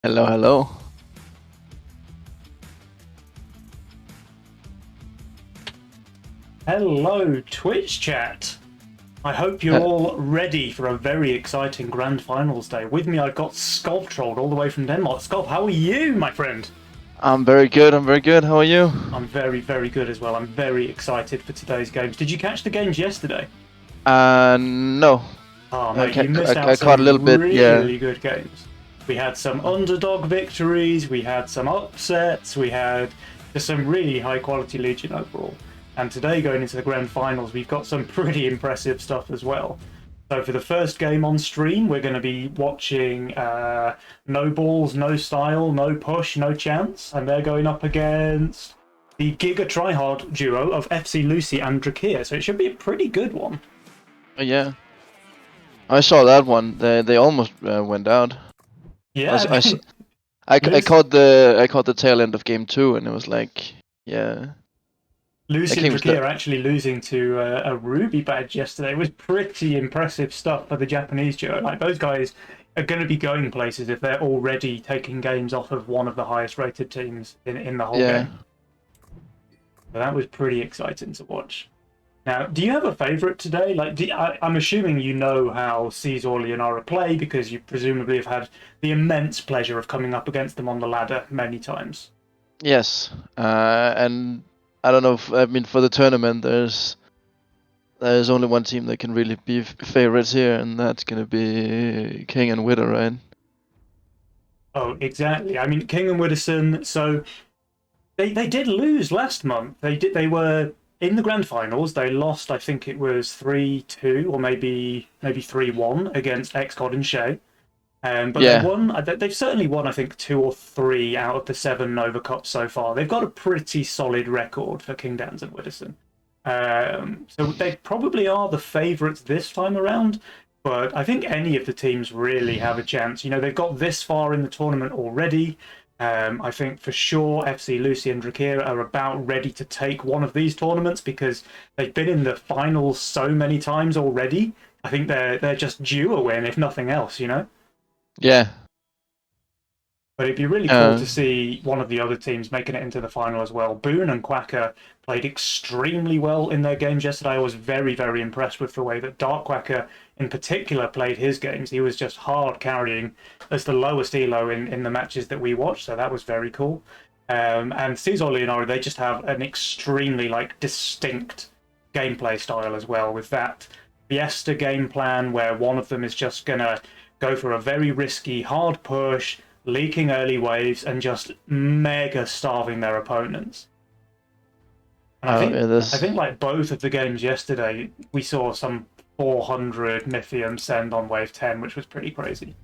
Hello, hello. Hello, Twitch chat. I hope you're all ready for a very exciting Grand Finals day. With me, I've got Skovtrold all the way from Denmark. Skov, how are you, my friend? I'm very good. I'm very good. How are you? I'm very, very good as well. I'm very excited for today's games. Did you catch the games yesterday? No. Oh, I, mate, you missed out I caught a little some bit. Yeah. really good games. We had some underdog victories, we had some upsets, we had just some really high quality Legion overall. And today, going into the grand finals, we've got some pretty impressive stuff as well. So, for the first game on stream, we're going to be watching No Balls, No Style, No Push, No Chance. And they're going up against the Giga Tryhard duo of FC Lucy and Drakir. So, it should be a pretty good one. Yeah. I saw that one. They almost went out. Yeah, I Lucy. caught the tail end of game two, and it was like, yeah. That Lucy and game was the Drakir actually losing to a Ruby badge yesterday was pretty impressive stuff for the Japanese duo. Like, those guys are going to be going places if they're already taking games off of one of the highest rated teams in the whole yeah. game. So that was pretty exciting to watch. Now, do you have a favourite today? Like, I'm assuming you know how Caesar Leonara play because you presumably have had the immense pleasure of coming up against them on the ladder many times. Yes. And I don't know. I mean, for the tournament, there's only one team that can really be favorites here, and that's gonna be King and Widow, right? Oh, exactly. I mean, King and Widdowson. So they did lose last month. They were in the grand finals. They lost, I think it was 3-2 or maybe 3-1 against XCOD and Shay. But they Yeah. won. They've certainly won, I think, two or three out of the seven Nova Cups so far. They've got a pretty solid record for King Dans and Widdowson. So they probably are the favourites this time around. But I think any of the teams really have a chance. You know, they've got this far in the tournament already. I think for sure FC Lucy and Drakira are about ready to take one of these tournaments because they've been in the finals so many times already. I think they're just due a win, if nothing else, you know? Yeah. But it'd be really cool Uh, to see one of the other teams making it into the final as well. Boone and Quacker played extremely well in their games yesterday. I was very, very impressed with the way that Dark Quacker in particular played his games. He was just hard carrying as the lowest elo in the matches that we watched, so that was very cool. And Caesar Leonardo, they just have an extremely distinct gameplay style as well, with that Fiesta game plan where one of them is just gonna go for a very risky hard push, leaking early waves, and just mega starving their opponents. And yeah, I this. think like both of the games yesterday, we saw some 400 Mythium send on wave 10, which was pretty crazy.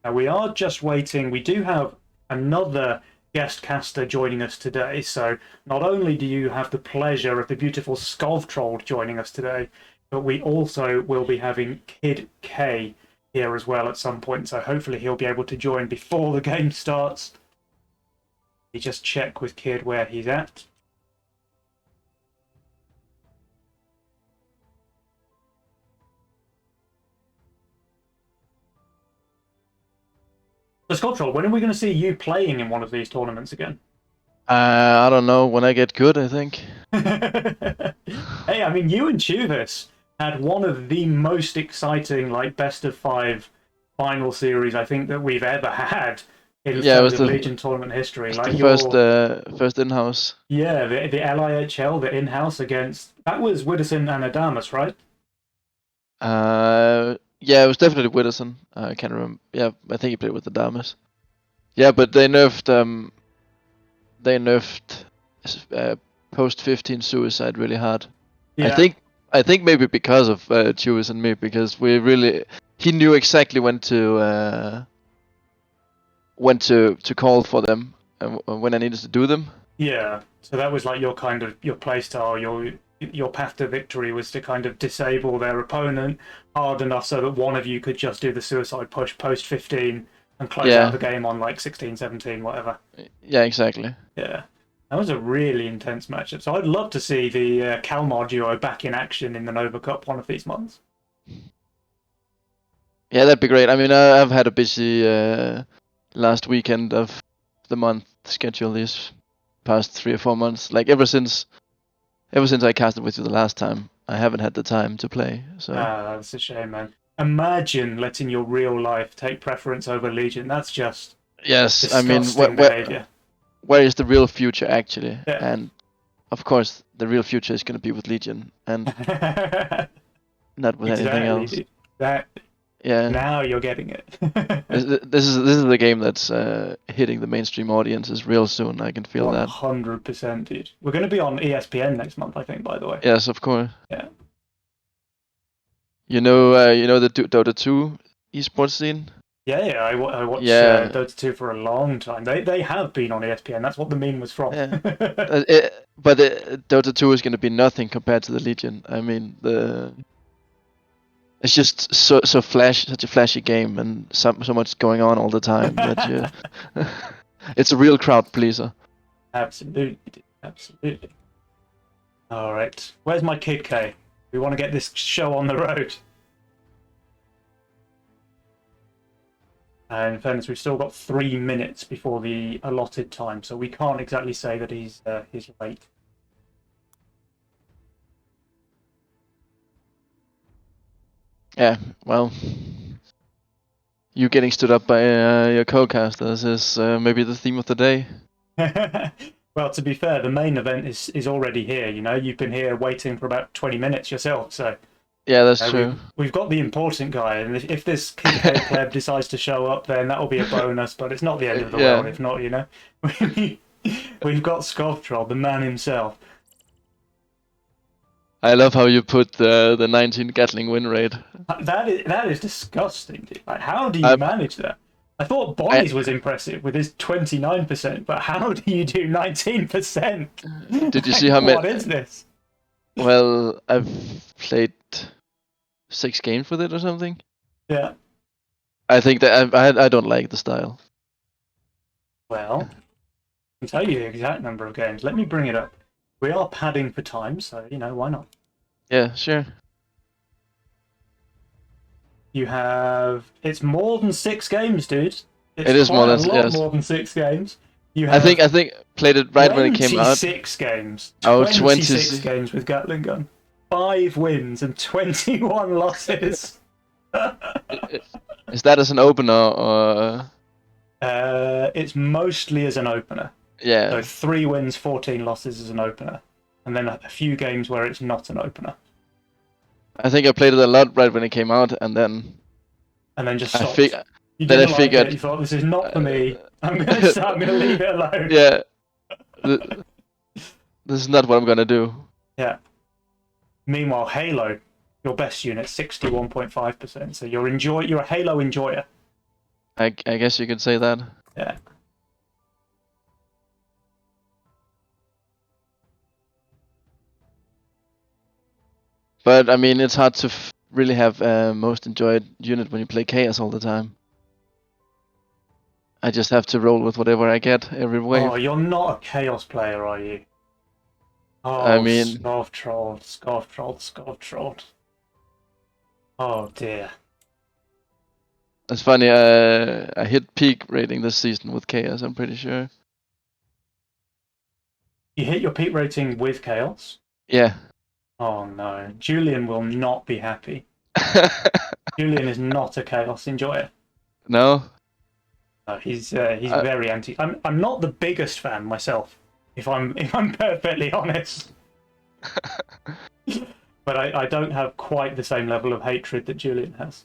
Now we are just waiting. We do have another guest caster joining us today. So not only do you have the pleasure of the beautiful Skovtrold joining us today, but we also will be having KidK here as well at some point. So hopefully he'll be able to join before the game starts. You just check with Kid where he's at. So Skovtrold, when are we going to see you playing in one of these tournaments again? I don't know. When I get good, I think. Hey, I mean, you and Chuvas had one of the most exciting, best of five final series I think that we've ever had in Yeah, it terms was of the Legion tournament history. it's the Like first your, first in-house. yeah, the LIHL, the in-house against that was Widdowson and Adamus, right? Yeah, it was definitely Widdowson. I can't remember. Yeah, I think he played with the Damas. Yeah, but they nerfed post 15 suicide really hard. I Yeah, think I think maybe because of Chewis and me, because we really he knew exactly when to call for them and when I needed to do them. yeah. So that was like your kind of your play style, your path to victory was to kind of disable their opponent hard enough so that one of you could just do the suicide push post 15 and close out Yeah, the game on like 16, 17, whatever. yeah, exactly. Yeah. That was a really intense matchup. So I'd love to see the Kalmar duo back in action in the Nova Cup one of these months. Yeah, that'd be great. I mean, I've had a busy last weekend of the month schedule these past 3 or 4 months. Like ever since I casted with you the last time, I haven't had the time to play. So That's a shame, man. Imagine letting your real life take preference over Legion. That's just yes, I mean, disgusting behavior. where is the real future actually? Yeah. And of course, the real future is going to be with Legion and not with anything Exactly, else. dude. That Yeah. now you're getting it. This is the game that's hitting the mainstream audiences real soon. I can feel that. 100%, dude. We're going to be on ESPN next month, I think. By the way. Yes, of course. Yeah. You know the Dota 2 esports scene. Yeah. I watched Yeah, Dota 2 for a long time. They have been on ESPN. That's what the meme was from. yeah. Dota 2 is going to be nothing compared to the Legion. I mean, it's just such a flashy game, and so much going on all the time that you, it's a real crowd pleaser. Absolutely, dude. Absolutely. All right. Where's my KidK? We want to get this show on the road. And in fairness, we've still got 3 minutes before the allotted time, so we can't exactly say that he's late. Yeah, well, you getting stood up by your co-casters is maybe the theme of the day. Well, to be fair, the main event is already here. You know, you've been here waiting for about 20 minutes yourself, so Yeah, that's true. we've got the important guy, and if this KidK pleb decides to show up, then that'll be a bonus. But it's not the end of the world if not. You know, we've got Skovtrold, the man himself. I love how you put the 19 Gatling win rate. That is disgusting, dude. Like, how do you manage that? I thought Bonnie's was impressive with his 29%, but how do you do 19%? Did you see how many? What is this? Well, I've played 6 games with it or something. Yeah. I think that I don't like the style. Well, I can tell you the exact number of games. Let me bring it up. We are padding for time, so, you know, why not? Yeah, sure. You have... It's more than 6 games, dude. It's It is more quite than a lot yes. more than 6 games. You have I think played it right when it came out. 26 games. Oh, 26 games with Gatling gun. 5 wins and 21 losses. Is that as an opener or? It's mostly as an opener. Yeah. So 3 wins, 14 losses as an opener, and then a few games where it's not an opener. I think I played it a lot right when it came out, and then Just I stopped. figured. You Then I didn't like figured. it. You thought this is not for me. I'm gonna leave it alone. Yeah. This is not what I'm gonna do. Yeah. Meanwhile, Halo, your best unit, 61.5%. So you're a Halo enjoyer. I guess you could say that. Yeah. But I mean, it's hard to really have most enjoyed unit when you play Chaos all the time. I just have to roll with whatever I get every wave. Oh, you're not a Chaos player, are you? Oh, I mean, Skovtrold. Oh dear. it's funny. I hit peak rating this season with Chaos. I'm pretty sure. You hit your peak rating with Chaos? Yeah. Oh no. Julian will not be happy. Julian is not a Chaos enjoyer. No. No, he's very anti. I'm not the biggest fan myself, if I'm perfectly honest. But I don't have quite the same level of hatred that Julian has.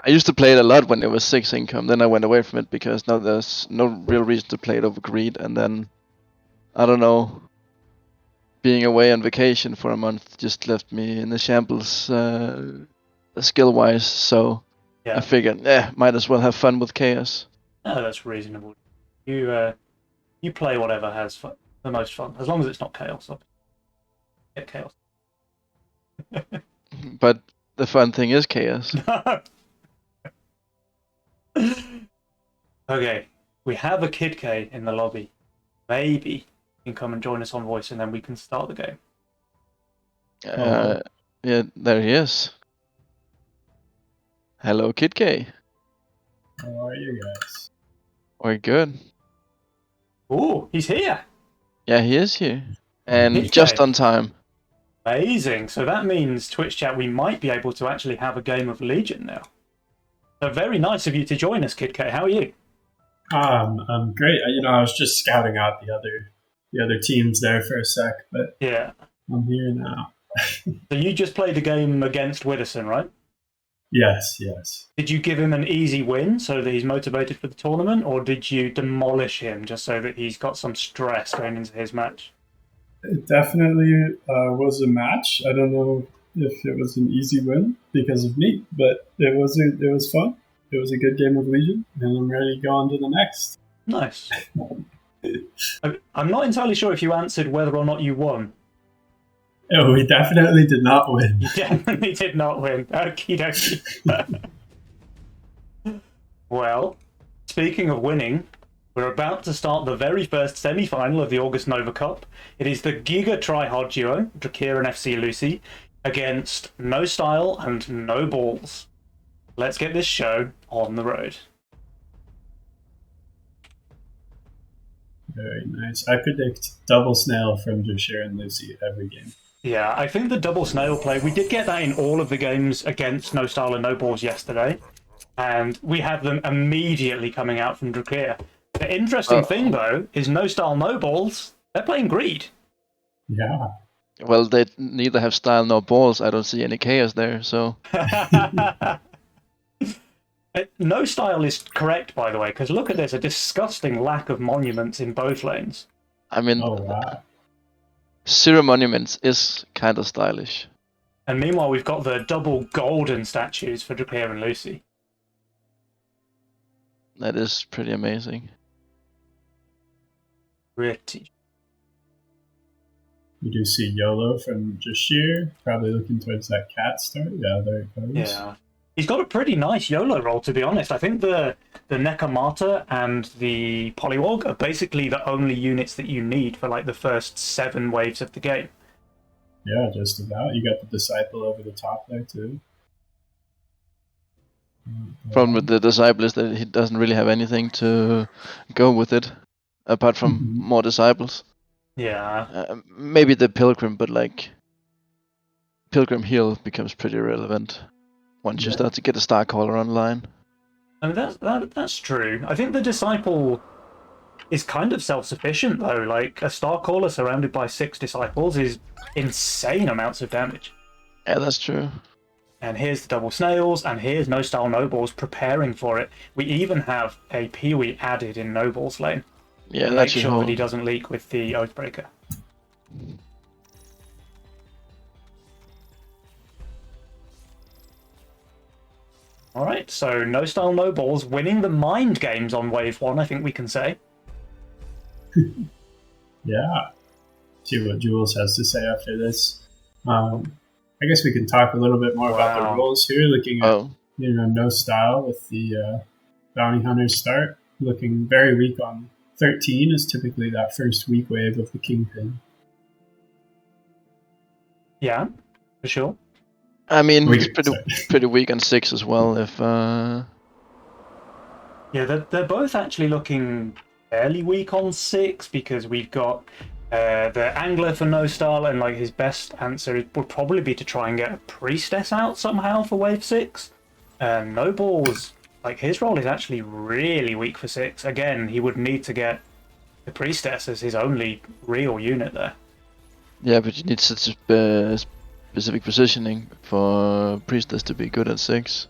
I used to play it a lot when it was 6 income. Then I went away from it because now there's no real reason to play it over greed. And then, I don't know, being away on vacation for a month just left me in the shambles skill-wise. So Yeah. I figured, might as well have fun with Chaos. Oh, that's reasonable. You play whatever has the most fun, as long as it's not Chaos. Get Chaos. But the fun thing is Chaos. Okay, we have a KidK in the lobby. Maybe you can come and join us on voice, and then we can start the game. Yeah, there he is. Hello, KidK. How are you guys? We're good. Oh, he's here. Yeah, he is here. And KidK. just on time. Amazing. So that means, Twitch chat, we might be able to actually have a game of Legion now. So very nice of you to join us, KidK. How are you? I'm great. I was just scouting out the other teams there for a sec, but Yeah. I'm here now. So you just played a game against Widdowson, right? Yes. Did you give him an easy win so that he's motivated for the tournament, or did you demolish him just so that he's got some stress going into his match? It definitely was a match. I don't know if it was an easy win because of me, but it was fun. It was a good game of Legion, and I'm ready to go on to the next. Nice. I'm not entirely sure if you answered whether or not you won. Oh, we definitely did not win. You definitely did not win. Okie dokie. Well, speaking of winning, we're about to start the very first semi-final of the August Nova Cup. It is the Giga Tryhard duo, Drakir and FC Lucy, against No Style and No Balls. Let's get this show on the road. Very nice. I predict double snail from Joshua and Lucy every game. Yeah, I think the double snail play, we did get that in all of the games against No Style and No Balls yesterday, and we had them immediately coming out from Drakir. The interesting thing, though, is No Style, No Balls, they're playing Greed. Yeah. Well, they neither have style nor balls. I don't see any chaos there, so... No Style is correct, by the way, because look at this, a disgusting lack of monuments in both lanes. I mean, Oh, wow. 0 monuments is kind of stylish. And meanwhile, we've got the double golden statues for Drakir and Lucy. That is pretty amazing. Pretty. You do see YOLO from Jashir, probably looking towards that cat start. Yeah, there it goes. Yeah. He's got a pretty nice YOLO roll, to be honest. I think the Nekomata and the Polywog are basically the only units that you need for like the first 7 waves of the game. Yeah, just about. You got the Disciple over the top there, too. Problem with the Disciple is that he doesn't really have anything to go with it, apart from more Disciples. Yeah. Maybe the Pilgrim, but like... Pilgrim heal becomes pretty relevant once you start to get a Star Caller online. I mean, that's true. I think the Disciple is kind of self-sufficient, though. Like, a Star Caller surrounded by 6 Disciples is insane amounts of damage. Yeah, that's true. And here's the double snails, and here's No Style Nobles preparing for it. We even have a Peewee added in Nobles lane. Yeah, Make sure that he doesn't leak with the Oathbreaker. Alright, so No Style No Balls winning the mind games on wave 1, I think we can say. Yeah. See what Jules has to say after this. I guess we can talk a little bit more about the roles here, looking at No Style with the Bounty Hunters start. Looking very weak on 13 is typically that first weak wave of the Kingpin. Yeah, for sure. I mean, it's pretty weak on 6 as well, if... Yeah, they're both actually looking fairly weak on 6, because we've got the Angler for No Style, and like his best answer would probably be to try and get a Priestess out somehow for wave 6. No Balls, like his role is actually really weak for 6. Again, he would need to get the Priestess as his only real unit there. Yeah, but you need such a specific positioning for Priestess to be good at 6.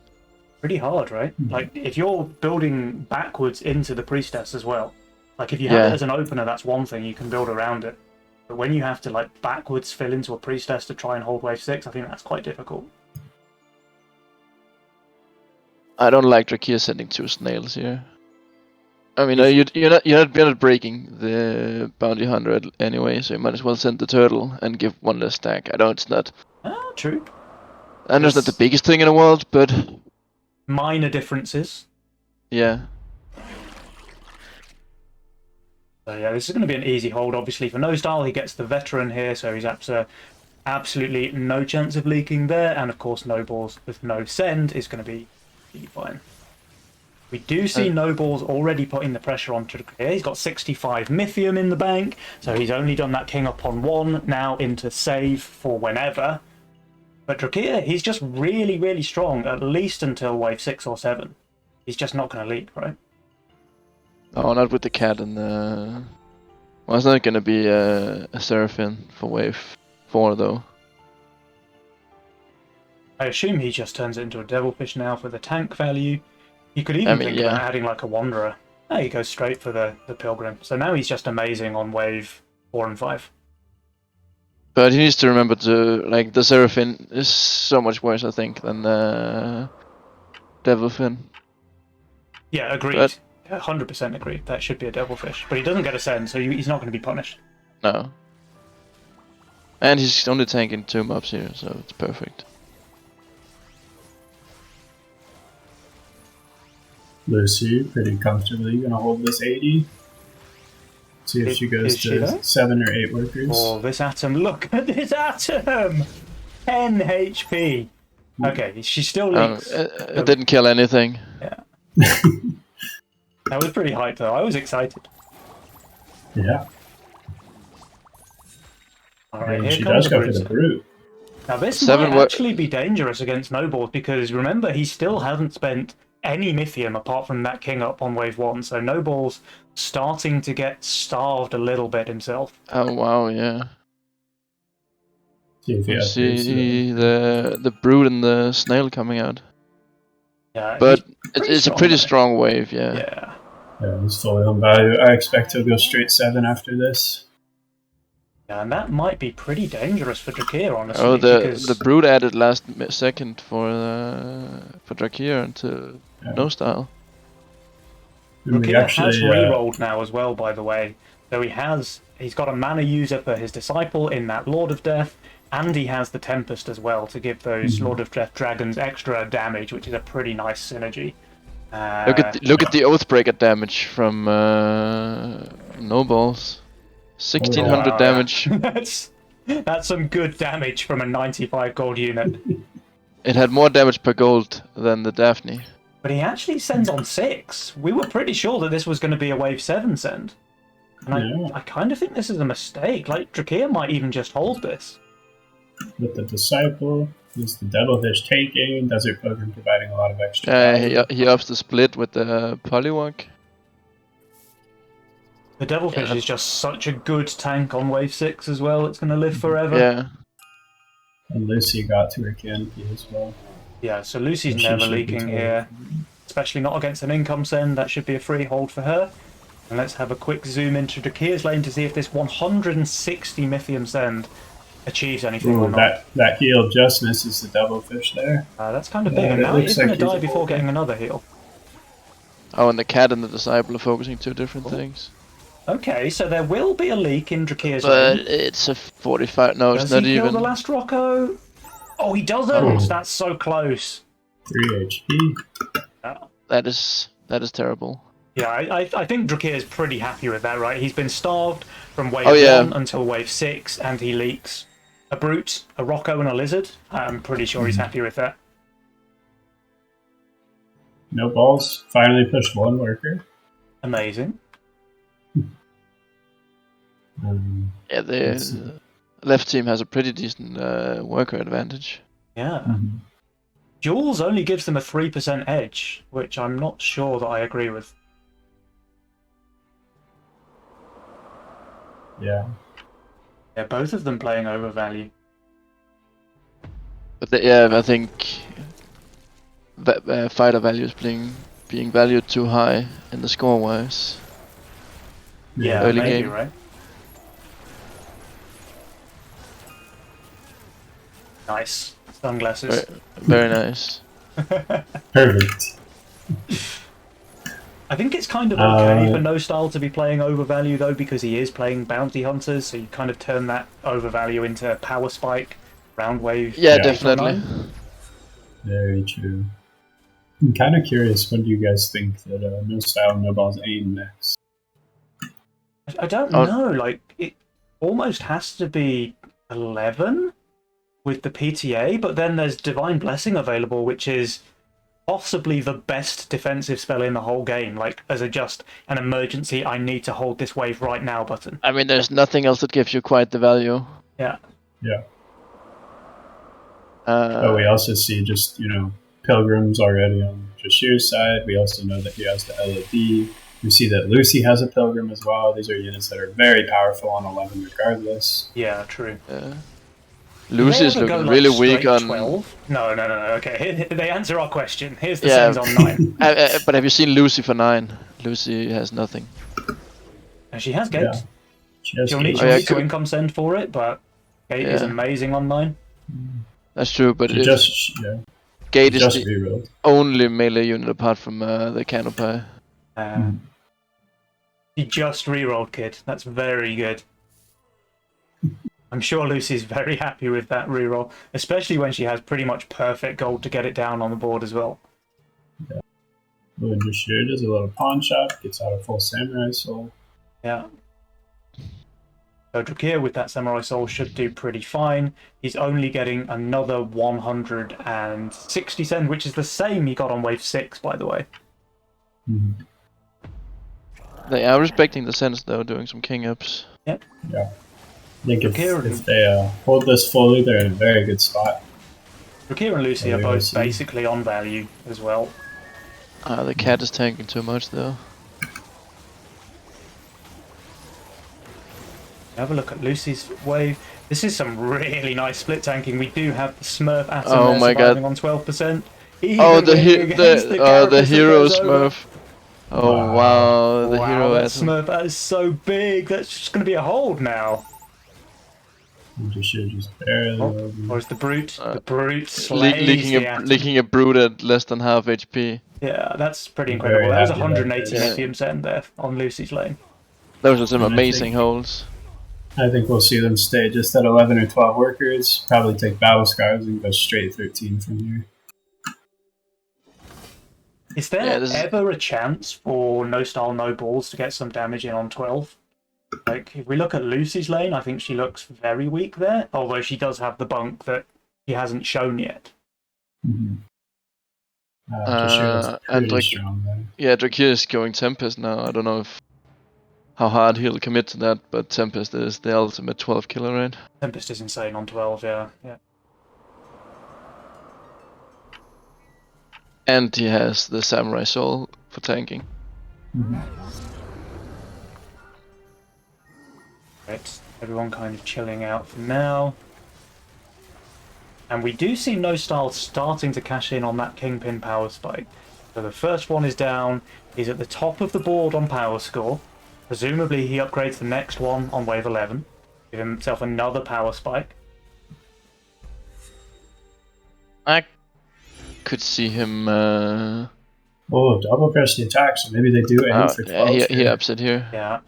Pretty hard, right? Like, if you're building backwards into the Priestess as well, like if you have it as an opener, that's one thing, you can build around it. But when you have to like backwards fill into a Priestess to try and hold wave 6, I think that's quite difficult. I don't like Drakir sending 2 snails here. I mean, you're not breaking the Bounty Hunter anyway, so you might as well send the turtle and give 1 less stack. I know it's not... True. I know it's not the biggest thing in the world, but... Minor differences. Yeah. So yeah, this is going to be an easy hold, obviously, for No Style. He gets the Veteran here, so he's absolutely no chance of leaking there. And of course, No Balls with no Send is going to be completely fine. We do see Nobles already putting the pressure on Drakir. He's got 65 Mythium in the bank, so he's only done that king up on 1, now into save for whenever. But Drakir, he's just really, really strong, at least until wave 6 or 7. He's just not going to leak, right? Oh, not with the cat and the... Well, it's not going to be a Seraphim for wave 4, though. I assume he just turns it into a Devilfish now for the tank value. You could even think about adding like a Wanderer. There you go, straight for the Pilgrim. So now he's just amazing on wave 4 and 5. But he needs to remember to, like, the Seraphim is so much worse, I think, than Devilfin. Yeah, agreed. 100% agreed. That should be a Devilfish. But he doesn't get a send, so he's not going to be punished. No. And he's only tanking 2 mobs here, so it's perfect. Lucy, pretty comfortably gonna hold this 80. See if she goes to 7 or 8 workers. Oh, this Atom! Look at this Atom! 10 HP. Okay, she still leaks. It didn't kill anything. Yeah. That was pretty hype, though. I was excited. Yeah. All right, here she comes does go for the brute. Now this might actually be dangerous against Nobles because remember he still hasn't spent any Mythium apart from that king up on wave 1, so Nobles starting to get starved a little bit himself. Oh wow, yeah. See the brood and the snail coming out. Yeah, but it's a pretty strong wave, yeah. Yeah, it's fully on value. I expect he'll go straight 7 after this. Yeah, and that might be pretty dangerous for Drakir, honestly. Oh, the brood added last second for Drakir into no style. Drakir has re-rolled now as well, by the way. So he's got a mana user for his disciple in that Lord of Death, and he has the Tempest as well to give those Lord of Death dragons extra damage, which is a pretty nice synergy. Look at the Oathbreaker damage from Nobles. 1600 damage. Yeah. That's some good damage from a 95 gold unit. It had more damage per gold than the Daphne. But he actually sends on 6. We were pretty sure that this was going to be a wave 7 send. And I kind of think this is a mistake. Like, Drakir might even just hold this. With the Disciple, is the Devilfish taking, Desert Pilgrim providing a lot of extra he ups the split with the Polywalk. The Devilfish is just such a good tank on wave 6 as well. It's going to live forever. Yeah. And Lucy got to her canopy as well. Yeah, so Lucy's never leaking here. Especially not against an income send. That should be a free hold for her. And let's have a quick zoom into Drakir's lane to see if this 160 Mythium send achieves anything or not. That heal just misses the Devilfish there. That's kind of big. And now he's going to die before getting another heal. Oh, and the cat and the Disciple are focusing 2 different things. Okay, so there will be a leak in Drakir's lane. But it's a 45. No, it's not even. Does he kill the last Rocco? Oh, he doesn't! Oh. That's so close. 3 HP. That is terrible. Yeah, I think Drakir is pretty happy with that, right? He's been starved from wave 1 until wave 6, and he leaks a Brute, a Rocco, and a Lizard. I'm pretty sure he's happy with that. No balls. Finally pushed 1 worker. Amazing. Yeah, the left team has a pretty decent worker advantage. Yeah. Jules only gives them a 3% edge, which I'm not sure that I agree with. Yeah. Yeah, both of them playing overvalue. But I think fighter value is being valued too high in the score-wise. Yeah, early maybe, game. Right? Nice. Sunglasses. Very nice. Perfect. I think it's kind of okay for No Style to be playing overvalue though, because he is playing bounty hunters, so you kind of turn that overvalue into power spike, round wave. Yeah, definitely. Very true. I'm kind of curious, when do you guys think that No Style No Balls aim next? I don't know. Like, it almost has to be 11 with the PTA, but then there's Divine Blessing available, which is possibly the best defensive spell in the whole game, like as just an emergency, I need to hold this wave right now button. I mean, there's nothing else that gives you quite the value. Yeah. Yeah. But we also see just, Pilgrims already on Jashir's side. We also know that he has the LOD. We see that Lucy has a Pilgrim as well. These are units that are very powerful on 11 regardless. Yeah, true. Lucy's looking really weak on 12. No. Okay, they answer our question. Here's the sends on 9. But have you seen Lucy for 9? Lucy has nothing. And she has Gate. Yeah. She'll need to income send for it, but Gate is amazing on 9. That's true, but Gate is the only melee unit apart from the Canopy. He just rerolled, Kid. That's very good. I'm sure Lucy's very happy with that reroll, especially when she has pretty much perfect gold to get it down on the board as well. Yeah. Lord Jashir does a little pawn shop, gets out a full Samurai Soul. Yeah. So Drakir with that Samurai Soul should do pretty fine. He's only getting another 160 send, which is the same he got on wave 6, by the way. Mm-hmm. They are respecting the sense, though, doing some king ups. Yep. Yeah. I think if they hold this fully, they're in a very good spot. Drakir and Lucy are both basically on value as well. The cat is tanking too much, though. Have a look at Lucy's wave. This is some really nice split tanking. We do have the Smurf Atom surviving on 12%. The hero Smurf. Oh wow, the hero Atom. Smurf, that is so big. That's just going to be a hold now. Just barely. Or is the brute? The brute slays leaking a brute at less than half HP. Yeah, that's pretty incredible. That was 180 lithium send there on Lucy's lane. Those are some amazing holds. I think we'll see them stay just at 11 or 12 workers, probably take Battle Scars and go straight 13 from here. Is there ever a chance for no style, no balls to get some damage in on 12? Like, if we look at Lucy's lane, I think she looks very weak there, although she does have the bunk that she hasn't shown yet. Mm-hmm. Drakir is going Tempest now. I don't know how hard he'll commit to that, but Tempest is the ultimate 12 killer, right? Tempest is insane on 12, yeah. And he has the Samurai Soul for tanking. Mm-hmm. Right, everyone kind of chilling out for now. And we do see No Style starting to cash in on that Kingpin power spike. So the first one is down, he's at the top of the board on power score. Presumably he upgrades the next one on wave 11. Give himself another power spike. I could see him... double press the attack, so maybe they do aim for 12. He ups it here. Yeah.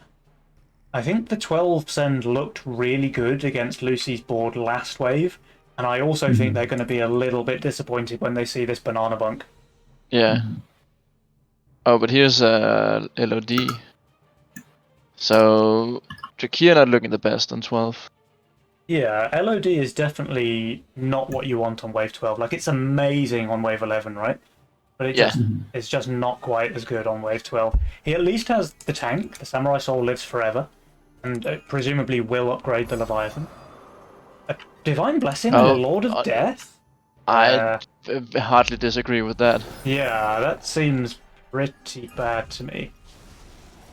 I think the 12 send looked really good against Lucy's board last wave, and I also think they're going to be a little bit disappointed when they see this banana bunk. Yeah. Oh, but here's LOD. So Drakir not looking the best on 12. Yeah, LOD is definitely not what you want on wave 12. Like, it's amazing on wave 11, right? But it's just not quite as good on wave 12. He at least has the tank. The Samurai Soul lives forever, and presumably will upgrade the Leviathan. A Divine Blessing and a Lord of Death? I hardly disagree with that. Yeah, that seems pretty bad to me.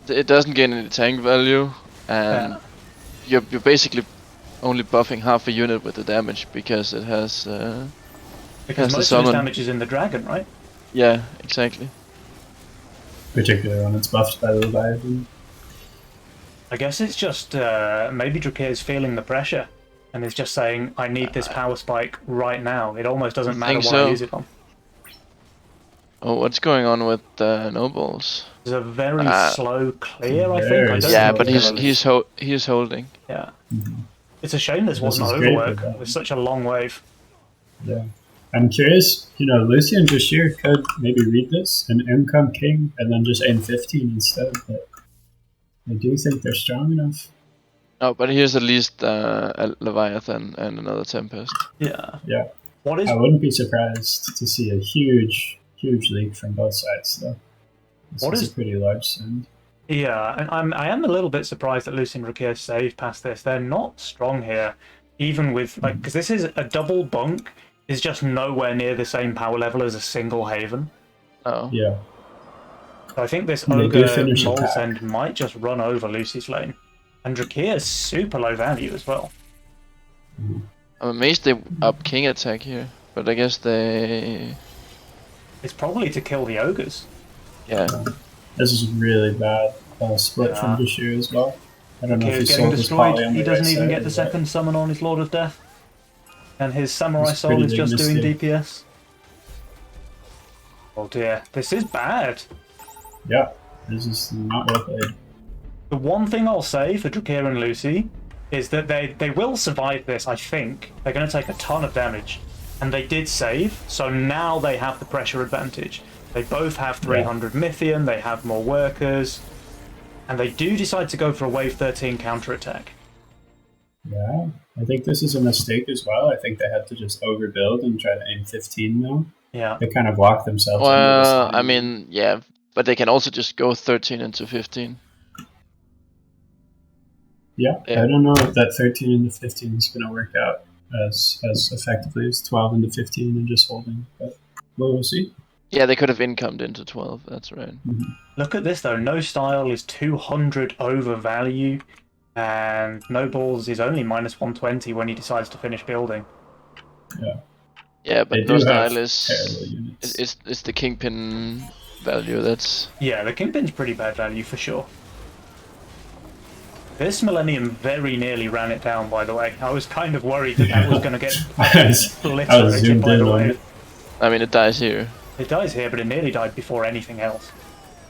It doesn't gain any tank value, and you're basically only buffing half a unit with the damage because it has because most of its damage is in the dragon, right? Yeah, exactly. Particularly when it's buffed by the Leviathan. I guess it's just maybe Drakir is feeling the pressure and is just saying, I need this power spike right now. It almost doesn't matter what I use it on. Oh, what's going on with nobles? It's a very slow clear, I think. But he's holding. Yeah. It's a shame this wasn't overwork with such a long wave. Yeah. I'm curious, Lucy and Jashir could maybe read this and income king and then just aim 15 instead, but I do think they're strong enough. Oh, but here's at least a Leviathan and another Tempest. Yeah. Yeah. I wouldn't be surprised to see a huge huge leak from both sides, though. This is a pretty large send. Yeah, and I am a little bit surprised that Lucy and Drakir saved past this. They're not strong here, even with, like, because this is a double bunk, is just nowhere near the same power level as a single Haven. Oh. Yeah. So I think this Ogre Mole Send might just run over Lucy's lane. And Drakir is super low value as well. I'm amazed they up King attack here, but I guess they... It's probably to kill the Ogres. Yeah. This is really bad split from Bashir as well. I don't know if he's getting destroyed. He doesn't even get the second summon on his Lord of Death. And his Samurai Soul is just doing DPS. Oh dear, this is bad. Yeah, this is not well played. The one thing I'll say for Drakir and Lucy is that they will survive this, I think. They're going to take a ton of damage. And they did save, so now they have the pressure advantage. They both have 300 Mythium, they have more workers, and they do decide to go for a Wave 13 counterattack. Yeah, I think this is a mistake as well. I think they had to just overbuild and try to aim 15 now. Yeah. They kind of locked themselves. Well, I mean, yeah, but they can also just go 13 into 15. Yeah, I don't know if that 13 into 15 is going to work out as effectively as 12 into 15 and just holding, but we'll see. Yeah, they could have incomed into 12, that's right. Look at this though, No Style is 200 over value, and No Balls is only minus 120 when he decides to finish building. Yeah. Yeah, but No Style is the Kingpin value, that's... Yeah, the Kingpin's pretty bad value for sure. This Millennium very nearly ran it down, by the way. I was kind of worried that was going to get obliterated by the wave. I mean, it dies here. It dies here, but it nearly died before anything else.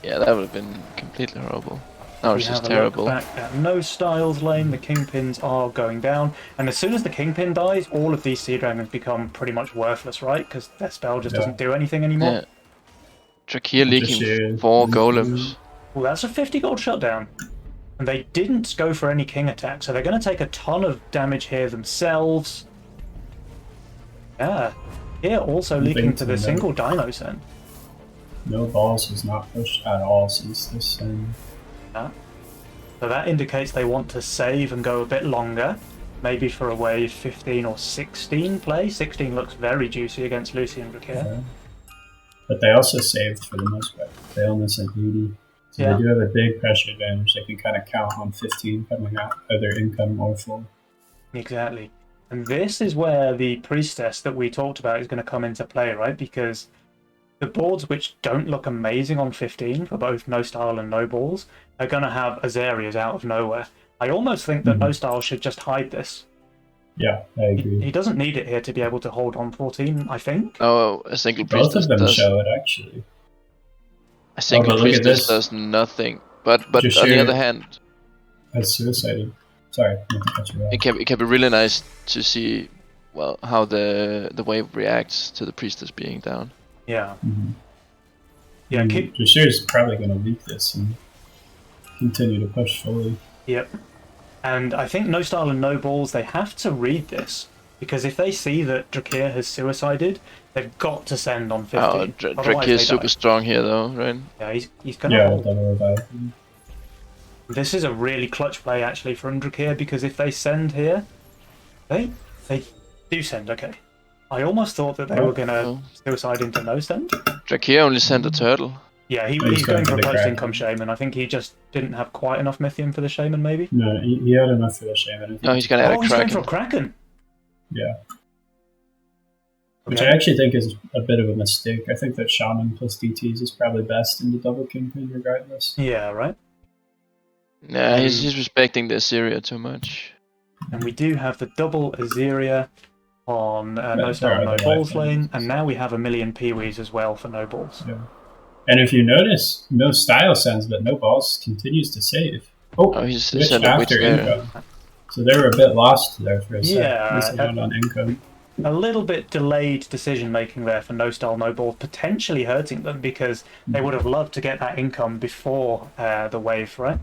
Yeah, that would have been completely horrible. Now it's just terrible. Back at No Styles lane, the Kingpins are going down, and as soon as the Kingpin dies, all of these Sea Dragons become pretty much worthless, right? Because their spell just doesn't do anything anymore. Yeah. Drakir leaking 4 golems. Well, that's a 50 gold shutdown. And they didn't go for any king attack, so they're going to take a ton of damage here themselves. Yeah. Here also leaking to the single Dino Send. No Balls has not pushed at all since this send. Yeah. So that indicates they want to save and go a bit longer. Maybe for a wave 15 or 16 play. 16 looks very juicy against Lucy and Drakir. Yeah. But they also saved for the most part. They only sent 80. So they do have a big pressure advantage. They can kind of count on 15 coming out, either income or full. Exactly. And this is where the Priestess that we talked about is going to come into play, right? Because the boards which don't look amazing on 15 for both No Style and No Balls are going to have Azarias out of nowhere. I almost think that No Style should just hide this. Yeah, I agree. He doesn't need it here to be able to hold on 14, I think. Oh, a single Priestess does. Both of them does. show it, actually. A single Priestess does nothing. But on the other hand... That's suicided. Sorry, not to cut you off. It can be really nice to see, well, how the wave reacts to the Priestess being down. Yeah. Yeah, Jashir is probably going to leak this and continue to push fully. Yep. And I think No Style and No Balls, they have to read this. Because if they see that Drakir has suicided, they've got to send on 15. Oh, Drakir is super strong here though, right? Yeah, he's going to hold. Double revive. This is a really clutch play actually from Drakir, because if they send here, they do send, okay. I almost thought that they were going to suicide into no send. Drakir only sent a turtle. Yeah, he's going for a post-income Shaman. I think he just didn't have quite enough Mythium for the Shaman, maybe? No, he had enough for the Shaman. No, he's going to add a Kraken. He's going for a Kraken! Yeah. Which I actually think is a bit of a mistake. I think that Shaman plus DTs is probably best in the double Kingpin regardless. Yeah, right? Yeah, he's respecting the Assyria too much. And we do have the double Assyria on No Style No Balls lane, and now we have a million Peewees as well for No Balls. Yeah. And if you notice, No Style sends, but No Balls continues to save. Oh, he's switched after income. So they were a bit lost there for a second. Yeah, missing out on income. A little bit delayed decision making there for No Style No Balls, potentially hurting them because they would have loved to get that income before the wave, right?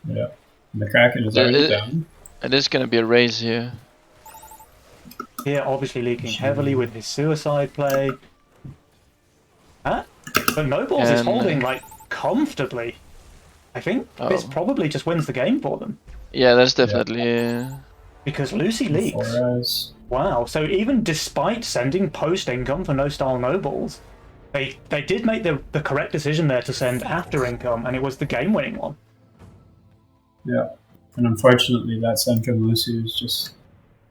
Yeah. And the Kraken is already down. It is going to be a race here. Here, obviously leaking heavily with his suicide play. But Nobles is holding like comfortably. I think this probably just wins the game for them. Yeah, that's definitely... Because Lucy leaks. Wow, so even despite sending post-income for no-style Nobles, they did make the correct decision there to send after income, and it was the game-winning one. Yeah, and unfortunately that send from Lucy was just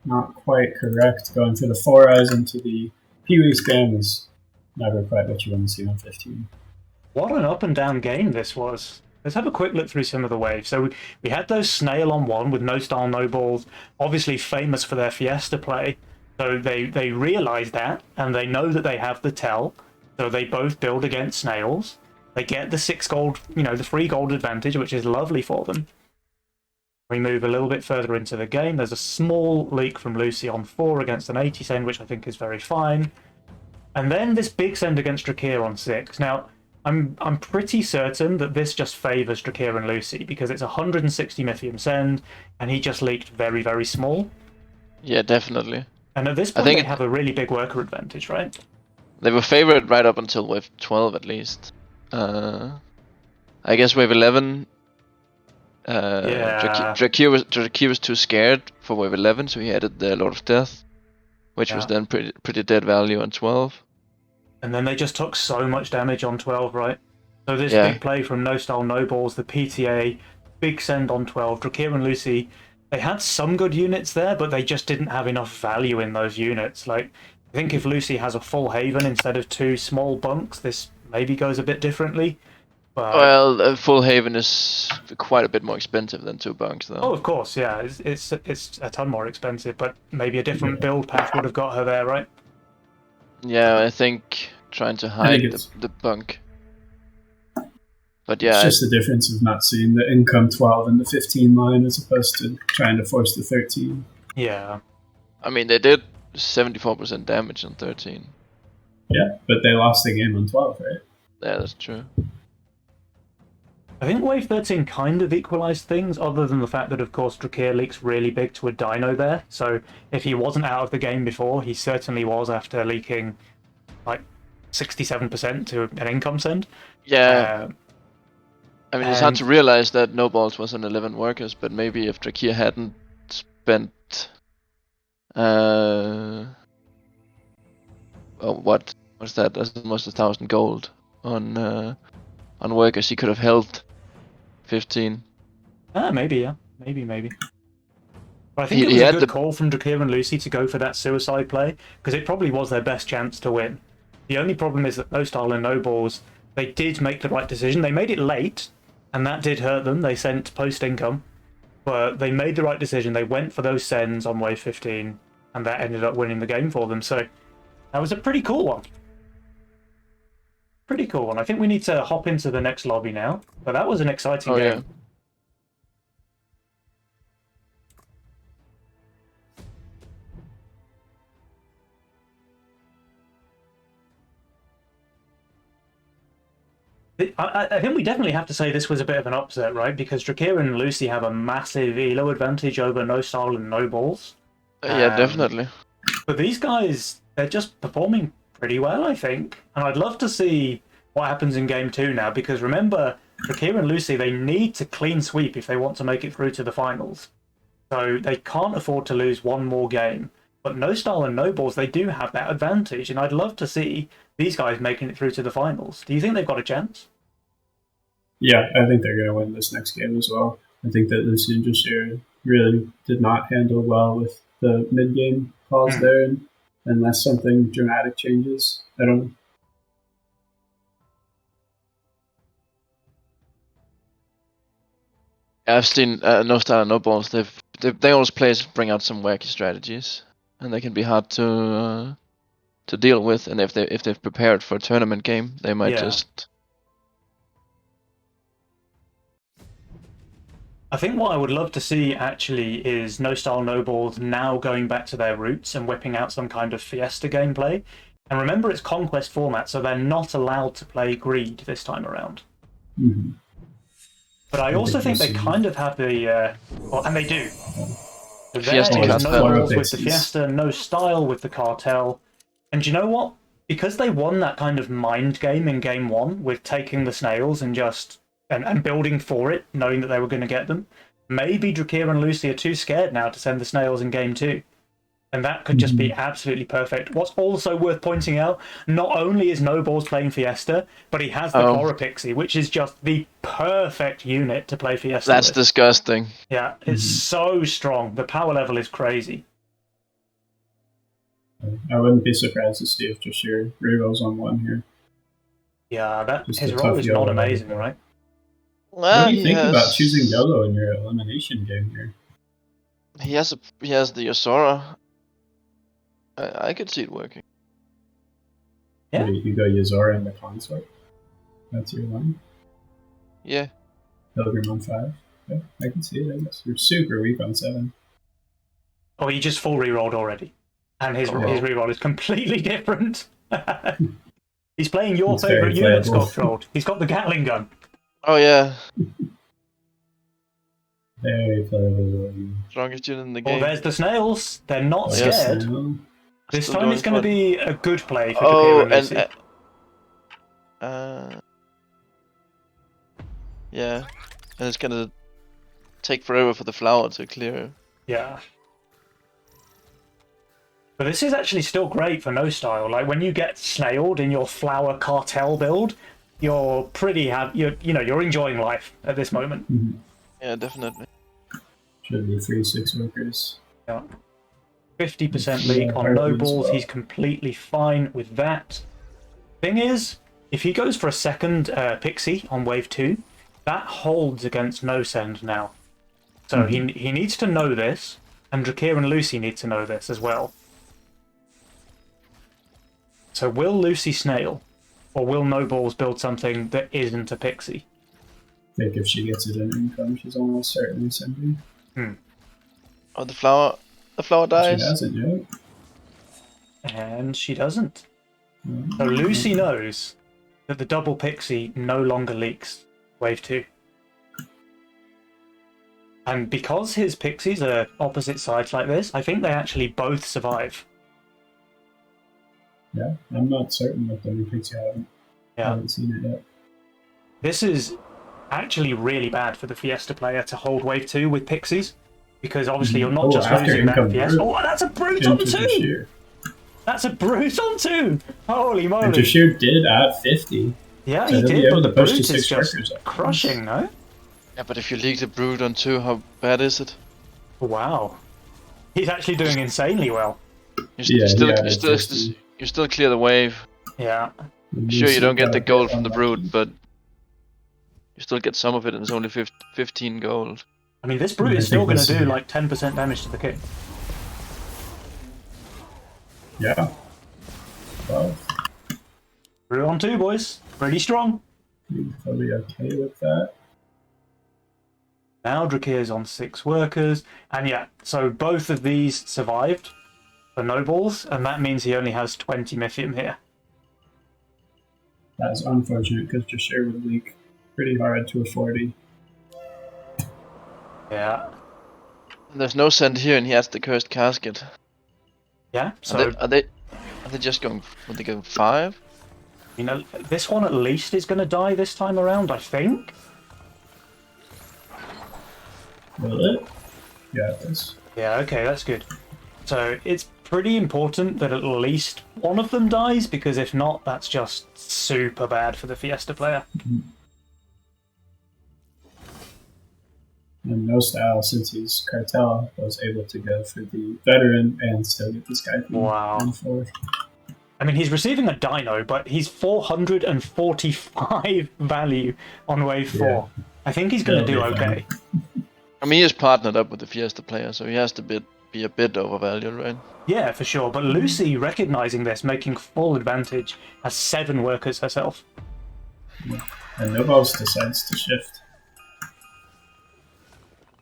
not quite correct. Going for the 4 eyes into the Pee-wee scam is never quite what you want to see on 15. What an up and down game this was. Let's have a quick look through some of the waves. So we had those Snail on 1 with no-style no-balls, obviously famous for their Fiesta play. So they realise that, and they know that they have the tell, so they both build against Snails. They get the 6 gold, the 3 gold advantage, which is lovely for them. We move a little bit further into the game. There's a small leak from Lucy on 4 against an 80 send, which I think is very fine. And then this big send against Drakir on 6. Now, I'm pretty certain that this just favours Drakir and Lucy, because it's 160 Mythium send, and he just leaked very, very small. Yeah, definitely. And at this point, they have a really big worker advantage, right? They were favored right up until wave 12, at least. I guess wave 11... Drakir was too scared for wave 11, so he added the Lord of Death, which was then pretty dead value on 12. And then they just took so much damage on 12, right? So this big play from No Style No Balls, the PTA, big send on 12, Drakir and Lucy, they had some good units there, but they just didn't have enough value in those units. Like, I think if Lucy has a full Haven instead of 2 small bunks, this maybe goes a bit differently. But... Well, full Haven is quite a bit more expensive than 2 bunks, though. Oh, of course, yeah. It's a ton more expensive, but maybe a different build path would have got her there, right? Yeah, I think trying to hide the bunk. But yeah, it's just the difference of not seeing the income 12 in the 15 line as opposed to trying to force the 13. Yeah. I mean, they did 74% damage on 13. Yeah, but they lost the game on 12, right? Yeah, that's true. I think wave 13 kind of equalised things, other than the fact that, of course, Drakir leaks really big to a dino there. So if he wasn't out of the game before, he certainly was after leaking like 67% to an income send. Yeah. I mean, it's hard to realize that No Balls was on 11 workers, but maybe if Drakir hadn't spent... what's that? That's almost 1,000 gold on workers. He could have held 15. Maybe, yeah. Maybe. But I think it was a good call from Drakir and Lucy to go for that suicide play, because it probably was their best chance to win. The only problem is that No Style and No Balls, they did make the right decision. They made it late, and that did hurt them. They sent post-income, but they made the right decision. They went for those sends on wave 15, and that ended up winning the game for them. So that was a pretty cool one. Pretty cool one. I think we need to hop into the next lobby now, but that was an exciting game. Yeah. I think we definitely have to say this was a bit of an upset, right? Because Drakir and Lucy have a massive elo advantage over No Style and No Balls. Yeah, definitely. But these guys, they're just performing pretty well, I think. And I'd love to see what happens in Game 2 now, because remember, Drakir and Lucy, they need to clean sweep if they want to make it through to the finals. So they can't afford to lose one more game. But No Style and No Balls, they do have that advantage, and I'd love to see these guys making it through to the finals. Do you think they've got a chance? Yeah, I think they're going to win this next game as well. I think that Lucy and Jashir really did not handle well with the mid-game calls there, unless something dramatic changes. I don't know. I've seen No Style and No Balls. They always bring out some wacky strategies, and they can be hard to deal with. And if they've prepared for a tournament game, they might just. I think what I would love to see actually is No Style No Balls now going back to their roots and whipping out some kind of Fiesta gameplay. And remember, it's Conquest format, so they're not allowed to play Greed this time around. Mm-hmm. But I also think they kind of have the... and they do. Fiesta No Balls with the Fiesta, No Style with the Cartel. And you know what? because they won that kind of mind game in game 1 with taking the snails and just and building for it, knowing that they were going to get them. Maybe Drakir and Lucy are too scared now to send the snails in game 2. And that could just be absolutely perfect. What's also worth pointing out, not only is No Balls playing Fiesta, but he has the Chloropixie, which is just the perfect unit to play Fiesta That's with. disgusting. Yeah, it's so strong. The power level is crazy. I wouldn't be surprised to see if Jashir rerolls on 1 here. Yeah, his roll is not amazing, right? Well, what do you think about choosing YOLO in your elimination game here? He has the Yasora. I could see it working. Yeah. You go Yasora in the consort. That's your line. Yeah. Pilgrim on 5. Yeah, I can see it, I guess. You're super weak on 7. Oh, he just full rerolled already. And his reroll is completely different. He's playing your favourite unit, Skovtrold. He's got the Gatling gun. Oh, yeah. Very playable. Strongest unit in the game. Oh, there's the snails. They're not scared. This time it's going to be a good play for Drakir and Lucy. Yeah. And it's going to take forever for the flower to clear. Yeah. But this is actually still great for no style. Like when you get snailed in your flower cartel build, you're pretty you're enjoying life at this moment. Mm-hmm. Yeah, definitely. Should be 3-6 workers. Yeah. 50% leak on no balls. He's completely fine with that. Thing is, if he goes for a second pixie on wave 2, that holds against no send now. So he needs to know this, and Drakir and Lucy need to know this as well. So will Lucy snail, or will No Balls build something that isn't a pixie? I think if she gets it in income, she's almost certainly sending. Oh, the flower dies. She hasn't yet. And she doesn't. So Lucy knows that the double pixie no longer leaks wave 2. And because his pixies are opposite sides like this, I think they actually both survive. Yeah, I'm not certain what the new pixie I haven't seen it yet. This is actually really bad for the Fiesta player to hold wave 2 with pixies, because obviously you're not just losing that Fiesta. Oh, that's a brute on 2! That's a brute on 2! Holy moly! And Jashir did add 50. Yeah, he did, but the brute is just crushing, no? Yeah, but if you leak the brute on 2, how bad is it? Wow. He's actually doing insanely well. You still clear the wave. Yeah. Sure, you don't get the gold from the brute, but you still get some of it, and it's only 15 gold. I mean, this brute is still going to do like 10% damage to the king. Yeah. Well, brute on 2, boys. Pretty strong. You're probably okay with that. Now Drakir's on 6 workers. And yeah, so both of these survived for no balls, and that means he only has 20 Mythium here. That's unfortunate because Jashir would leak pretty hard to a 40. Yeah. There's no send here, and he has the cursed casket. Yeah. So are they just going? Are they going 5? You know, this one at least is going to die this time around, I think. Will it? Yeah, it is. Yeah. Okay, that's good. So it's pretty important that at least one of them dies, because if not, that's just super bad for the Fiesta player. And no style, since he's cartel, was able to go for the veteran and still get this guy. Wow. I mean, he's receiving a dino, but he's 445 value on wave 4. Yeah. I think he's going to do okay. I mean, he is partnered up with the Fiesta player, so he has to be a bit overvalued, right? Yeah, for sure. But Lucy, recognizing this, making full advantage, has 7 workers herself. Yeah. And No Balls decides to shift.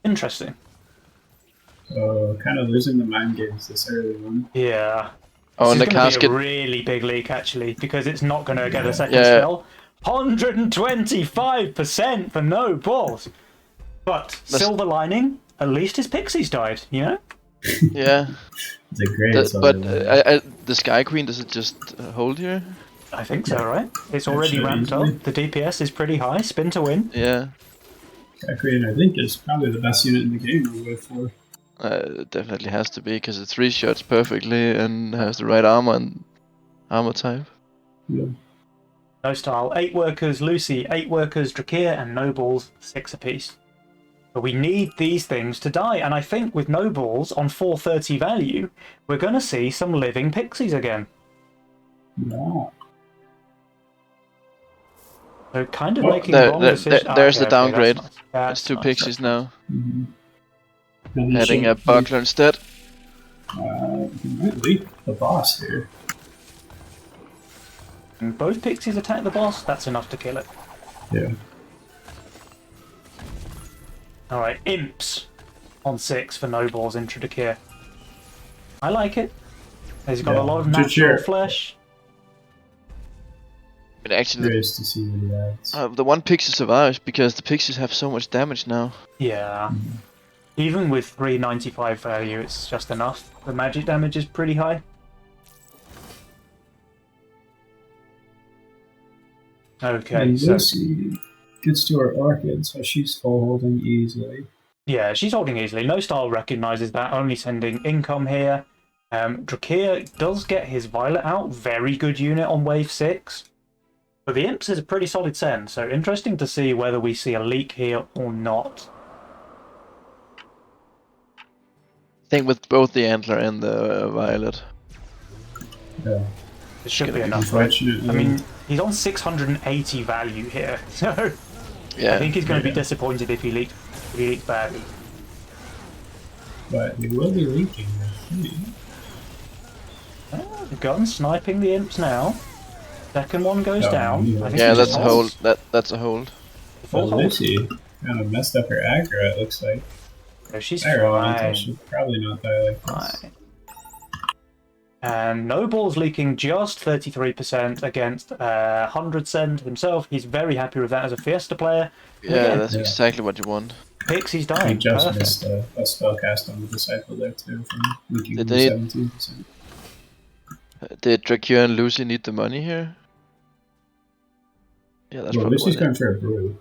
Interesting. So, kind of losing the mind games this early one. Yeah. Oh, and the casket. Be a really big leak, actually, because it's not going to get a second spell. 125% for No Balls. But silver lining, at least his pixies died, you know? Yeah. It's a great But the Sky Queen, does it just hold here? I think so, right? It's already ramped up. The DPS is pretty high. Spin to win. Yeah. Sky Queen, I think, is probably the best unit in the game to go for. It definitely has to be, because it 3-shots perfectly and has the right armor and armor type. Yeah. No style. 8 workers, Lucy, 8 workers, Drakir, and Nobles, 6 apiece. But we need these things to die, and I think with Nobles on 430 value, we're going to see some living pixies again. Yeah. So kind of making wrong decisions. There's the downgrade. Nice. It's 2 pixies now. Mm-hmm. Adding a buckler instead. He might leak the boss here. And both pixies attack the boss, that's enough to kill it. Yeah. Alright, imps on 6 for Nobles in Drakir. I like it. He's got a lot of natural flesh. But actually, curious to see what he adds. The 1 pixie survives because the pixies have so much damage now. Yeah. Even with 395 value, it's just enough. The magic damage is pretty high. Okay, and so Lucy gets to her orchid, so she's full holding easily. yeah, she's holding easily. No Style recognises that, only sending income here. Drakir does get his Violet out, very good unit on wave 6. But the Imps is a pretty solid send, so interesting to see whether we see a leak here or not. I think with both the Antler and the Violet. Yeah. It should be enough, right? I mean, he's on 680 value here, so yeah. I think he's going to be disappointed if he leaks badly. But he will be leaking, I think. The gun sniping the Imps now. Second one goes down. I think yeah, that's a hold. That's a hold. Well, Lucy kind of messed up her aggro, it looks like. No, she's fine. She'll probably not die like this. Fine. And Noble's leaking just 33% against 100 send himself. He's very happy with that as a Fiesta player. Yeah, that's exactly what you want. Pixie's dying. He just missed a spellcast on the Disciple there too, from leaking 17%. Did Drakir and Lucy need the money here? Yeah, that's probably Lucy's going for a brew.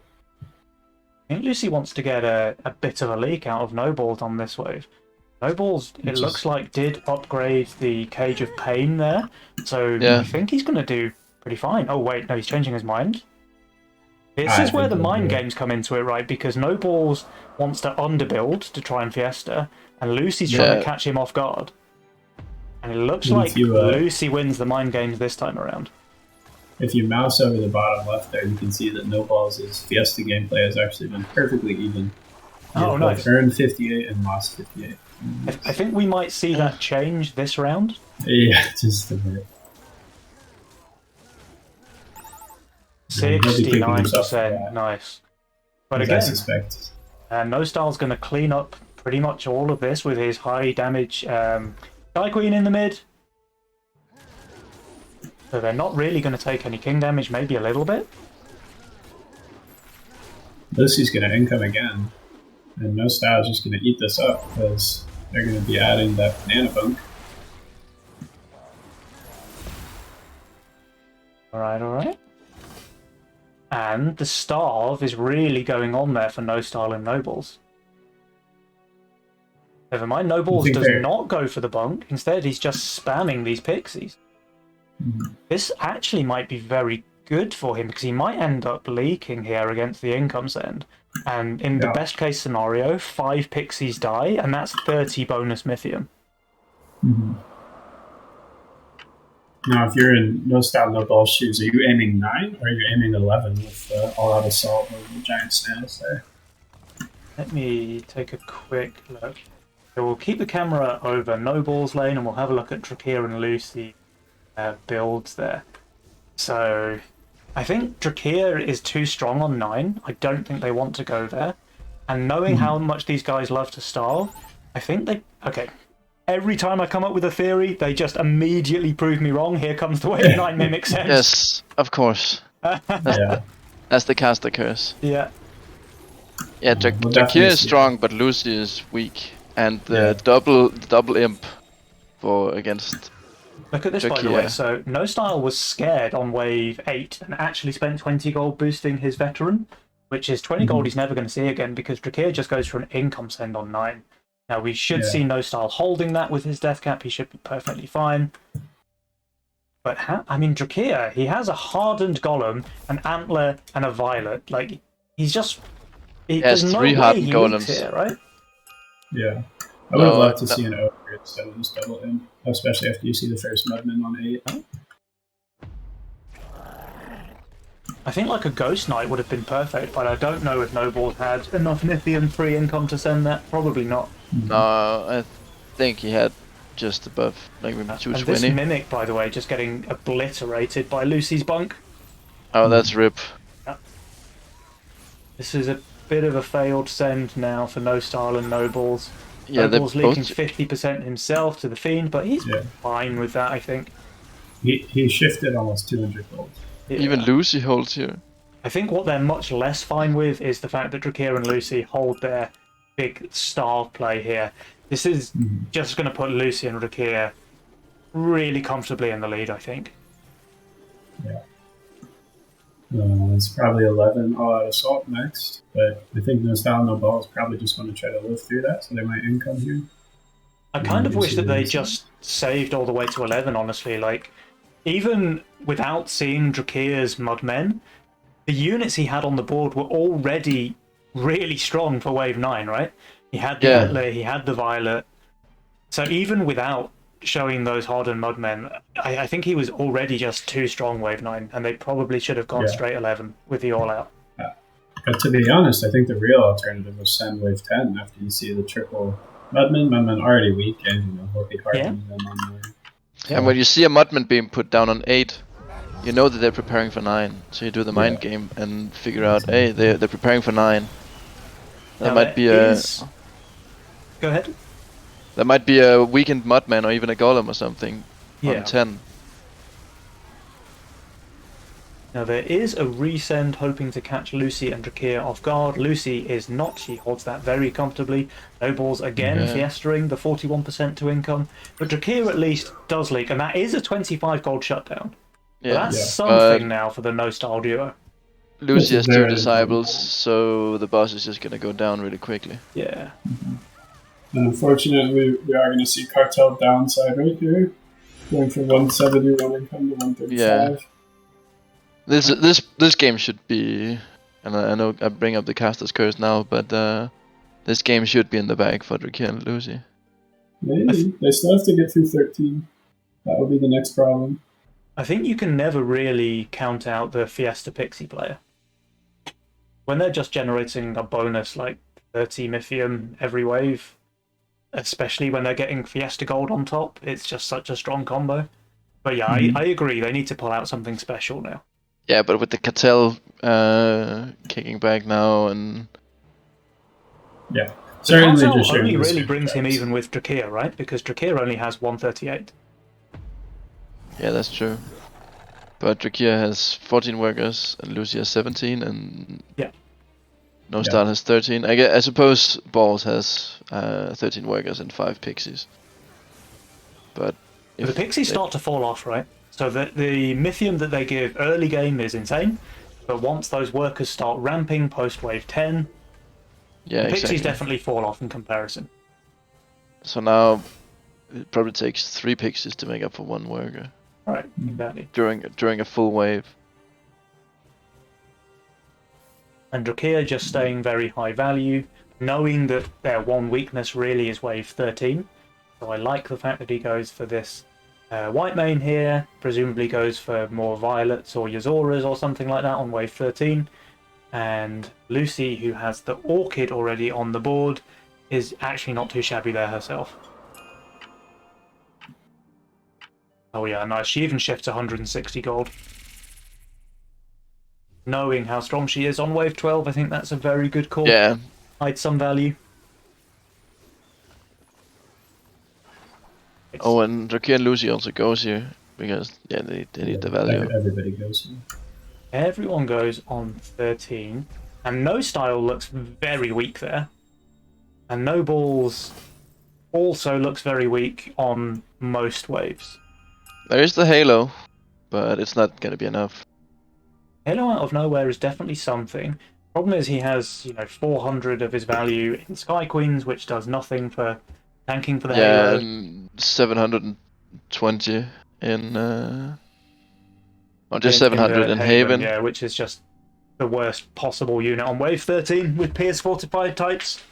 I think Lucy wants to get a bit of a leak out of Nobles on this wave. Nobles, it looks like, did upgrade the Cage of Pain there, so I think he's going to do pretty fine. Oh wait, no, he's changing his mind. This is where the mind games come into it, right? Because Nobles wants to underbuild to try and Fiesta, and Lucy's trying to catch him off guard. And it looks like Lucy wins the mind games this time around. If you mouse over the bottom left there, you can see that Nobles' Fiesta gameplay has actually been perfectly even. Oh, nice. Earned 58 and lost 58. I think we might see that change this round. Yeah, just a bit. 69%, nice. But again, I suspect. No Style's going to clean up pretty much all of this with his high damage Sky Queen in the mid. So they're not really going to take any king damage, maybe a little bit. Lucy's going to income again. And No Style's just going to eat this up because they're going to be adding that banana bunk. Alright. And the starve is really going on there for No Style and Nobles. Never mind, Nobles does not go for the bunk. Instead, he's just spamming these pixies. This actually might be very good for him because he might end up leaking here against the income send. And in the best case scenario, 5 pixies die, and that's 30 bonus Mythium. Now, if you're in No Style, No Ball shoes, are you aiming 9 or are you aiming 11 with All Out Assault or the giant snails there? Let me take a quick look. So we'll keep the camera over Nobles lane and we'll have a look at Drakir and Lucy builds there. So I think Drakir is too strong on 9. I don't think they want to go there. And knowing how much these guys love to starve, I think they... Okay, every time I come up with a theory, they just immediately prove me wrong. Here comes the wave 9 mimic sense. Yes, of course. That's the caster curse. Yeah. Yeah, Drakir is strong, but Lucy is weak. And the double imp for against. Look at this, by the way. So No Style was scared on wave 8 and actually spent 20 gold boosting his veteran, which is 20 gold he's never going to see again because Drakir just goes for an income send on 9. Now we should see No Style holding that with his death cap. He should be perfectly fine. But I mean, Drakir, he has a hardened golem, an antler, and a violet. Like he's just there's no 3 hardened golems here, right? Yeah. I would have loved to see an ogre instead of just double imp, especially after you see the first mudman on 8. I think like a Ghost Knight would have been perfect, but I don't know if Nobles had enough Nithium free income to send that. Probably not. No, I think he had just above, like maybe 220. And this Mimic, by the way, just getting obliterated by Lucy's bunk. Oh, that's rip. Yeah. This is a bit of a failed send now for No Style and Nobles. Yeah, Nobles leaking 50% himself to the Fiend, but he's fine with that, I think. He shifted almost 200 gold. Yeah. Even Lucy holds here. I think what they're much less fine with is the fact that Drakir and Lucy hold their big star play here. This is just going to put Lucy and Drakir really comfortably in the lead, I think. Yeah. It's probably 11 all-out assault next, but I think No Style, No Balls probably just want to try to live through that, so they might income here. I kind of wish that they just saved all the way to 11, honestly. Like, even without seeing Drakir's Mudmen, the units he had on the board were already really strong for Wave 9, right? He had the Antler, he had the Violet. So even without showing those hardened Mudmen, I think he was already just too strong Wave 9, and they probably should have gone straight 11 with the All-Out. But to be honest, I think the real alternative was send Wave 10 after you see the triple Mudmen already weak, and will be hardened them on 9. Yeah. And when you see a Mudman being put down on 8, you know that they're preparing for 9. So you do the mind game and figure out, hey, they're preparing for 9. That might be a... Go ahead. That might be a weakened Mudman or even a Golem or something on 10. Now there is a resend hoping to catch Lucy and Drakir off guard. Lucy is not, she holds that very comfortably. Nobles again fiestering the 41% to income. But Drakir at least does leak, and that is a 25 gold shutdown. Yeah, that's something now for the No Style duo. Lucy has 2 disciples, so the boss is just going to go down really quickly. Yeah. And unfortunately, we are going to see Cartel downside right here. Going from 171 income to 135. Yeah. This game should be, and I know I bring up the Caster's Curse now, but this game should be in the bag for Drakir and Lucy. Maybe. They still have to get through 13. That will be the next problem. I think you can never really count out the Fiesta Pixie player. When they're just generating a bonus like 30 Mythium every wave, especially when they're getting Fiesta Gold on top, it's just such a strong combo. But yeah, I agree, they need to pull out something special now. Yeah, but with the Cartel kicking back now and... Yeah. The Cartel only really brings him even with Drakir, right? Because Drakir only has 138. Yeah, that's true. But Drakir has 14 workers and Lucy has 17 and No Style has 13. I suppose Balls has 13 workers and 5 pixies. But the pixies start to fall off, right? So the Mythium that they give early game is insane, but once those workers start ramping post wave 10, the pixies definitely fall off in comparison. So now it probably takes 3 pixies to make up for 1 worker. Right, exactly. During a full wave. And Drakir just staying very high value, knowing that their one weakness really is wave 13. So I like the fact that he goes for this white mane here, presumably goes for more violets or Yazoras or something like that on wave 13. And Lucy, who has the Orchid already on the board, is actually not too shabby there herself. Oh yeah, nice. She even shifts 160 gold. Knowing how strong she is on wave 12, I think that's a very good call. Yeah. Hide some value. Oh, and Drakir and Lucy also goes here, because they need the value. Everybody goes here. Everyone goes on 13. And No Style looks very weak there. And No Balls also looks very weak on most waves. There is the Halo, but it's not going to be enough. Halo out of nowhere is definitely something. Problem is he has 400 of his value in Sky Queens, which does nothing for tanking for the Halo. Yeah, and 720 in or just 700 in Haven. Yeah, which is just the worst possible unit on wave 13 with Pierce fortified types.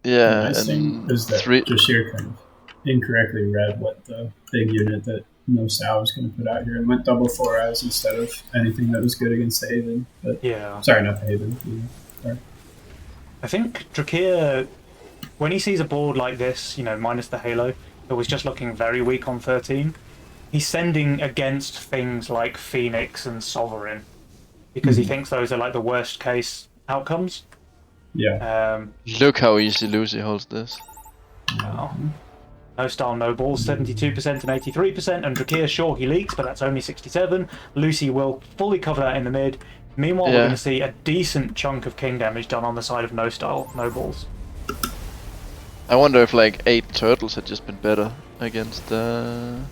Yeah, the nice thing is that Drashir kind of incorrectly read what the big unit that No Style was going to put out here and went double 4 eyes instead of anything that was good against the Haven. But, yeah. Sorry, not the Haven. I think Drakir, when he sees a board like this, minus the Halo, that was just looking very weak on 13, he's sending against things like Phoenix and Sovereign because he thinks those are like the worst case outcomes. Yeah. Look how easy Lucy holds this. Wow. No Style, no balls, 72% and 83%, and Drakir, sure, he leaks, but that's only 67. Lucy will fully cover that in the mid. Meanwhile, we're going to see a decent chunk of king damage done on the side of No Style, no balls. I wonder if like 8 turtles had just been better against No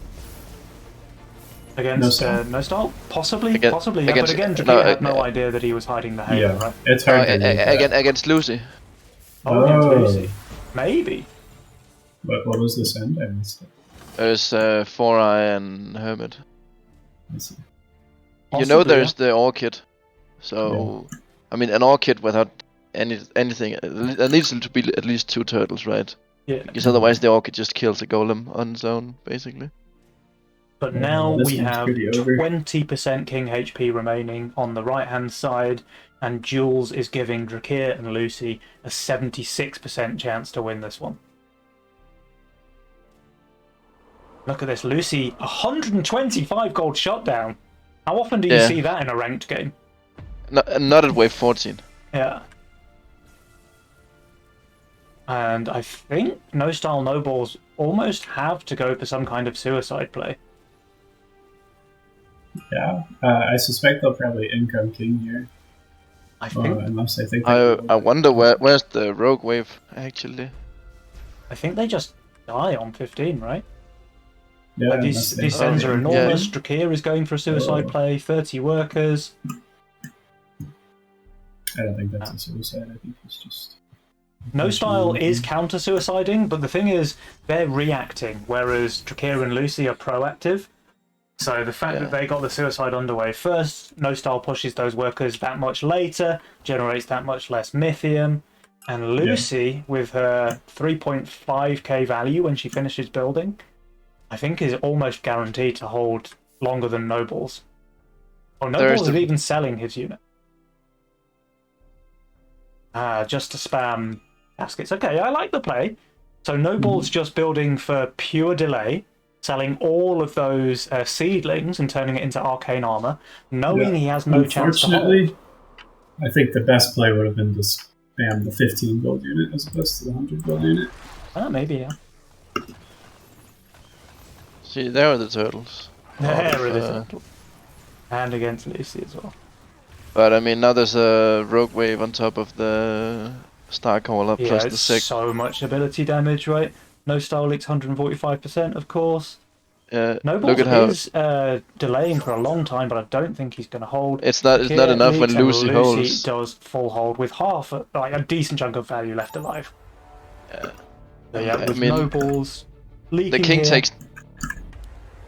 Style? Possibly, yeah. But again, Drakir had no idea that he was hiding the Halo, right? It's hard against Lucy. Against Lucy. Maybe. What was the send? I missed it. It was 4 Eye and Hermit. I see. Possibly, there's the Orchid. So, I mean, an Orchid without anything, there needs to be at least 2 turtles, right? Yeah. Because otherwise the Orchid just kills a golem on its own, basically. But now we have 20% king HP remaining on the right-hand side, and Jules is giving Drakir and Lucy a 76% chance to win this one. Look at this, Lucy, 125 gold shutdown. How often do you see that in a ranked game? Not at wave 14. Yeah. And I think No Style, No Balls almost have to go for some kind of suicide play. Yeah, I suspect they'll probably income king here. I think. Unless they think. I wonder where's the rogue wave actually. I think they just die on 15, right? Yeah, like these sends are enormous. Drakir is going for a suicide play. 30 workers. I don't think that's a suicide. I think it's just. No Style is counter-suiciding, but the thing is, they're reacting, whereas Drakir and Lucy are proactive. So the fact that they got the suicide underway first, No Style pushes those workers that much later, generates that much less Mythium, and Lucy, with her 3.5k value when she finishes building, I think is almost guaranteed to hold longer than Nobles. Oh, Nobles is even selling his unit. Just to spam caskets. Okay, I like the play. So Noble's just building for pure delay, selling all of those seedlings and turning it into arcane armor, knowing he has no chance to hold. Unfortunately, I think the best play would have been to spam the 15 gold unit as opposed to the 100 gold unit. Maybe, yeah. See, there are the turtles. There are the turtles. And against Lucy as well. But I mean, now there's a rogue wave on top of the Starcaller plus the 6. So much ability damage, right? No Style leaks 145%, of course. Look at how is delaying for a long time, but I don't think he's going to hold. It's not enough when Lucy holds. Lucy does full hold with half, like a decent chunk of value left alive. With Nobles leaking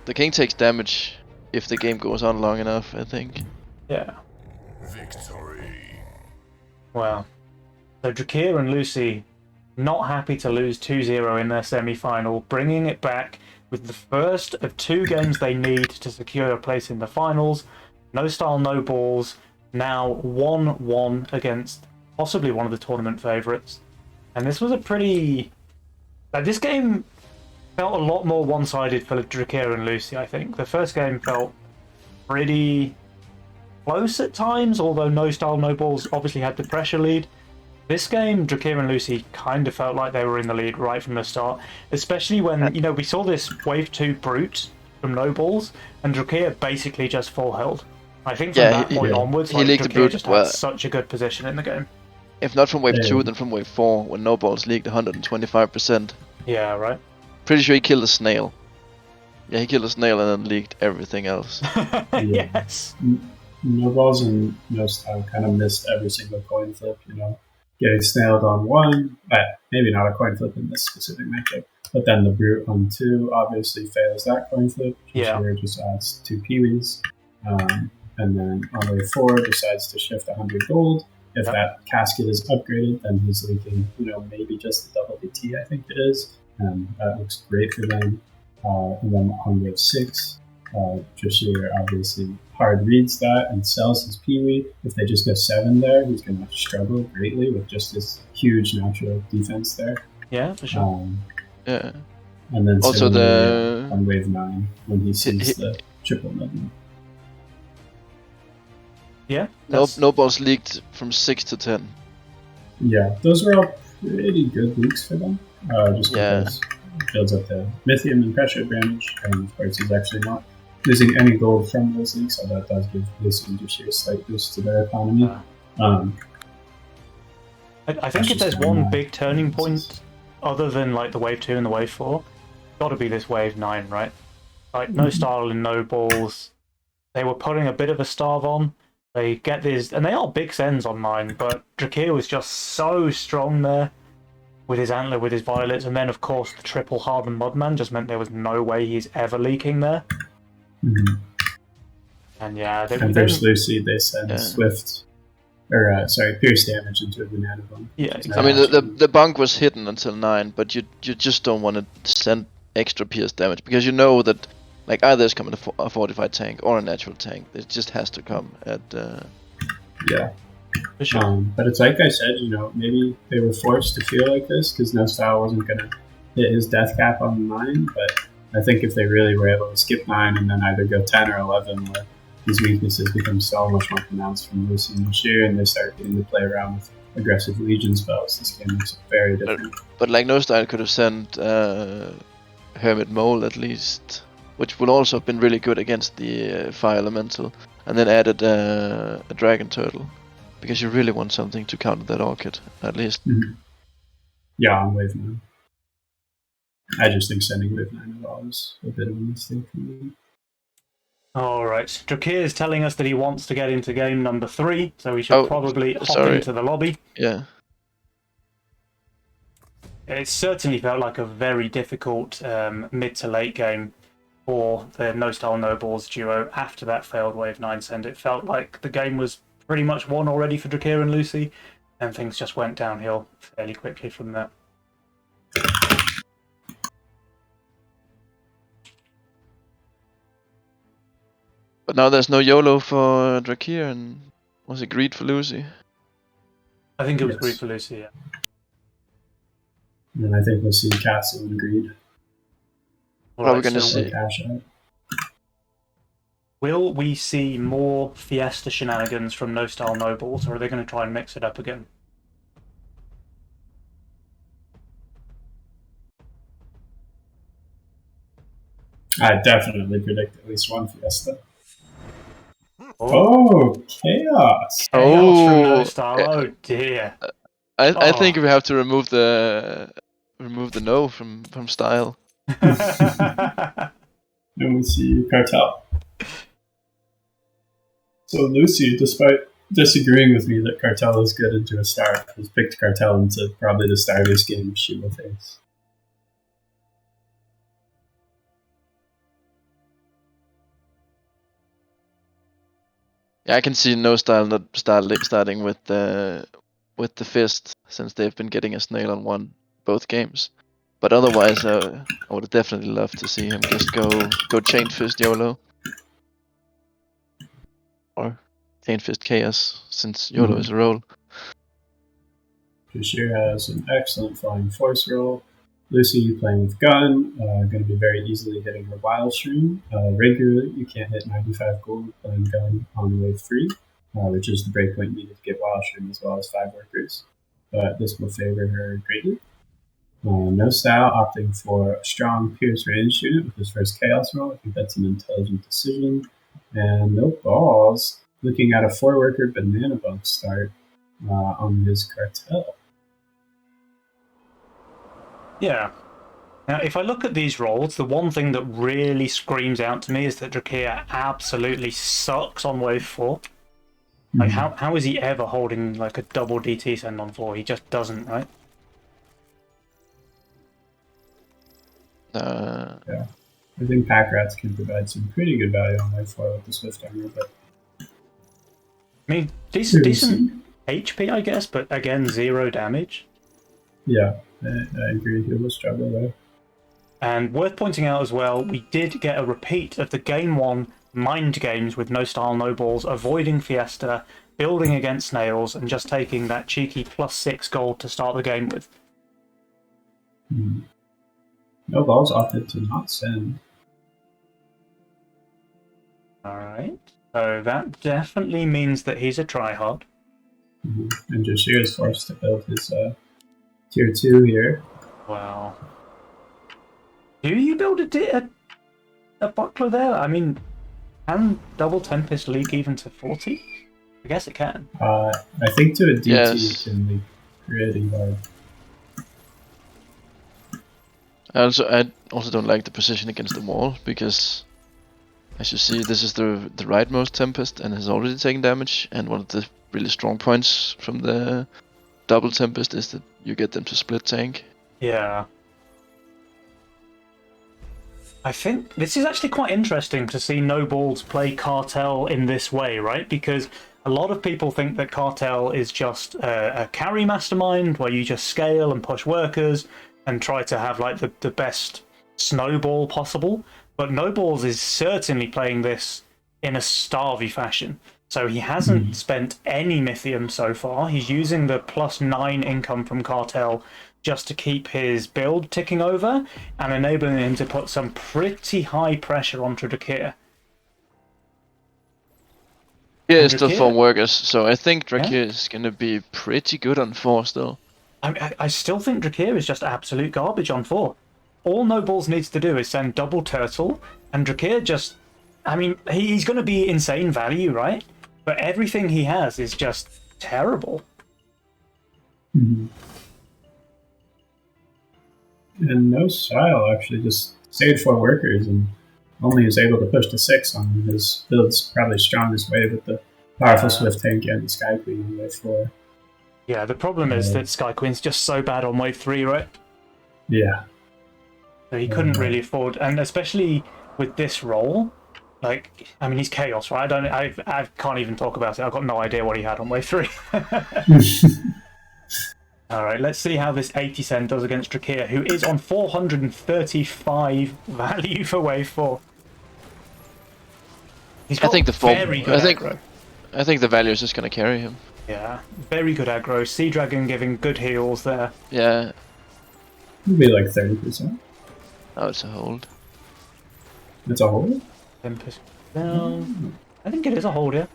the king takes damage if the game goes on long enough, I think. Yeah. Victory. Wow. So Drakir and Lucy not happy to lose 2-0 in their semi-final, bringing it back with the first of 2 games they need to secure a place in the finals. No Style, No Balls, now 1-1 against possibly one of the tournament favourites. And this was a pretty... this game felt a lot more one-sided for Drakir and Lucy, I think. The first game felt pretty close at times, although No Style, No Balls obviously had the pressure lead. This game, Drakir and Lucy kind of felt like they were in the lead right from the start, especially when, we saw this Wave 2 Brute from No Balls, and Drakir basically just full held. I think from that point onwards, Drakir just had such a good position in the game. If not from Wave 2, then from Wave 4, when No Balls leaked 125%. Yeah, right. Pretty sure he killed a snail. Yeah, he killed a snail and then leaked everything else. Yes. No balls and no style kind of missed every single coin flip, getting snailed on one, maybe not a coin flip in this specific matchup, but then the brute on 2 obviously fails that coin flip. Here just adds 2 peewees. And then on wave 4 decides to shift 100 gold. If that casket is upgraded, then he's leaking, maybe just the double DT, I think it is. And that looks great for them. And then on wave 6, Drashir obviously hard reads that and sells his peewee. If they just go 7 there, he's going to struggle greatly with just this huge natural defense there. Yeah, for sure. Yeah. And then also on wave 9 when he sees the triple movement. Yeah. No balls leaked from 6 to 10. Yeah, those were all pretty good leaks for them. Just because it builds up the Mythium and pressure advantage, and of course he's actually not losing any gold from those leaks, so that does give Lucy and Drashir a slight boost to their economy. I think if there's one big turning point, other than like the wave 2 and the wave 4, got to be this wave 9, right? Like no style and no balls. They were putting a bit of a starve on. They get these, and they are big sends on 9, but Drakir was just so strong there with his antler, with his violets, and then of course the triple hardened mudman just meant there was no way he's ever leaking there. Mm-hmm. And yeah, and there's Lucy. They send Swift, pierce damage into a banana bunk. Yeah, exactly. I mean the bunk was hidden until 9, but you just don't want to send extra pierce damage because you know that like either it's coming a fortified tank or a natural tank. It just has to come at. Yeah. For sure. But it's like I said, maybe they were forced to feel like this because No Style wasn't going to hit his death cap on 9. But I think if they really were able to skip 9 and then either go 10 or 11, where these weaknesses become so much more pronounced from Lucy and Bashir, and they start getting to play around with aggressive Legion spells, this game looks very different. But like No Style could have sent Hermit Mole at least, which would also have been really good against the Fire Elemental, and then added a Dragon Turtle. Because you really want something to counter that Orchid, at least. Mm-hmm. Yeah, on wave 9. I just think sending wave 9 at all is a bit of a mistake for me. Alright, Drakir is telling us that he wants to get into game number 3, so we should probably hop into the lobby. Yeah. It certainly felt like a very difficult mid to late game for the No Style No Balls duo after that failed wave 9 send. It felt like the game was pretty much won already for Drakir and Lucy, and things just went downhill fairly quickly from there. But now there's no YOLO for Drakir, and was it Greed for Lucy? I think it was Greed for Lucy, yeah. And I think we'll see Castle and Greed. What are we going to see? Will we see more Fiesta shenanigans from No Style No Balls, or are they going to try and mix it up again? I definitely predict at least one Fiesta. Oh, Chaos! Chaos from No Style, oh dear. I think we have to remove the no from Style. And we see Cartel. So Lucy, despite disagreeing with me that Cartel is good into a star, has picked Cartel into probably the startest game she will face. Yeah, I can see No Style not starting with the fist, since they've been getting a snail on 1 both games. But otherwise, I would definitely love to see him just go Chain Fist YOLO. Or Chain Fist Chaos, since YOLO is a roll. Drashir has an excellent Flying Force roll. Lucy playing with Gun, going to be very easily hitting her Wild Stream. Regularly, you can't hit 95 gold playing Gun on wave 3, which is the breakpoint needed to get Wild Stream as well as 5 workers. But this will favor her greatly. No Style opting for a strong Pierce range unit with his first Chaos roll. I think that's an intelligent decision. And No Balls looking at a 4-worker banana bunk start on his Cartel. Yeah. Now, if I look at these rolls, the one thing that really screams out to me is that Drakir absolutely sucks on wave 4. Like, how is he ever holding like a double DT send on 4? He just doesn't, right? Yeah. I think pack rats can provide some pretty good value on wave 4 with the Swift armor, but I mean, decent HP, I guess, but again, 0 damage. Yeah, I agree. He will struggle there. And worth pointing out as well, we did get a repeat of the Game 1 mind games with no style, no balls, avoiding Fiesta, building against snails, and just taking that cheeky +6 gold to start the game with. No balls opted to not send. Alright, so that definitely means that he's a tryhard. And Jashir is forced to build his tier 2 here. Wow. Do you build a buckler there? I mean, can Double Tempest leak even to 40? I guess it can. I think to a DT it can leak pretty hard. I also don't like the position against the wall, because as you see, this is the rightmost Tempest and has already taken damage, and one of the really strong points from the double Tempest is that you get them to split tank. Yeah. I think this is actually quite interesting to see No Balls play Cartel in this way, right? Because a lot of people think that Cartel is just a carry mastermind where you just scale and push workers and try to have like the best snowball possible. But No Balls is certainly playing this in a starvy fashion. So he hasn't spent any Mythium so far. He's using the +9 income from Cartel just to keep his build ticking over and enabling him to put some pretty high pressure onto Drakir. Yeah, it's still 4 workers, so I think Drakir is going to be pretty good on 4 still. I still think Drakir is just absolute garbage on 4. All No Balls needs to do is send double Turtle, and Drakir just... I mean, he's going to be insane value, right? But everything he has is just terrible. And no style, actually, just saved 4 workers and only is able to push to 6 on his build's probably strongest wave with the powerful Swift tank and the Sky Queen on wave 4. Yeah, the problem is that Sky Queen's just so bad on wave 3, right? Yeah. So he couldn't really afford, and especially with this role, like, I mean, he's Chaos, right? I can't even talk about it. I've got no idea what he had on wave 3. Alright, let's see how this 80 cent does against Drakir, who is on 435 value for wave 4. He's got very good aggro. I think the value is just going to carry him. Yeah, very good aggro. Sea Dragon giving good heals there. Yeah. It'd be like 30%. Oh, it's a hold. It's a hold? 10%. I think it is a hold, yeah.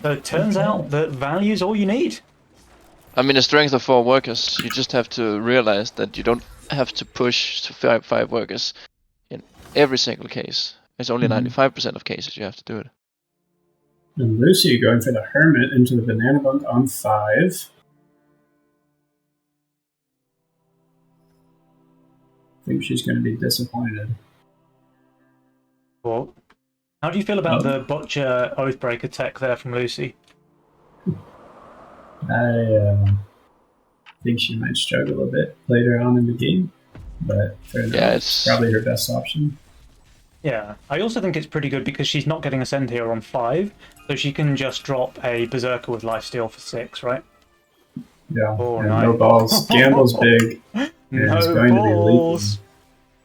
So it turns out that value is all you need. I mean, a strength of 4 workers, you just have to realize that you don't have to push to 5 workers in every single case. It's only 95% of cases you have to do it. And Lucy going for the Hermit into the Banana Bunk on 5. I think she's going to be disappointed. Well, how do you feel about the Butcher Oathbreaker tech there from Lucy? I think she might struggle a bit later on in the game, but for now, it's probably her best option. Yeah, I also think it's pretty good because she's not getting a send here on 5, so she can just drop a Berserker with Lifesteal for 6, right? Yeah, no balls. Gamble's big. And it's going to be leaking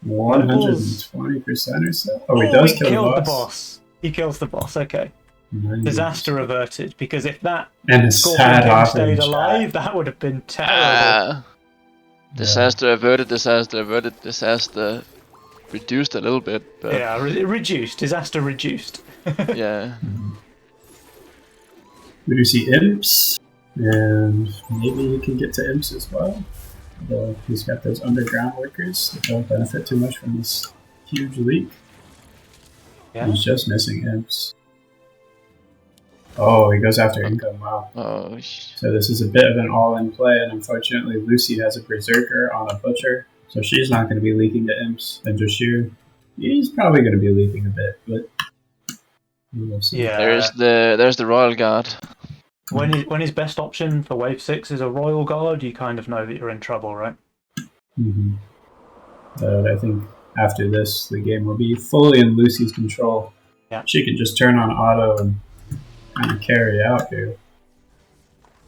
120% or so. Oh, he does kill the boss. He kills the boss, okay. 90%. Disaster averted, because if that Scorpion stayed alive, that would have been terrible. Disaster averted, disaster averted, disaster reduced a little bit. But... yeah, reduced. Disaster reduced. Yeah. We do see imps, and maybe he can get to imps as well. Although he's got those underground workers that don't benefit too much from this huge leak. Yeah. He's just missing imps. Oh, he goes after income, wow. Oh, so this is a bit of an all-in play, and unfortunately Lucy has a Berserker on a Butcher. So she's not going to be leaking to imps. And Drashir, he's probably going to be leaking a bit, but we'll see. Yeah. There's the Royal Guard. When his best option for Wave 6 is a Royal Guard, you kind of know that you're in trouble, right? Mm-hmm. But I think after this, the game will be fully in Lucy's control. Yeah. She can just turn on auto and kind of carry out here.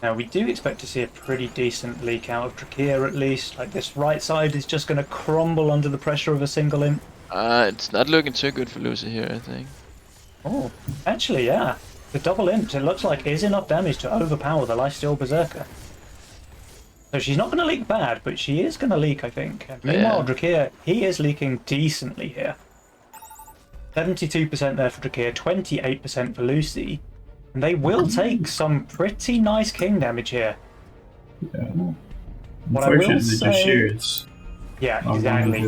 Now, we do expect to see a pretty decent leak out of Drakir at least. Like, this right side is just going to crumble under the pressure of a single imp. It's not looking too good for Lucy here, I think. Oh, actually, yeah. The double imps, it looks like, is enough damage to overpower the Lifesteal Berserker. So she's not going to leak bad, but she is going to leak, I think. Meanwhile, Drakir, he is leaking decently here. 72% there for Drakir, 28% for Lucy. And they will take some pretty nice king damage here. Yeah. What I will Unfortunately, say... Drashir is... Yeah, exactly.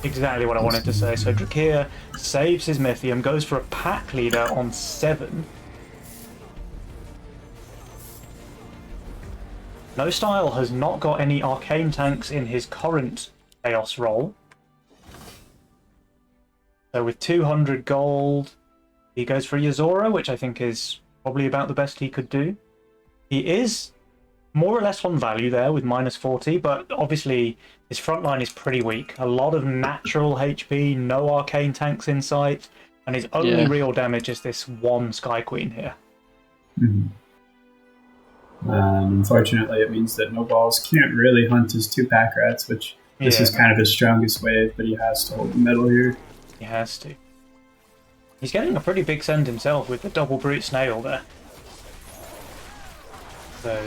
Exactly what I wanted to say. So Drakir saves his Mythium, goes for a pack leader on 7. No Style has not got any arcane tanks in his current Chaos role. So with 200 gold, he goes for Yuzora, which I think is probably about the best he could do. He is more or less on value there with -40, but obviously his front line is pretty weak. A lot of natural HP, no arcane tanks in sight, and his only real damage is this one Sky Queen here. Mm-hmm. Unfortunately, it means that No Balls can't really hunt his 2 pack rats, which this is kind of his strongest wave, but he has to hold the middle here. He has to. He's getting a pretty big send himself with the double brute snail there. So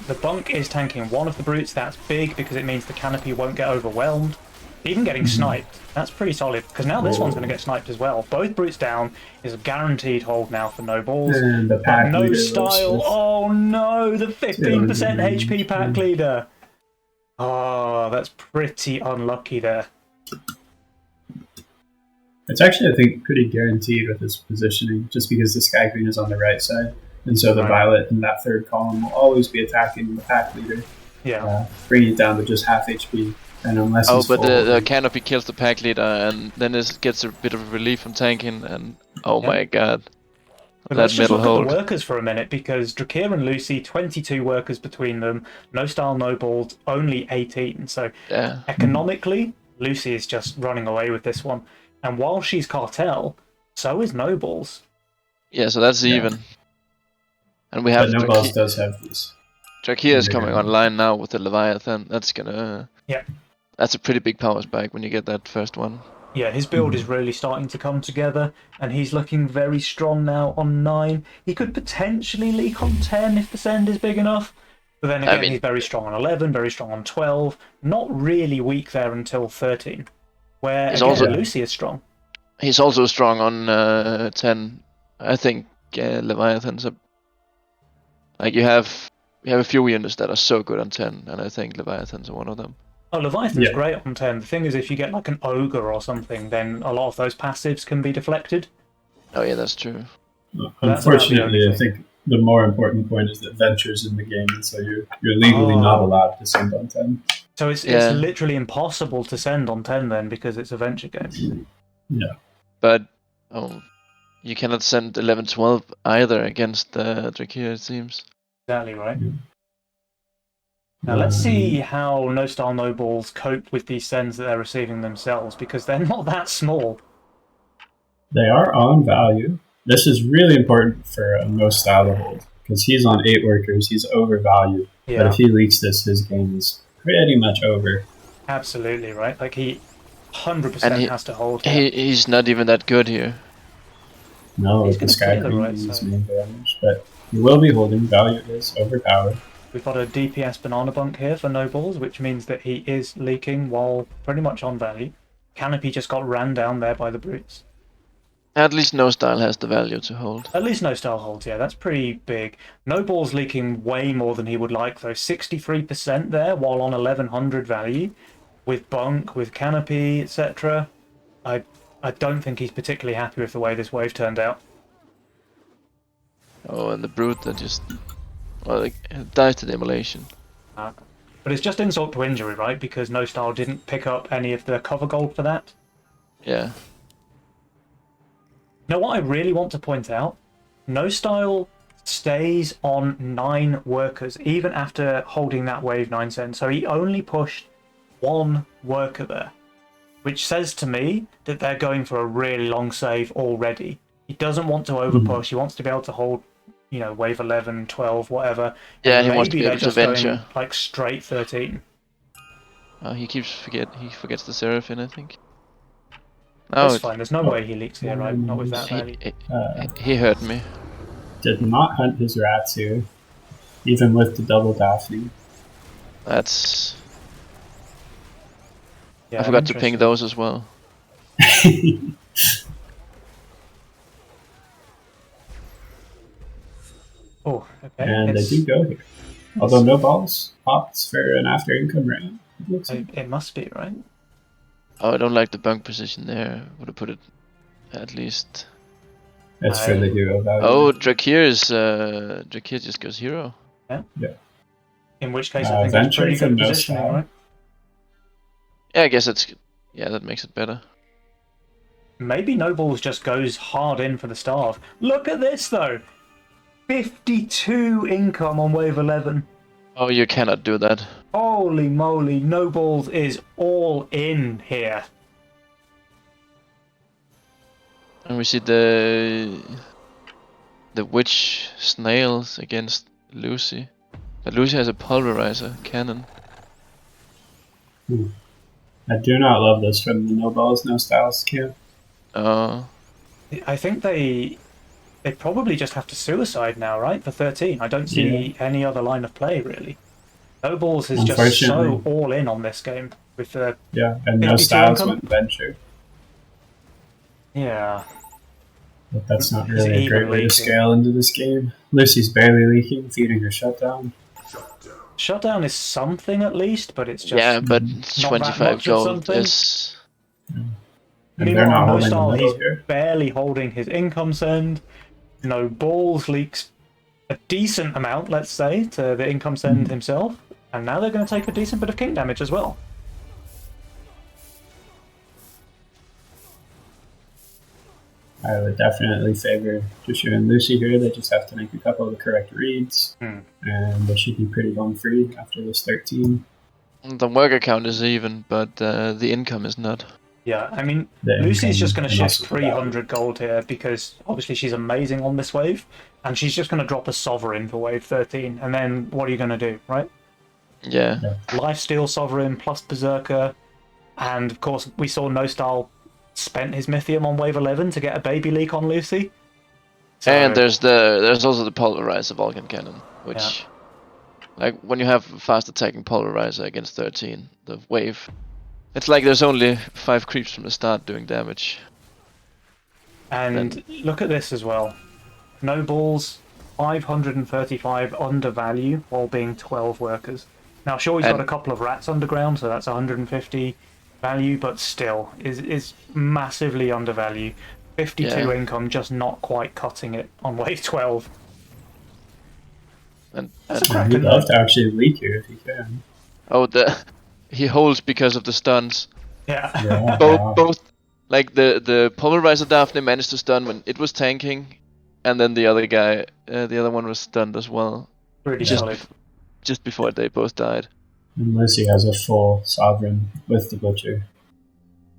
the bunk is tanking one of the brutes. That's big because it means the canopy won't get overwhelmed. Even getting sniped, that's pretty solid, because now this one's going to get sniped as well. Both brutes down is a guaranteed hold now for No Balls. And the pack No leader Style, oh no, the 15% HP pack leader. Oh, that's pretty unlucky there. It's actually, I think, pretty guaranteed with his positioning, just because the Sky Queen is on the right side. And so the Violet in that third column will always be attacking the pack leader. Yeah. Bringing it down to just half HP. And unless the canopy kills the pack leader, and then it gets a bit of relief from tanking, and oh my god. But let's just look at the workers for a minute, because Drakir and Lucy, 22 workers between them, No Style, No Balls, only 18. So economically, Lucy is just running away with this one. And while she's cartel, so is No Balls. Yeah, so that's even. And we have No Balls does have these. Drakir is coming online now with the Leviathan. That's gonna... Yeah. That's a pretty big power spike when you get that first one. Yeah, his build is really starting to come together, and he's looking very strong now on 9. He could potentially leak on 10 if the send is big enough. But then again, he's very strong on 11, very strong on 12. Not really weak there until 13. Where again, Lucy is strong. He's also strong on 10. I think Leviathans are... Like, you have a few units that are so good on 10, and I think Leviathans are one of them. Oh, Leviathan's great on 10. The thing is, if you get like an Ogre or something, then a lot of those passives can be deflected. Oh yeah, that's true. Unfortunately, I think the more important point is that Venture's in the game, and so you're legally not allowed to send on 10. So it's literally impossible to send on 10 then, because it's a Venture game. Yeah. But you cannot send 11-12 either against Drakir, it seems. Exactly right. Now let's see how No Style, No Balls cope with these sends that they're receiving themselves, because they're not that small. They are on value. This is really important for No Style to hold, because he's on 8 workers, he's overvalued. Yeah. But if he leaks this, his game is pretty much over. Absolutely, right? Like, he 100% has to hold here. He's not even that good here. No, the Sky Queen is main damage, but he will be holding. Value is overpowered. We've got a DPS banana bunk here for No Balls, which means that he is leaking while pretty much on value. Canopy just got ran down there by the brutes. At least No Style has the value to hold. At least No Style holds, yeah, that's pretty big. No Balls leaking way more than he would like, though. 63% there, while on 1100 value, with bunk, with canopy, etc. I don't think he's particularly happy with the way this wave turned out. Oh, and the brute that just... Well, it dies to the immolation. The But it's just insult to injury, right? Because No Style didn't pick up any of the cover gold for that. Yeah. Now, what I really want to point out, No Style stays on 9 workers, even after holding that wave 9 cent. So he only pushed 1 worker there, which says to me that they're going for a really long save already. He doesn't want to overpush. He wants to be able to hold, you know, wave 11, 12, whatever. Yeah, and he wants to be they're able to just going venture. like straight 13. He forgets the Seraphim, I think. That's fine. There's no way he leaks here, right? Not with that value. He hurt me. Did not hunt his rats here, even with the double Daphne. That's... Yeah, I forgot to ping those as well. Oh, okay. And they do go here. Although no balls pops for an after income round. It must be, right? Oh, I don't like the bunk position there. Would have put it at least. That's for the hero value. Oh, Drakir just goes hero. Yeah. Yeah. In which case, I think it's pretty good positioning, right? Yeah, I guess that makes it better. Maybe Nobles just goes hard in for the starve. Look at this though, 52 income on wave 11. Oh, you cannot do that. Holy moly, Nobles is all in here. And we see the witch snails against Lucy. But Lucy has a pulverizer cannon. I do not love this from the No Balls, No Styles camp. I think they probably just have to suicide now, right? For 13. I don't see any other line of play really. Nobles is just so all in on this game with the and No Styles went venture. Yeah. But that's not really a great way to scale into this game. Lucy's barely leaking, feeding her shutdown. Shutdown is something at least, but it's just but 25 gold is. And they're not holding No the he's here. barely holding his income send. No balls leaks a decent amount, let's say, to the income send himself, and now they're going to take a decent bit of king damage as well. I would definitely favor Joshua and Lucy here. They just have to make a couple of the correct reads, and they should be pretty bone free after this 13. The worker count is even, but the income is not. Yeah, I mean, Lucy's just going to shift 300 gold here because obviously she's amazing on this wave, and she's just going to drop a Sovereign for wave 13, and then what are you going to do, right? Yeah. Lifesteal Sovereign plus Berserker, and of course we saw No Style spent his Mythium on wave 11 to get a baby leak on Lucy. So, and there's also the Pulverizer Vulcan Cannon, which, like, when you have fast attacking Pulverizer against 13, the wave, it's like there's only 5 creeps from the start doing damage. And look at this as well. Nobles, 535 undervalue while being 12 workers. Now, sure, he's got a couple of rats underground, so that's 150 value, but still is massively undervalued. 52 income, just not quite cutting it on wave 12. And he'd love to actually leak here if he can. Oh, he holds because of the stuns. Yeah. Both, like the Pulverizer Daphne managed to stun when it was tanking, and then the other guy, the other one was stunned as well. Pretty solid. Just before they both died. And Lucy has a full Sovereign with the Butcher.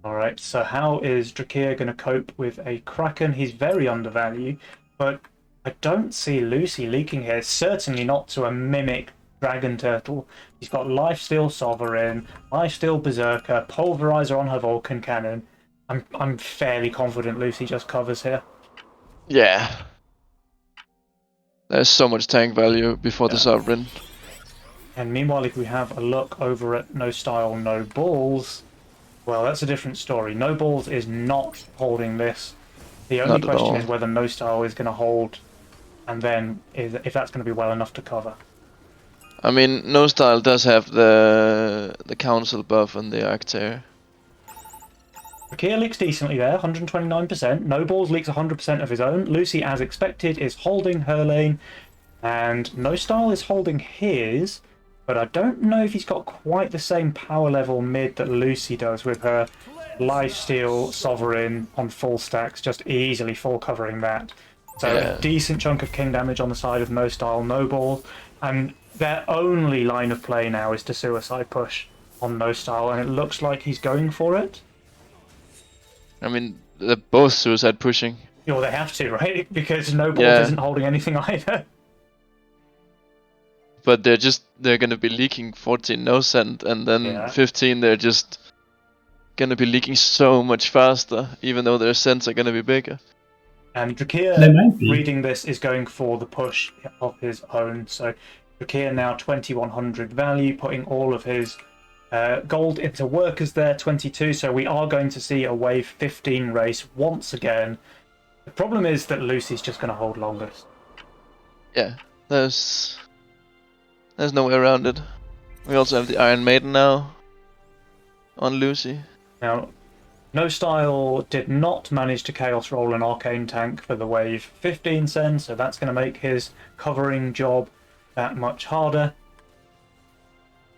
Alright, so how is Drakir going to cope with a Kraken? He's very undervalued, but I don't see Lucy leaking here. Certainly not to a Mimic Dragon Turtle. He's got Lifesteal Sovereign, Lifesteal Berserker, Pulverizer on her Vulcan Cannon. I'm fairly confident Lucy just covers here. Yeah. There's so much tank value before the Sovereign. And meanwhile, if we have a look over at No Style, No Balls, well, that's a different story. No Balls is not holding this. The only question is whether No Style is going to hold, and then if that's going to be well enough to cover. I mean, No Style does have the council buff on the Arctair. Drakir leaks decently there, 129%. No Balls leaks 100% of his own. Lucy, as expected, is holding her lane, and No Style is holding his. but I don't know if he's got quite the same power level mid that Lucy does with her Lifesteal Sovereign on full stacks, just easily full covering that. So a decent chunk of king damage on the side of no style, no ball, and their only line of play now is to suicide push on no style, and it looks like he's going for it. I mean, they're both suicide pushing. Well, they have to, right? Because no balls isn't holding anything either. But they're gonna be leaking 14 no send, and then 15 they're just gonna be leaking so much faster, even though their sends are gonna be bigger. And Drakir, reading this, is going for the push of his own. So Drakir now 2100 value, putting all of his gold into workers there, 22. So we are going to see a wave 15 race once again. The problem is that Lucy's just going to hold longest. Yeah, there's no way around it. We also have the Iron Maiden now on Lucy. Now, No Style did not manage to Chaos Roll an Arcane Tank for the wave 15 send, so that's going to make his covering job that much harder.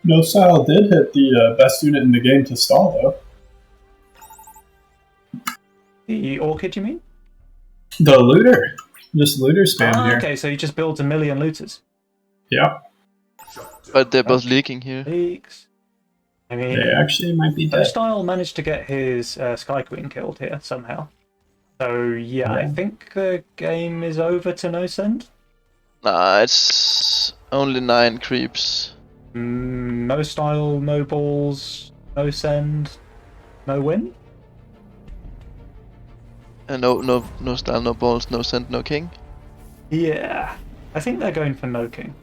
No Style did hit the best unit in the game to stall, though. The Orchid, you mean? The Looter. Just Looter spam here. Okay, so he just builds a million looters. Yeah. But they're both leaking here. Leaks. I mean, they actually might be dead. No Style managed to get his Sky Queen killed here somehow. So, yeah, I think the game is over to no send. Nah, it's only 9 creeps. No Style, no balls, no send, no win? No style, no balls, no send, no king? Yeah, I think they're going for no king.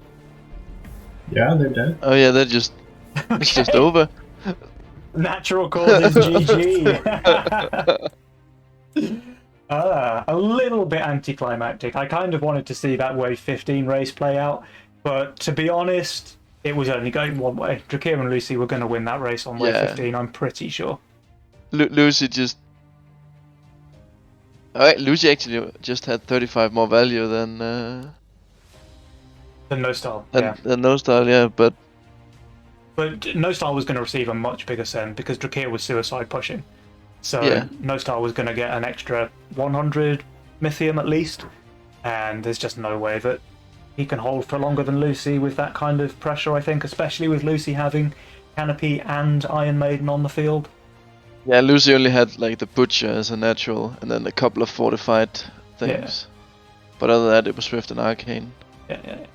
Yeah, they're dead. Oh yeah, they're just... Okay. It's just over. Natural causes GG. A little bit anticlimactic. I kind of wanted to see that wave 15 race play out, but to be honest, it was only going one way. Drakir and Lucy were going to win that race on wave 15, I'm pretty sure. Lucy just... Alright, Lucy actually just had 35 more value than... Than No Style, Than No Style, yeah, but... But No Style was going to receive a much bigger send because Drakir was suicide pushing. So No Style was going to get an extra 100 Mythium at least, and there's just no way that he can hold for longer than Lucy with that kind of pressure, I think, especially with Lucy having Canopy and Iron Maiden on the field. Yeah, Lucy only had like the Butcher as a natural, and then a couple of fortified things. Yeah. But other than that, it was Swift and Arcane. Yeah.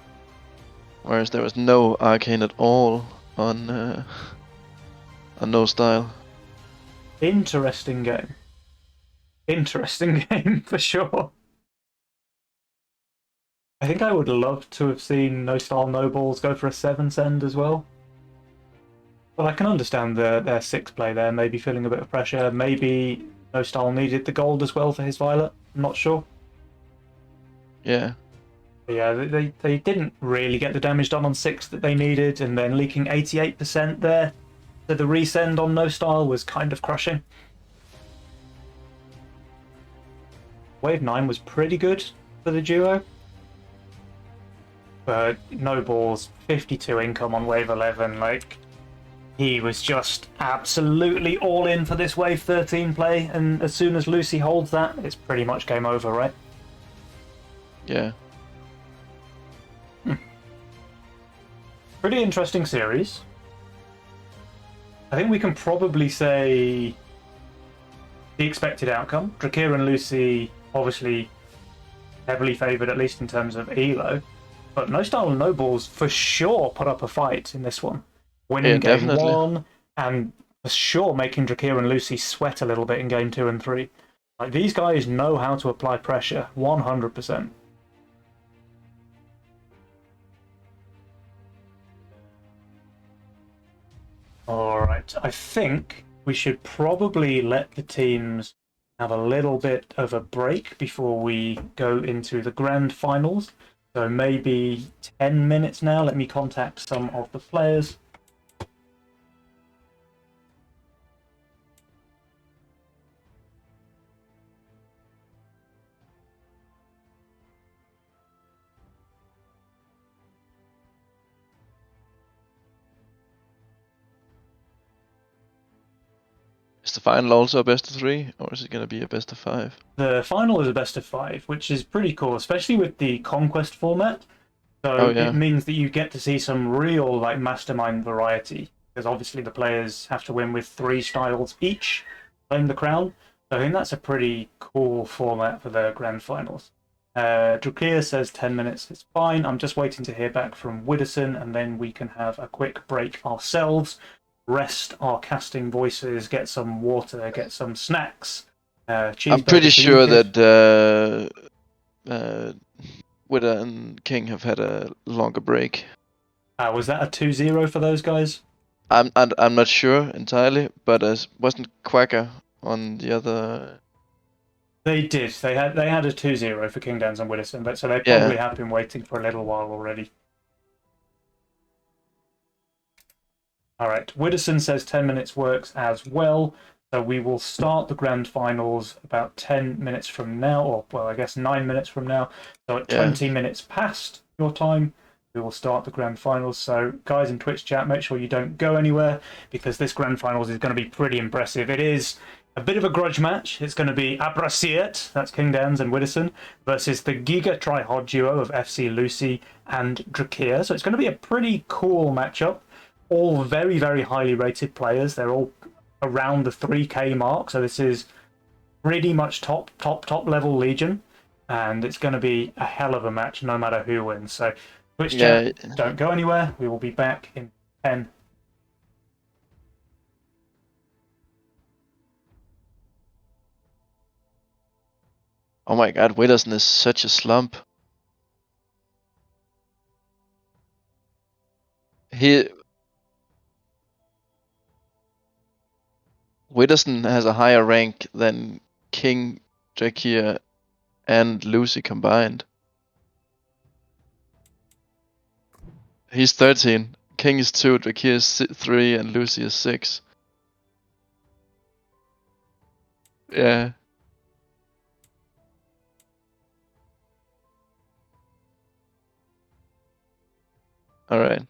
Whereas there was no Arcane at all on No Style. Interesting game. Interesting game for sure. I think I would love to have seen No Style No Balls go for a 7 send as well. But I can understand their 6 play there, maybe feeling a bit of pressure. Maybe No Style needed the gold as well for his Violet. I'm not sure. Yeah. But yeah, they didn't really get the damage done on 6 that they needed, and then leaking 88% there. So the resend on No Style was kind of crushing. Wave 9 was pretty good for the duo. But No Balls, 52 income on Wave 11, like... He was just absolutely all in for this Wave 13 play, and as soon as Lucy holds that, it's pretty much game over, right? Yeah. Pretty interesting series. I think we can probably say the expected outcome. Drakir and Lucy, obviously heavily favoured, at least in terms of elo. But No Style and No Balls for sure put up a fight in this one. Winning game 1, and for sure making Drakir and Lucy sweat a little bit in game 2 and 3. Like, these guys know how to apply pressure, 100%. Alright, I think we should probably let the teams have a little bit of a break before we go into the grand finals. So maybe 10 minutes now. Let me contact some of the players. Is the final also a best of 3, or is it going to be a best of 5? The final is a best of 5, which is pretty cool, especially with the conquest format. So it means that you get to see some real like mastermind variety, because obviously the players have to win with 3 styles each, claim the crown. So I think that's a pretty cool format for the grand finals. Drukia says 10 minutes is fine. I'm just waiting to hear back from Widdowson, and then we can have a quick break ourselves, rest our casting voices, get some water, get some snacks. I'm pretty sure that Widow and King have had a longer break. Was that a 2-0 for those guys? I'm not sure entirely, but wasn't Quacker on the other? They did. They had a 2-0 for King Dance and Widdowson, but so they probably have been waiting for a little while already. All right. Widdowson says 10 minutes works as well. So we will start the grand finals about 10 minutes from now, or well, I guess 9 minutes from now. So at 20 minutes past your time, we will start the grand finals. So guys in Twitch chat, make sure you don't go anywhere, because this grand finals is going to be pretty impressive. It is a bit of a grudge match. It's going to be Abrasiet, that's King Dans and Widdowson, versus the Giga Tryhard duo of FC Lucy and Drakia. So it's going to be a pretty cool matchup. All very, very highly rated players. They're all around the 3K mark, so this is pretty much top level Legion, and it's going to be a hell of a match no matter who wins. So Twitch chat, don't go anywhere. We will be back in 10. Oh my god, Widdowson is such a slump. Widdowson has a higher rank than King, Drakia, and Lucy combined. He's 13. King is 2, Drakia is 3, and Lucy is 6. Yeah. Alright.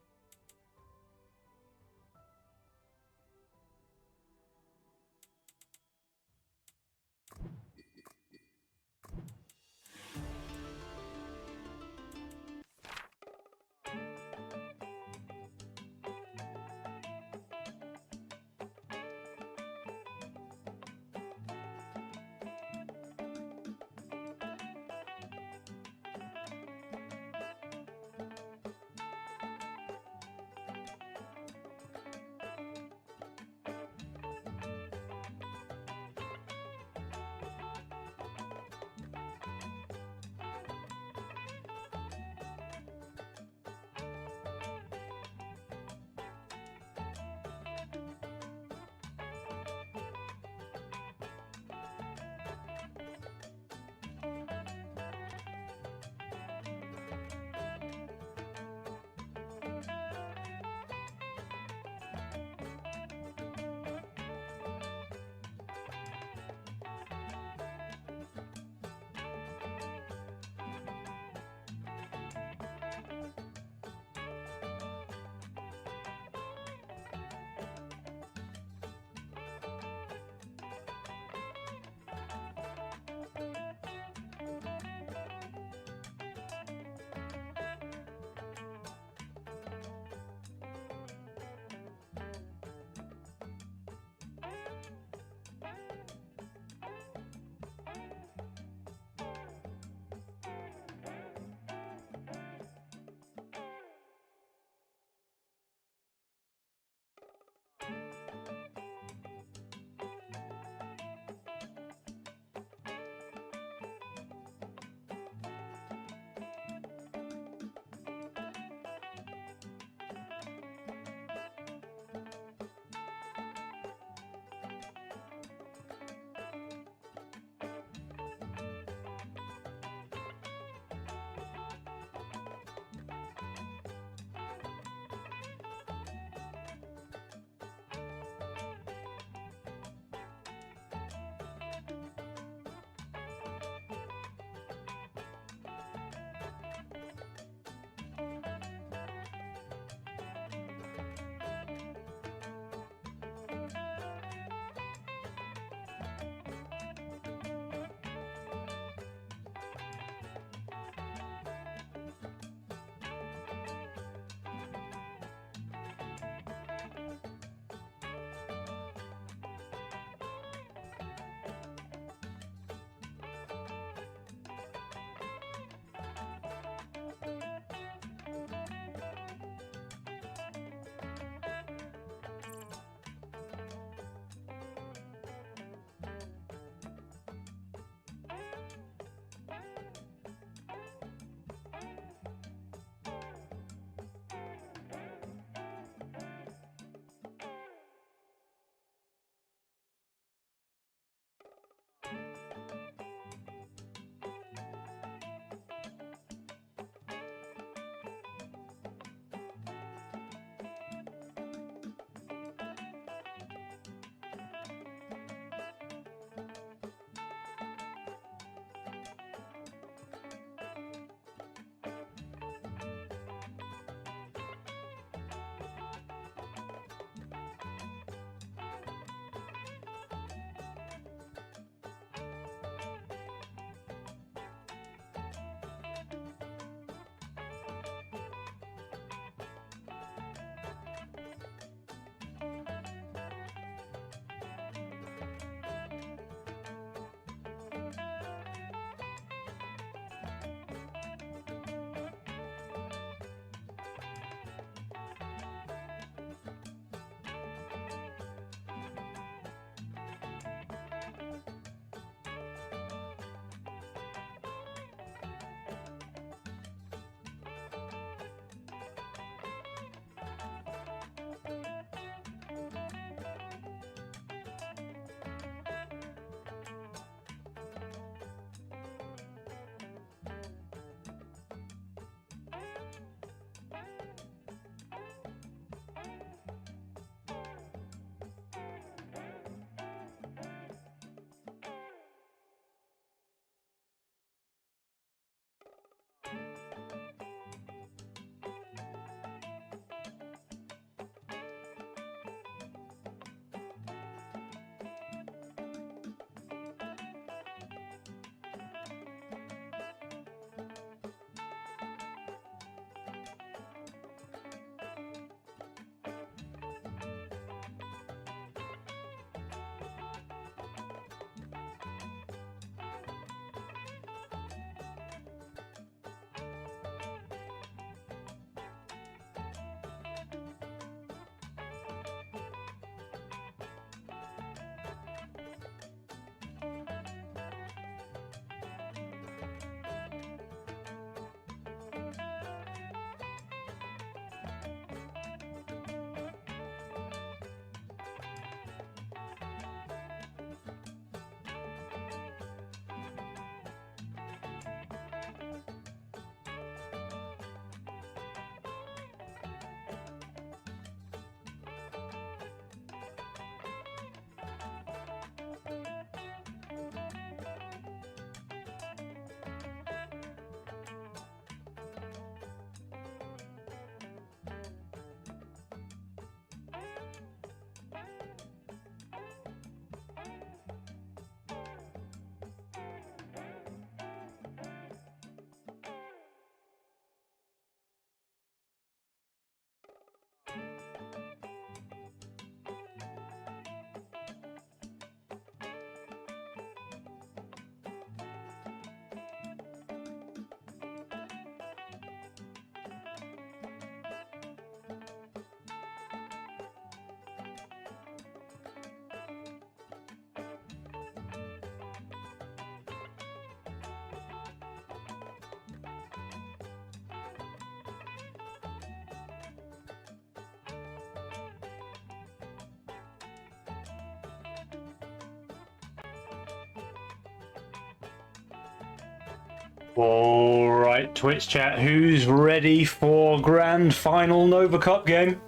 All right, Twitch chat, who's ready for grand final Nova Cup game?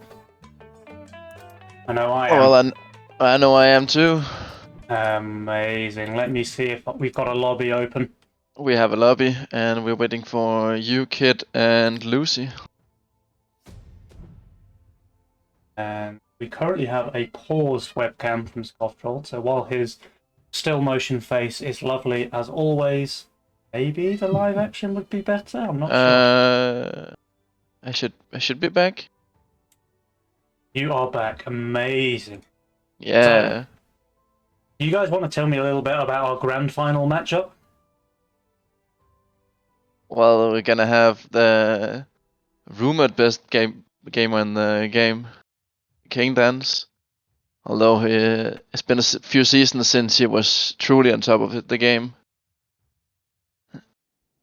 I know I am. Well, I know I am too. Amazing. Let me see if we've got a lobby open. We have a lobby, and we're waiting for you, Kid, and Lucy. And we currently have a paused webcam from Skovtrold, so while his still motion face is lovely as always, maybe the live action would be better. I'm not sure. I should be back. You are back. Amazing. Yeah. So, you guys want to tell me a little bit about our grand final matchup? Well, we're gonna have the rumored best gamer in the game, King Dance. Although it's been a few seasons since he was truly on top of the game.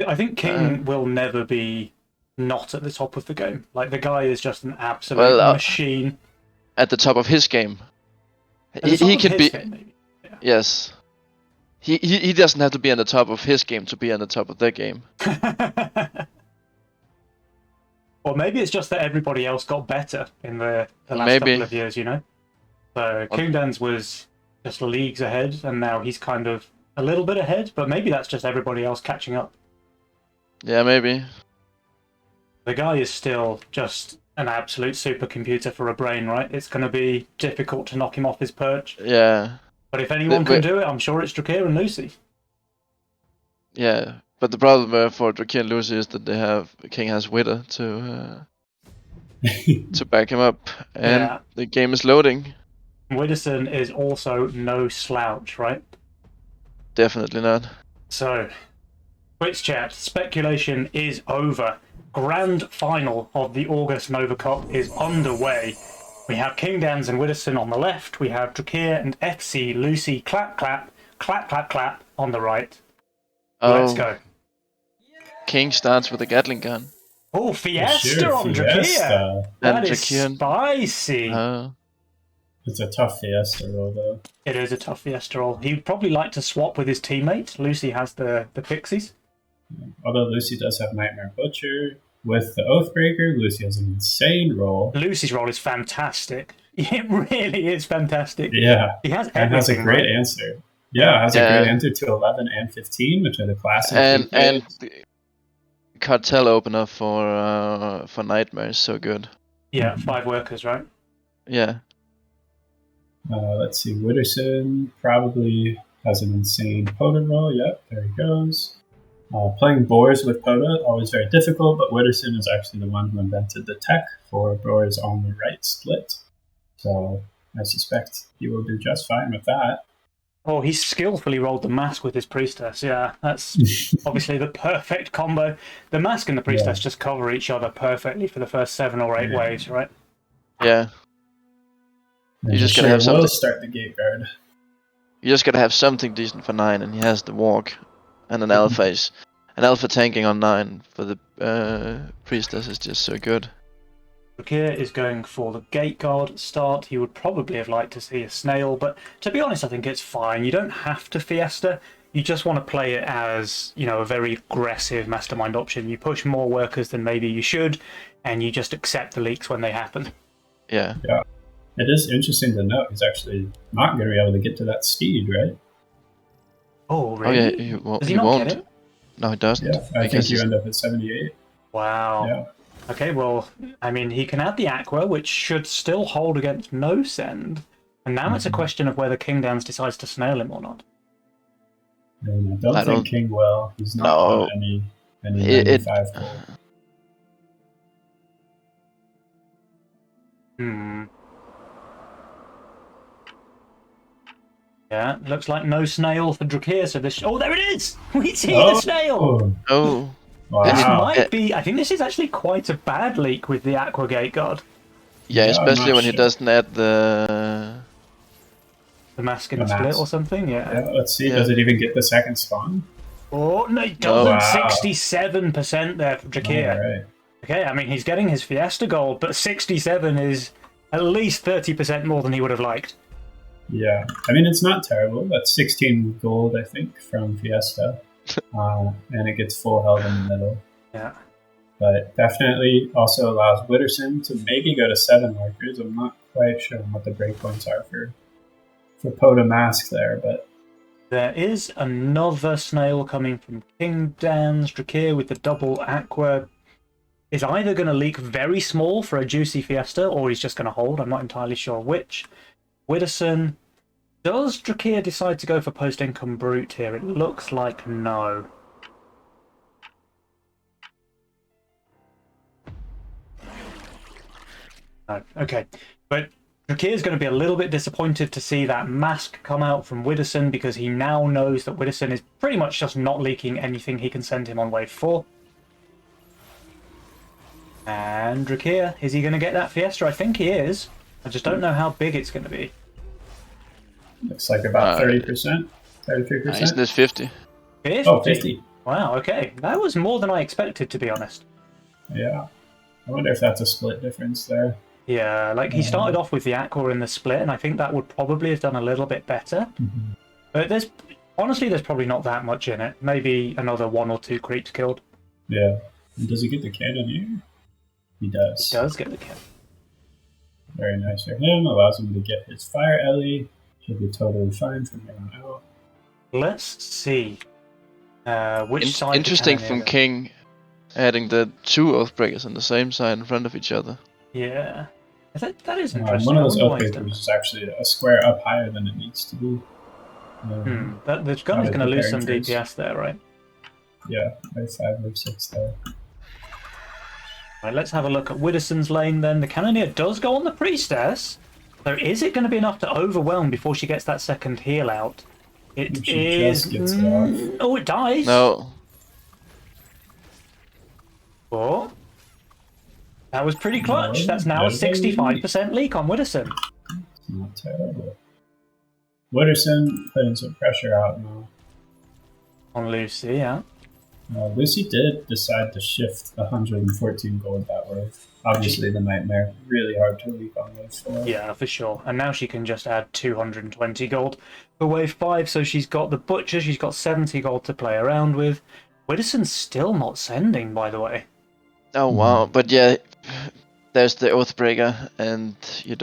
I think King will never be not at the top of the game. Like, the guy is just an absolute machine. At the top of his game. He can be. Game, yeah. Yes. He doesn't have to be on the top of his game to be on the top of their game. Or maybe it's just that everybody else got better in the last couple of years, you know? So King Dance was just leagues ahead, and now he's kind of a little bit ahead, but maybe that's just everybody else catching up. Yeah, maybe. The guy is still just an absolute supercomputer for a brain, right? It's going to be difficult to knock him off his perch. Yeah. But if anyone can do it, I'm sure it's Drakir and Lucy. Yeah, but the problem for Drakir and Lucy is that King has Wither to back him up, and the game is loading. Widdowson is also no slouch, right? Definitely not. So, Twitch chat, speculation is over. Grand final of the August Nova Cup is underway. We have King Dance and Widdowson on the left. We have Drakir and FC Lucy clap clap clap clap clap on the right. Let's go. King starts with a Gatling gun. Oh, Fiesta on Drakir. That is spicy. It's a tough Fiesta roll, though. It is a tough Fiesta roll. He'd probably like to swap with his teammate. Lucy has the pixies. Although Lucy does have Nightmare Butcher. With the Oathbreaker, Lucy has an insane roll. Lucy's roll is fantastic. It really is fantastic. Yeah. He has everything. And has a great answer. Yeah, has a great answer to 11 and 15, which are the classic. And the cartel opener for Nightmare is so good. Yeah, 5 workers, right? Yeah. Let's see, Widdowson probably has an insane Poda roll. Yep, there he goes. Playing boars with Poda, always very difficult, but Widdowson is actually the one who invented the tech for boars on the right split. So I suspect he will do just fine with that. Oh, he skillfully rolled the mask with his priestess. Yeah, that's obviously the perfect combo. The mask and the priestess just cover each other perfectly for the first 7 or 8 waves, right? Yeah. You just gotta have something. Start the gate guard. You just gotta have something decent for 9, and he has the walk and an alpha. An alpha tanking on 9 for the priestess is just so good. Drakir is going for the gate guard start. He would probably have liked to see a snail, but to be honest, I think it's fine. You don't have to Fiesta. You just want to play it as, you know, a very aggressive mastermind option. You push more workers than maybe you should, and you just accept the leaks when they happen. Yeah. Yeah. It is interesting to note he's actually not going to be able to get to that steed, right? Oh, really? Oh, yeah, Does he not won't. get it? No, he doesn't. Yeah, I think you end up at 78. Wow. Yeah. Okay, well, I mean, he can add the Aqua, which should still hold against no send. And now it's a question of whether King Dance decides to snail him or not. And I don't think King will. He's not on any 95 gold. Yeah, looks like no snail for Drakir, so this... Oh, there it is! We see the snail! Oh. Wow. This might be... I think this is actually quite a bad leak with the Aqua Gate Guard. Yeah, especially when he doesn't add the mask in the split or something, yeah. Let's see, does it even get the second spawn? Oh, no, it doesn't. 67% there for Drakir. Right. Okay, I mean, he's getting his Fiesta gold, but 67 is at least 30% more than he would have liked. Yeah, I mean, it's not terrible. That's 16 gold, I think, from Fiesta. and it gets full held in the middle. Yeah. But definitely also allows Witterson to maybe go to 7 workers. I'm not quite sure what the breakpoints are for Poda Mask there, but there is another snail coming from King Dan's Drakir with the double aqua. Is either going to leak very small for a juicy Fiesta, or he's just going to hold. I'm not entirely sure which. Witterson. Does Drakir decide to go for post-income Brute here? It looks like no. No. Okay. But Drakir is going to be a little bit disappointed to see that mask come out from Witterson, because he now knows that Witterson is pretty much just not leaking anything he can send him on wave 4. And Drakir, is he going to get that Fiesta? I think he is. I just don't know how big it's going to be. Looks like about 30%, 33%. Isn't this 50? 50? Oh, 50. Wow, okay. That was more than I expected, to be honest. Yeah. I wonder if that's a split difference there. Yeah, like he started off with the Aqua in the split, and I think that would probably have done a little bit better. Mm-hmm. But there's probably not that much in it. Maybe another 1 or 2 creeps killed. Yeah. And does he get the cannon here? He does. He does get the kill. Very nice for him. Allows him to get his Fire Ellie. Should be totally fine from here on out. Let's see. Which side? Interesting from King adding the 2 Oathbreakers on the same side in front of each other. Yeah. That is interesting. One of those Oathbreakers is actually a square up higher than it needs to be. The gun is going to lose some DPS there, right? Yeah, by 5 or 6 there. Right, let's have a look at Witterson's lane then. The Cannoneer does go on the Priestess. So is it going to be enough to overwhelm before she gets that second heal out? It is. Just gets it off. Oh, it dies. No. Oh. That was pretty clutch. That's now a 65% leak on Witterson. It's not terrible. Witterson putting some pressure out now. On Lucy, yeah. Lucy did decide to shift 114 gold that wave. Obviously, the Nightmare, really hard to leak on wave 4. Yeah, for sure. And now she can just add 220 gold for wave 5, so she's got the Butcher, she's got 70 gold to play around with. Witterson's still not sending, by the way. Oh, wow. But yeah, there's the Oathbreaker, and you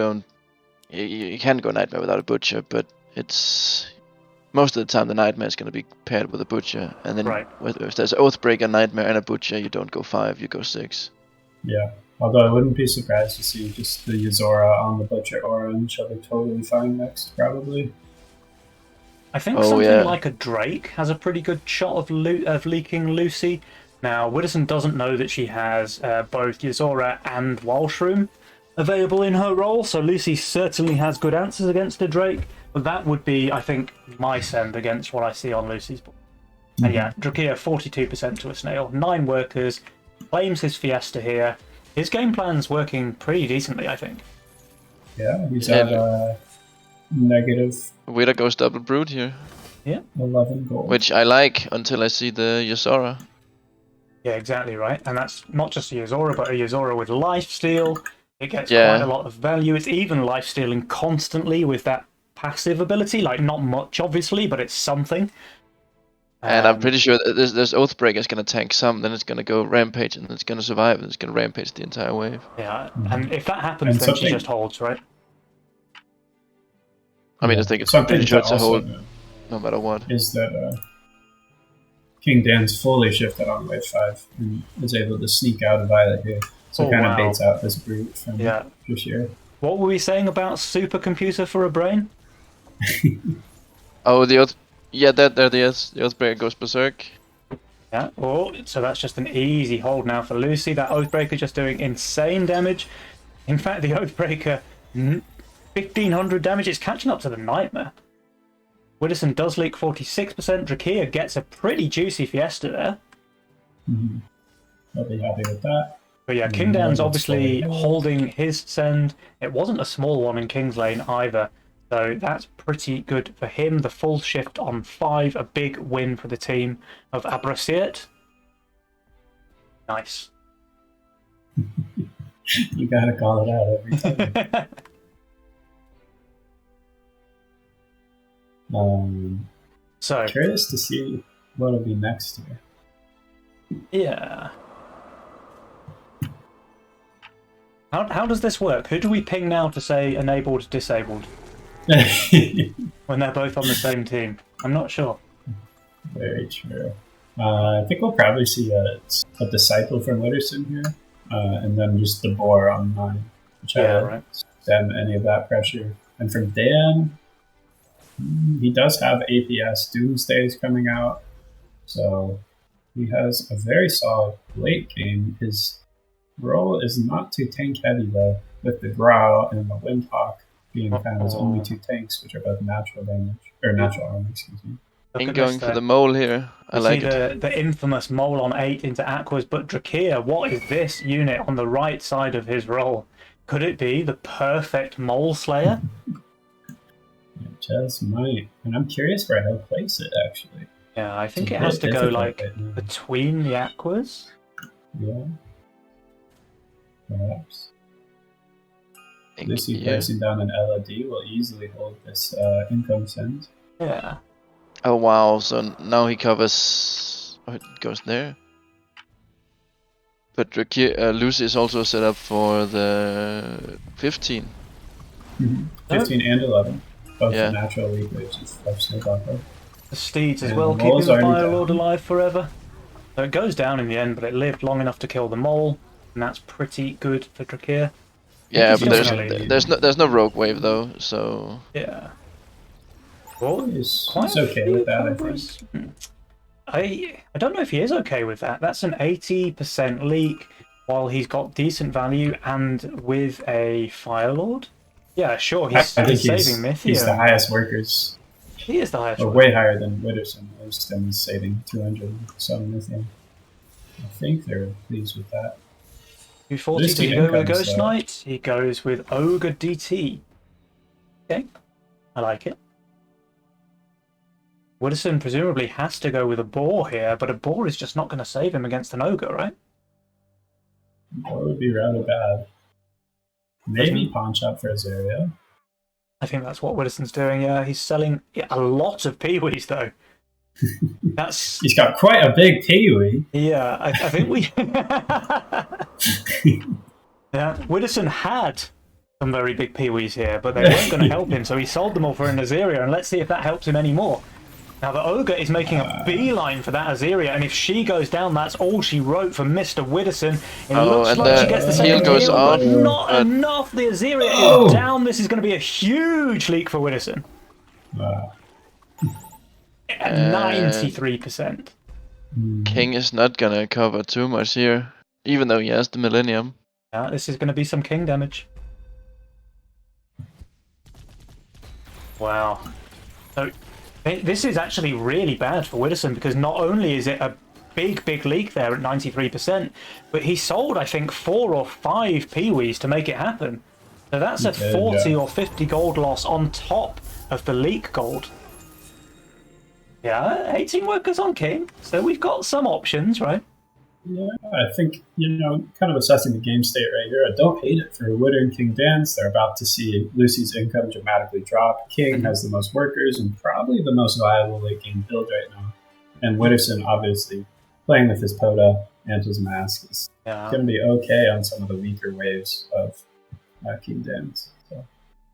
can't go Nightmare without a Butcher, but it's... Most of the time, the Nightmare is going to be paired with a Butcher, and then if there's Oathbreaker, Nightmare, and a Butcher, you don't go 5, you go 6. Yeah, although I wouldn't be surprised to see just the Yuzora on the Butcher aura, and she'll be totally fine next, probably. I think something like a Drake has a pretty good shot of leaking Lucy. Now, Witterson doesn't know that she has both Yuzora and Walshroom available in her role, so Lucy certainly has good answers against a Drake. But that would be, I think, my send against what I see on Lucy's board. And yeah, Drakir 42% to a snail, 9 workers, claims his Fiesta here. His game plan's working pretty decently, I think. Yeah, he's at negative. Widow goes double Brute here. Yeah. 11 gold. Which I like until I see the Yuzora. Yeah, exactly right. And that's not just a Yuzora, but a Yuzora with lifesteal. It gets quite a lot of value. It's even lifestealing constantly with that passive ability, like not much obviously, but it's something. And I'm pretty sure that this Oathbreaker is going to tank some, then it's going to go Rampage, and it's going to survive, and it's going to Rampage the entire wave. Yeah, and if that happens, then she just holds, right? I mean, I think it's pretty sure it's a hold, no matter what. Is that King Dan's fully shifted on wave 5 and is able to sneak out a Violet here. So it kind of baits out this Brute from this year. What were we saying about supercomputer for a brain? Oh, the Oathbreaker goes berserk. Yeah, so that's just an easy hold now for Lucy. That Oathbreaker just doing insane damage. In fact, the Oathbreaker, 1500 damage, it's catching up to the Nightmare. Witterson does leak 46%. Drakir gets a pretty juicy Fiesta there. I'll be happy with that. But yeah, King Dan's obviously holding his send. It wasn't a small one in King's Lane either. So that's pretty good for him. The full shift on 5, a big win for the team of Abrasiet. Nice. You gotta call it out every time. So curious to see what'll be next here. Yeah. How does this work? Who do we ping now to say enabled, disabled? When they're both on the same team? I'm not sure. Very true. I think we'll probably see a disciple from Witterson here, and then just the boar on mine, which I stem any of that pressure. And from Dan, he does have APS Doomsdays coming out, so he has a very solid late game. His role is not too tank heavy though, with the Growl and the Windhawk being kind of his only two tanks, which are both natural damage or natural armor. Excuse me. I'm going for the mole here. I like it. The infamous mole on 8 into Aquas, but Drakir, what is this unit on the right side of his role? Could it be the perfect mole slayer? It just might, and I'm curious where he'll place it actually. Yeah, I think it has to go like between the Aquas. Yeah. Perhaps. Lucy placing down an LOD will easily hold this income send. Yeah. Oh wow, so now he covers... Oh, it goes there. But Lucy is also set up for the 15. Mm-hmm. 15 and 11. Both the natural league waves of Snowball. The Steeds as well, keeping the Fire Lord alive forever. So it goes down in the end, but it lived long enough to kill the mole. And that's pretty good for Drakir. Yeah, but there's no rogue wave though, so yeah. Well, he's okay with that, I think. I don't know if he is okay with that. That's an 80% leak, while he's got decent value and with a Fire Lord. Yeah, sure, he's saving Mythium. He's the highest workers. He is the highest. Or way higher than Witterson is, and he's saving 200 some Mythium. I think they're pleased with that. 240, does he go with Ghost Knight? He goes with Ogre DT. Okay, I like it. Witterson presumably has to go with a boar here, but a boar is just not going to save him against an ogre, right? That would be rather bad. Maybe pawn shop for Azaria. I think that's what Witterson's doing, yeah. He's selling a lot of Peewees, though. He's got quite a big Peewee. Yeah, I think we... Yeah, Witterson had some very big Peewees here, but they weren't going to help him, so he sold them all for an Azaria, and let's see if that helps him anymore. Now, the Ogre is making a beeline for that Azaria, and if she goes down, that's all she wrote for Mr. Witterson. It looks like she gets the second heal, but not enough. The Azaria is down. This is going to be a huge leak for Witterson. At 93%. King is not going to cover too much here, even though he has the Millennium. Yeah, this is going to be some King damage. Wow. So... this is actually really bad for Witterson, because not only is it a big leak there at 93%, but he sold, I think, 4 or 5 Peewees to make it happen. So that's a 40 or 50 gold loss on top of the leak gold. Yeah, 18 workers on King, so we've got some options, right? Yeah, I think, kind of assessing the game state right here, I don't hate it for Witter and King Dance. They're about to see Lucy's income dramatically drop. King has the most workers and probably the most viable late game build right now. And Witterson, obviously, playing with his Poda and his Mask is going to be okay on some of the weaker waves of King Dance. So.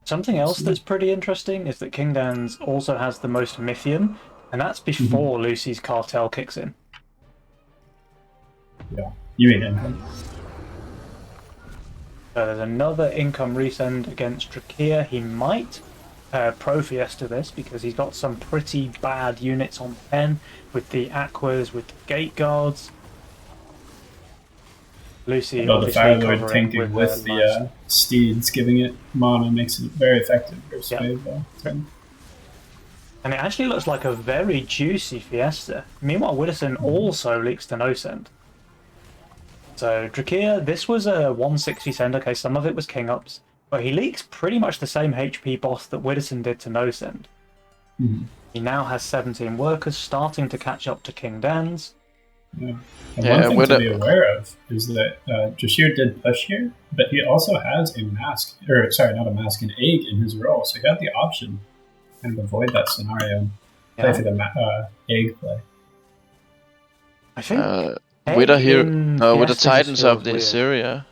Something else that's pretty interesting is that King Dance also has the most Mythium, and that's before Lucy's Cartel kicks in. Yeah, you mean income. So there's another income resend against Drakir. He might pro Fiesta this, because he's got some pretty bad units on pen with the Aquas, with the Gate Guards. Lucy, the Fire Lord tanking with the Steeds, giving it mana makes it very effective versus wave, though. And it actually looks like a very juicy Fiesta. Meanwhile, Witterson also leaks to no send. So Drakir, this was a 160 send. Okay, some of it was king ups, but he leaks pretty much the same HP boss that Witterson did to no send. He now has 17 workers, starting to catch up to King Dan's. And one thing to be aware of is that Jashir did push here, but he also has a mask, or sorry, not a mask, an egg in his role, so he had the option to kind of avoid that scenario, play for the egg play. I think with a here with the Fiestas Titans of feels the weird. Assyria.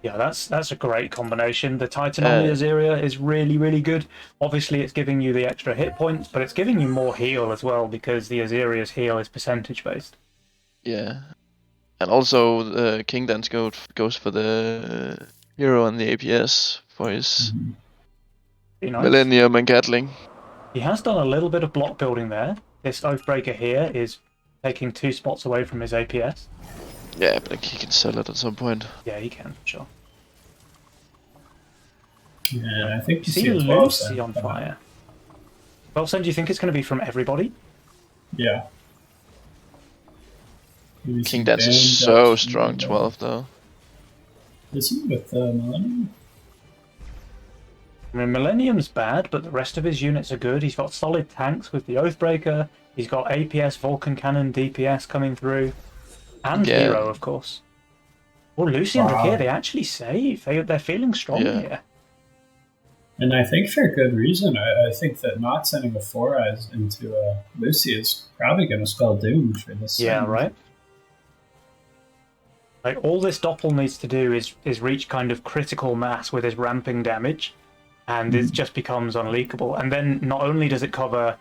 Yeah, that's a great combination. The Titan on the Azyria is really, really good. Obviously, it's giving you the extra hit points, but it's giving you more heal as well because the Azyria's heal is percentage based. Yeah, and also the King Dance goes for the hero and the APS for his Be nice. Millennium and Gatling. He has done a little bit of block building there. This Oathbreaker here is taking 2 spots away from his APS. Yeah, but he can sell it at some point. Yeah, he can, sure. Yeah, I think you see Lucy on fire. 12 do you think it's going to be from everybody? Yeah. King Dance is so strong, 12 though. Is he with Millennium? I mean, Millennium's bad, but the rest of his units are good. He's got solid tanks with the Oathbreaker. He's got APS, Vulcan Cannon, DPS coming through. And Hero, of course. Oh, Lucy and Drakir, they actually save. They're feeling strong here. And I think for good reason. I think that not sending a 4-eyes into Lucy is probably going to spell doom for this. Yeah, right? Like, all this Doppel needs to do is reach kind of critical mass with his ramping damage, and it just becomes unleakable. And then not only does it cover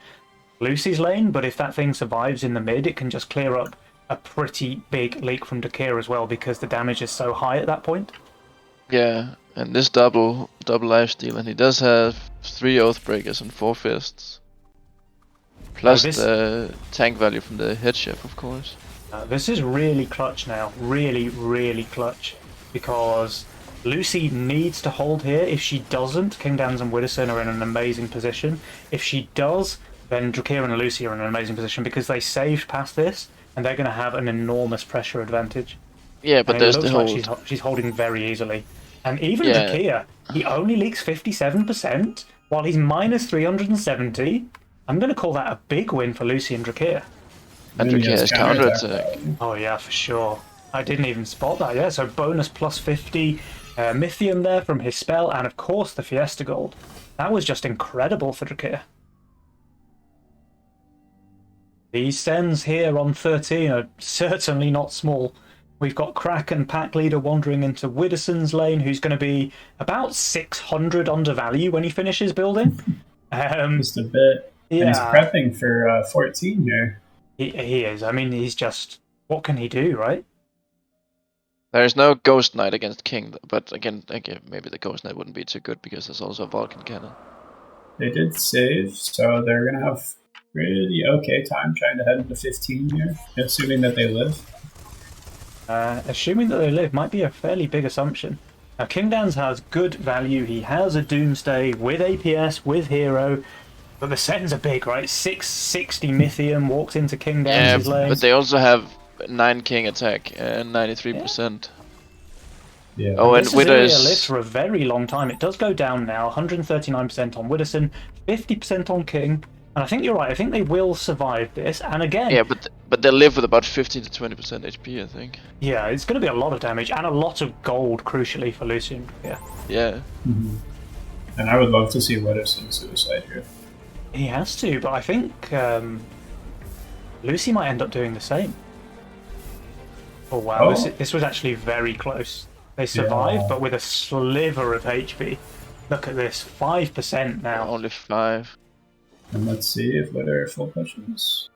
Lucy's lane, but if that thing survives in the mid, it can just clear up a pretty big leak from Drakir as well, because the damage is so high at that point. Yeah, and this double lifesteal, and he does have 3 Oathbreakers and 4 Fists. Plus the tank value from the head chef, of course. This is really clutch now. Really, really clutch. Because Lucy needs to hold here. If she doesn't, King Dans and Widdowson are in an amazing position. If she does, then Drakir and Lucy are in an amazing position because they saved past this, and they're going to have an enormous pressure advantage. Yeah, but there's the hold. Like she's holding very easily. And even Drakir, he only leaks 57%, while he's minus 370. I'm going to call that a big win for Lucy and Drakir. And Drakir has counter-attack. Oh yeah, for sure. I didn't even spot that, yeah. So bonus plus 50, Mythium there from his spell, and of course the Fiesta Gold. That was just incredible for Drakir. These sends here on 13 are certainly not small. We've got Crack and Pack Leader wandering into Widdowson's lane, who's going to be about 600 undervalue when he finishes building. Just a bit. Yeah. And he's prepping for 14 here. He is. I mean, he's just... What can he do, right? There's no Ghost Knight against King, but again, maybe the Ghost Knight wouldn't be too good because there's also a Vulcan Cannon. They did save, so they're going to have pretty okay time trying to head into 15 here, assuming that they live. Assuming that they live might be a fairly big assumption. Now, King Dans has good value. He has a Doomsday with APS, with Hero, but the sends are big, right? 660 Mythium walks into King Dance's lane. But they also have 9 King attack and 93%. Yeah. Oh, and Widdow's lives for a very long time. It does go down now. 139% on Widdowson, 50% on King. And I think you're right. I think they will survive this. And again... Yeah, but they live with about 15 to 20% HP, I think. Yeah, it's going to be a lot of damage and a lot of gold, crucially, for Lucian. Yeah. Yeah. Mm-hmm. And I would love to see Widdowson suicide here. He has to, but I think Lucy might end up doing the same. Oh, wow. Oh. This was actually very close. They survived, but with a sliver of HP. Look at this. 5% now. Only 5. And let's see if Widder full pushes.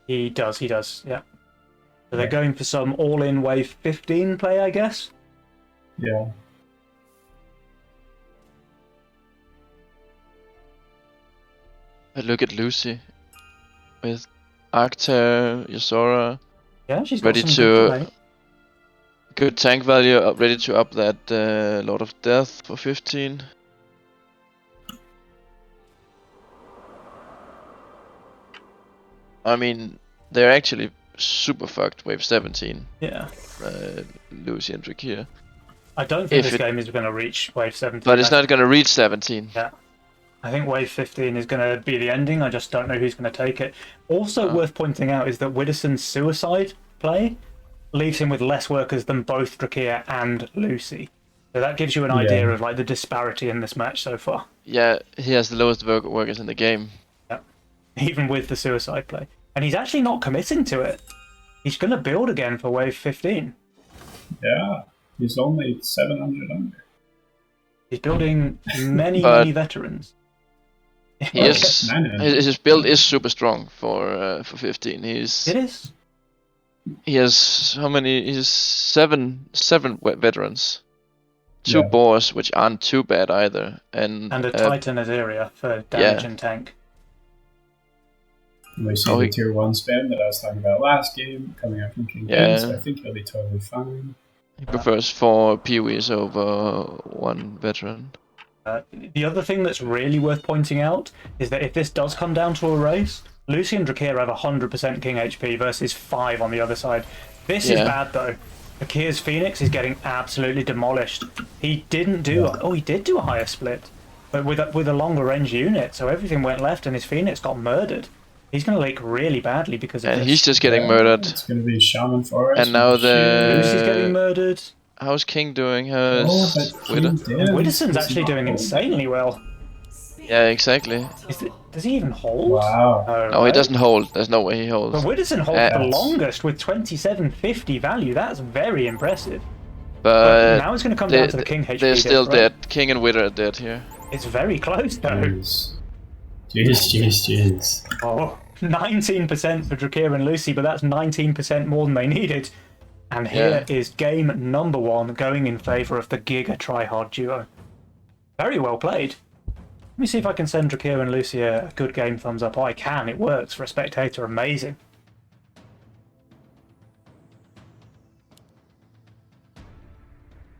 He does, yeah. So they're going for some all-in wave 15 play, I guess? Yeah. But look at Lucy. With Arcter, Yasora. Yeah, she's ready got some good, good tank value, ready to up that Lord of Death for 15. I mean, they're actually super fucked wave 17. Yeah. Lucy and Drakir. I don't think this game is going to reach wave 17. But it's not going to reach 17. Yeah. I think wave 15 is going to be the ending. I just don't know who's going to take it. Also worth pointing out is that Widdowson's suicide play leaves him with less workers than both Drakir and Lucy. So that gives you an idea of like the disparity in this match so far. Yeah, he has the lowest workers in the game. Yeah. Even with the suicide play. And he's actually not committing to it. He's going to build again for wave 15. Yeah, he's only 700 under. He's building many veterans. He is. His build is super strong for 15. It is. He has how many? He's seven veterans. Two boars, which aren't too bad either, and a Titan as area for damage and tank. And we see the tier 1 spam that I was talking about last game coming out from King Ben, so I think he'll be totally fine. He prefers 4 Peewees over 1 veteran. The other thing that's really worth pointing out is that if this does come down to a race, Lucy and Drakir have 100% King HP versus 5 on the other side. This is bad though. Drakir's Phoenix is getting absolutely demolished. He didn't do he did do a higher split, but with a longer range unit, so everything went left and his Phoenix got murdered. He's going to leak really badly because of this. He's just getting murdered. It's going to be Shaman Forest. And now Lucy's getting murdered. How's King doing? How's Widdowson's actually doing insanely well. Yeah, exactly. Does he even hold? Wow. No, he doesn't hold. There's no way he holds. But Widdowson holds the longest with 2750 value. That's very impressive. But now it's going to come down to the King HP. They're still dead. King and Widder are dead here. It's very close though. Jeez. Oh, 19% for Drakir and Lucy, but that's 19% more than they needed. And here is game number 1 going in favour of the Giga Tryhard duo. Very well played. Let me see if I can send Drakir and Lucy a good game thumbs up. Oh, I can. It works for a spectator. Amazing.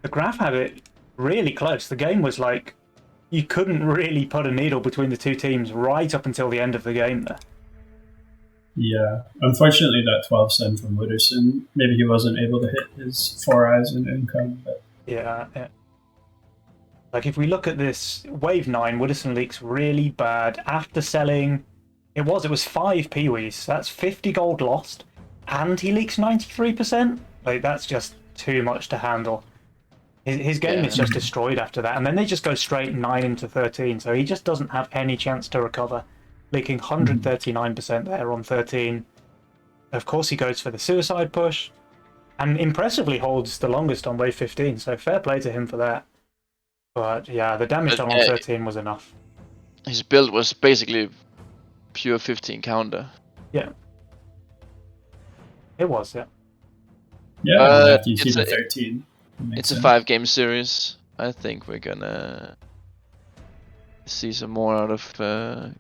The graph had it really close. The game was like, you couldn't really put a needle between the two teams right up until the end of the game there. Yeah, unfortunately that 12 cent from Wooderson, maybe he wasn't able to hit his 4 eyes in income. But... Yeah. Like if we look at this, wave 9, Wooderson leaks really bad. After selling, it was 5 Peewees, that's 50 gold lost, and he leaks 93%? Like that's just too much to handle. His game is just destroyed after that, and then they just go straight 9 into 13, so he just doesn't have any chance to recover. Leaking 139% there on 13. Of course he goes for the suicide push, and impressively holds the longest on wave 15, so fair play to him for that. But yeah, the damage done on 13 was enough. His build was basically pure 15 counter. Yeah. It was, yeah. Yeah, you see the 13. It's a 5-game series. I think we're gonna see some more out of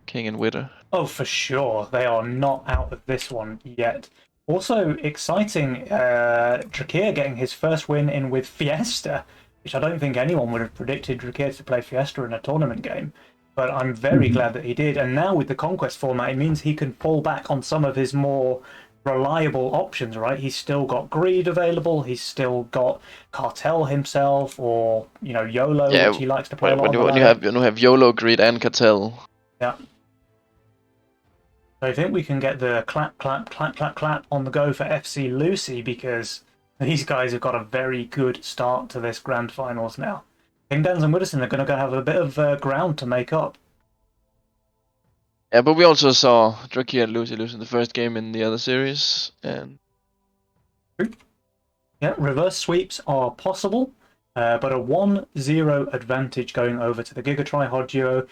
King and Widder. Oh, for sure. They are not out of this one yet. Also exciting, Drakir getting his first win in with Fiesta, which I don't think anyone would have predicted Drakir to play Fiesta in a tournament game. But I'm very glad that he did. And now with the Conquest format, it means he can fall back on some of his more reliable options, right? He's still got Greed available, he's still got Cartel himself, or YOLO, which he likes to play a lot. When you have YOLO, Greed, and Cartel. Yeah. So I think we can get the clap on the go for FC Lucy, because these guys have got a very good start to this grand finals now. King Dans and Widdowson are going to have a bit of ground to make up. Yeah, but we also saw Drakir and Lucy lose in the first game in the other series, and yeah, reverse sweeps are possible, but a 1-0 advantage going over to the Giga Tryhard duo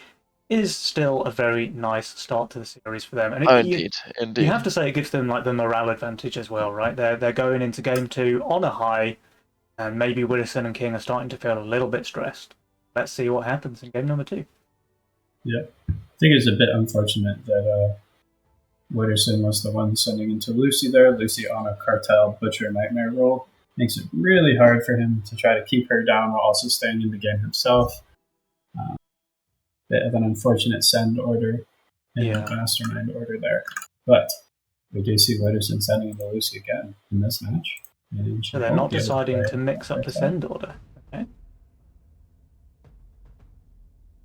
is still a very nice start to the series for them. And indeed. You have to say it gives them like the morale advantage as well, right? They're going into game 2 on a high, and maybe Widdowson and King are starting to feel a little bit stressed. Let's see what happens in game number 2. Yeah. I think it's a bit unfortunate that Wooderson was the one sending into Lucy there. Lucy on a Cartel Butcher Nightmare roll. Makes it really hard for him to try to keep her down while also staying in the game himself. Bit of an unfortunate send order and a mastermind order there. But we do see Wooderson sending into Lucy again in this match. So they're not deciding to mix up the send order. Okay.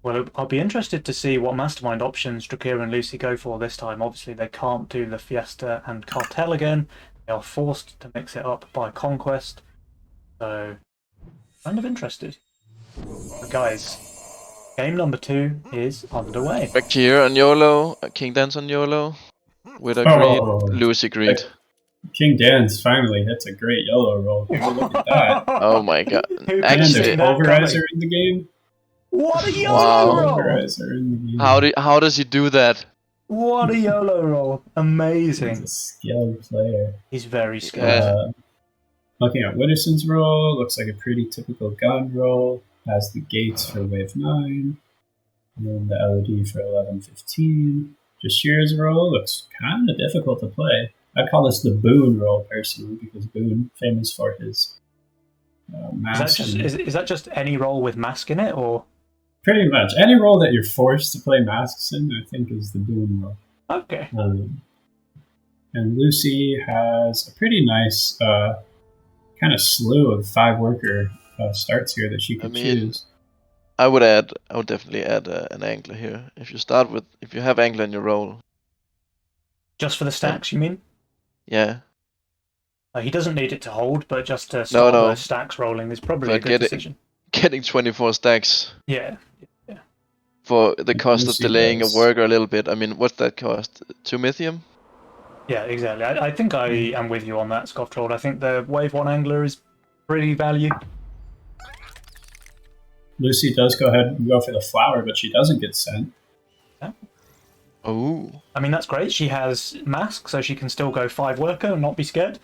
Well, I'll be interested to see what mastermind options Drakir and Lucy go for this time. Obviously, they can't do the Fiesta and Cartel again. They are forced to mix it up by Conquest. So, kind of interested. But guys, game number 2 is underway. Drakir on YOLO, King Dance on YOLO. Widow Greed, Lucy Greed. King Dan's finally hits a great yellow roll. Look at that. Oh my god. And there's Pulverizer in the game. What a YOLO roll! Pulverizer in the game. How does he do that? What a YOLO roll. Amazing. He's a skilled player. He's very skilled. Looking at Witterson's roll, looks like a pretty typical gun roll. Has the gates for wave 9. And then the LED for 11-15. Jashir's roll looks kind of difficult to play. I'd call this the Boone roll personally, because Boone, famous for his mask. Is that just any roll with mask in it, or? Pretty much. Any roll that you're forced to play masks in, I think, is the Boone roll. Okay. And Lucy has a pretty nice kind of slew of 5-worker starts here that she can choose. I would definitely add an angler here. If you have angler in your roll. Just for the stacks, you mean? Yeah. He doesn't need it to hold, but just to start those stacks rolling is probably a good decision. Getting 24 stacks. Yeah. For the cost of delaying a worker a little bit. I mean, what's that cost? 2 Mythium? Yeah, exactly. I think I am with you on that, Skovtrold. I think the Wave 1 angler is pretty value. Lucy does go ahead and go for the flower, but she doesn't get sent. Yeah. Oh. I mean, that's great. She has mask, so she can still go 5-worker and not be scared.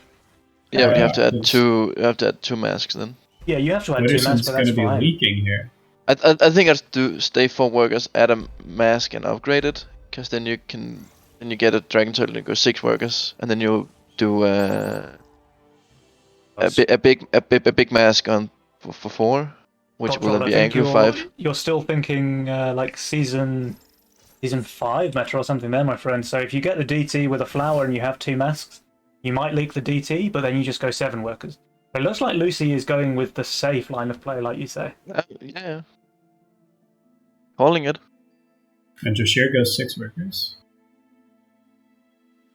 Yeah, but you have to add two. You have to add 2 masks then. Yeah, you have to add 2 masks, but that's going to be leaking here. I think I'd do stay 4 workers, add a mask, and upgrade it, because then you get a dragon turtle and go 6 workers, and then you'll do a big mask on for 4, which will then be angry 5. You're still thinking like season 5 meta or something there, my friend. So if you get the DT with a flower and you have 2 masks, you might leak the DT, but then you just go 7 workers. It looks like Lucy is going with the safe line of play, like you say. Yeah. Calling it. And Jashir goes 6 workers.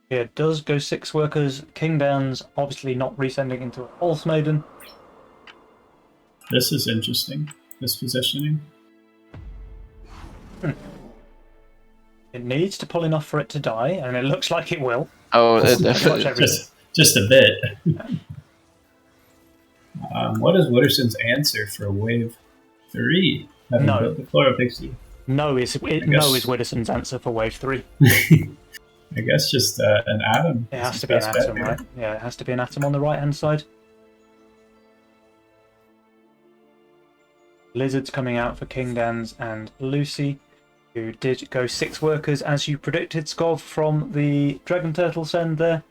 Yeah, it does go 6 workers. King Dan's obviously not resending into a False Maiden. This is interesting, this positioning. It needs to pull enough for it to die, and it looks like it will. Oh, definitely. Just a bit. What is Wooderson's answer for wave 3? No. The Floral Pixie. No is Wooderson's answer for wave 3. I guess just an atom. It has to be an atom, right? Yeah, it has to be an atom on the right-hand side. Lizards coming out for King Dan's and Lucy, who did go 6 workers as you predicted, Skov, from the Dragon Turtle send there.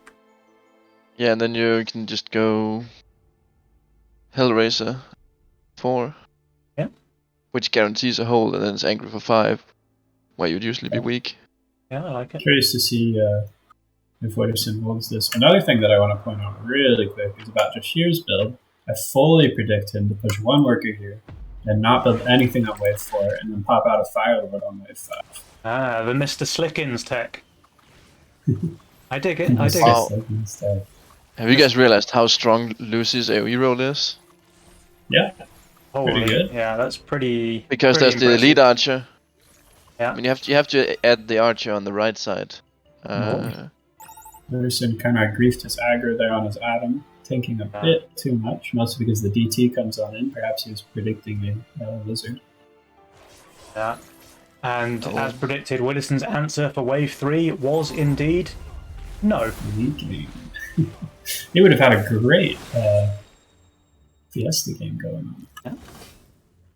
Yeah, and then you can just go Hellraiser 4. Yeah. Which guarantees a hold, and then it's angry for 5, where you'd usually be weak. Yeah, I like it. Curious to see if Wooderson holds this. Another thing that I want to point out really quick is about Jashir's build. I fully predict him to push 1 worker here and not build anything on wave 4, and then pop out a Firelord on wave 5. Ah, the Mr. Slickins tech. I dig it, I dig it. Have you guys realized how strong Lucy's AoE roll is? Yeah. Pretty good. Yeah, that's pretty. Because pretty there's the elite archer. Yeah. I mean, you have to add the archer on the right side. Wooderson kind of griefed his aggro there on his Atom, thinking a bit too much, mostly because the DT comes on in. Perhaps he was predicting a lizard. Yeah. And as predicted, Wooderson's answer for wave 3 was indeed no. Leaking. He would have had a great Fiesta game going on. Yeah.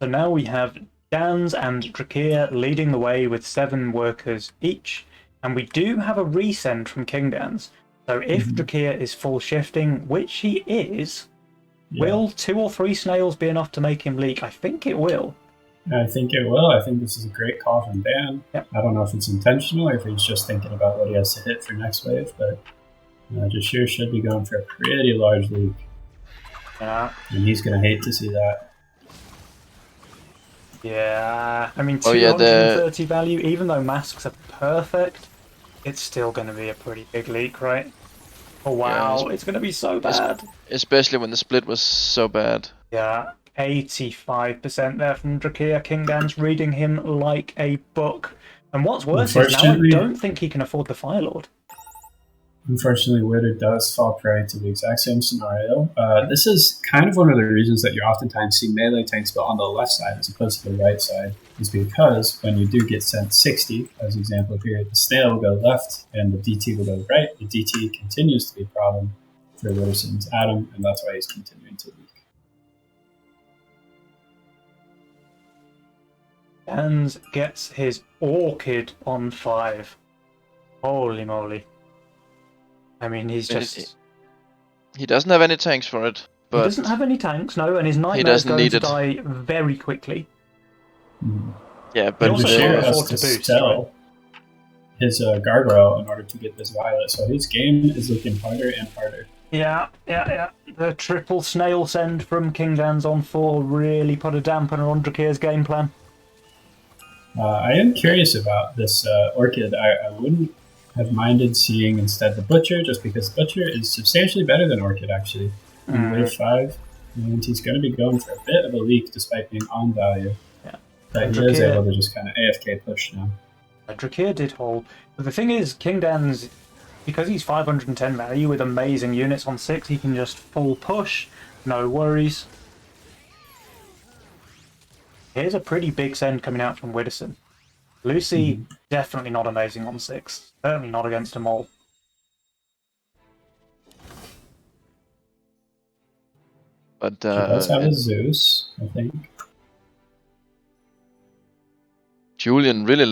So now we have Dans and Drakir leading the way with 7 workers each, and we do have a resend from King Dans. So if Drakir is full shifting, which he is, will 2 or 3 snails be enough to make him leak? I think it will. I think it will. I think this is a great call from Dan. Yep. I don't know if it's intentional or if he's just thinking about what he has to hit for next wave, but Jashir should be going for a pretty large leak. Yeah. And he's going to hate to see that. Yeah, I mean, 230 value, even though masks are perfect, it's still going to be a pretty big leak, right? Oh wow, it's going to be so bad. Especially when the split was so bad. Yeah, 85% there from Drakir. King Dan's reading him like a book. And what's worse is now I don't think he can afford the Firelord. unfortunately, Witter does fall prey to the exact same scenario. This is kind of one of the reasons that you oftentimes see melee tanks built on the left side as opposed to the right side, is because when you do get sent 60, as example here, the snail will go left and the DT will go right. The DT continues to be a problem for Witterson's Adam, and that's why he's continuing to leak. And gets his Orchid on 5. Holy moly. I mean, he's just... He doesn't have any tanks for it. But he doesn't have any tanks, no, and his Nightmare is going to die very quickly. Yeah, but he also has to sell his gargoyle in order to get this violet, so his game is looking harder and harder. Yeah. The triple snail send from King Dan's on 4 really put a dampener on Drakir's game plan. I am curious about this Orchid. I wouldn't have minded seeing instead the Butcher, just because Butcher is substantially better than Orchid, actually, in Wave 5. And he's going to be going for a bit of a leak despite being on value. Yeah. But he is able to just kind of AFK push now. Drakir did hold. But the thing is, King Dan's, because he's 510 value with amazing units on 6, he can just full push, no worries. Here's a pretty big send coming out from Witterson. Lucy, definitely not amazing on 6. Certainly not against a mole. But he does have a Zeus, I think. Jules really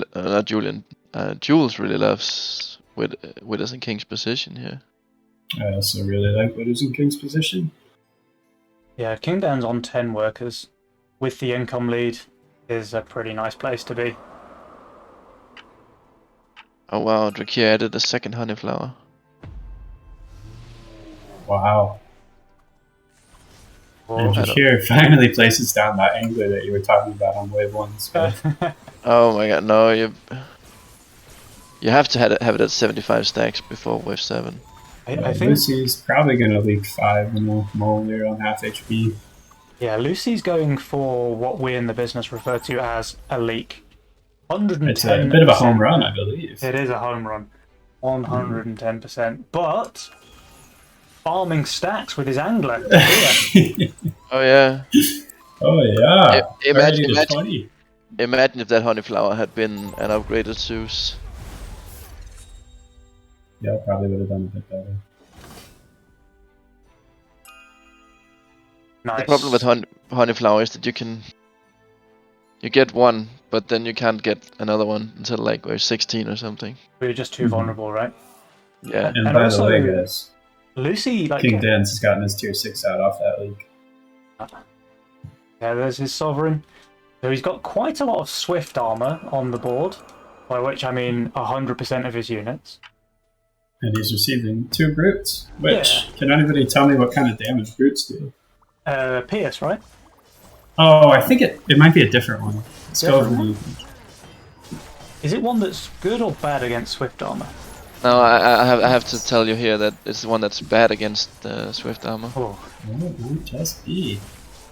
loves Witterson King's position here. I also really like Witterson King's position. Yeah, King Dan's on 10 workers with the income lead is a pretty nice place to be. Oh wow, Drakir added the second honeyflower. Wow. And Drakir finally places down that angler that you were talking about on wave 1. Oh my god, no, you have to have it at 75 stacks before wave 7. I think Lucy's probably going to leak 5 in the mole here on half HP. Yeah, Lucy's going for what we in the business refer to as a leak. 110%. It's a bit of a home run, I believe. It is a home run. 110%. But farming stacks with his angler. Oh yeah. Oh yeah. Imagine if that honeyflower had been an upgraded Zeus. Yeah, probably would have done a bit better. Nice. The problem with honeyflower is that you get one, but then you can't get another one until like wave 16 or something. We're just too vulnerable, right? Yeah. And by the way, guys, Lucy, like King Dan's has gotten his tier 6 out off that leak. Yeah, there's his Sovereign. So he's got quite a lot of Swift armor on the board, by which I mean 100% of his units. And he's receiving 2 brutes, which, can anybody tell me what kind of damage brutes do? Pierce, right? Oh, I think it might be a different one. Skovtrold. Is it one that's good or bad against Swift armor? No, I have to tell you here that it's the one that's bad against Swift armor. Oh, it might just be.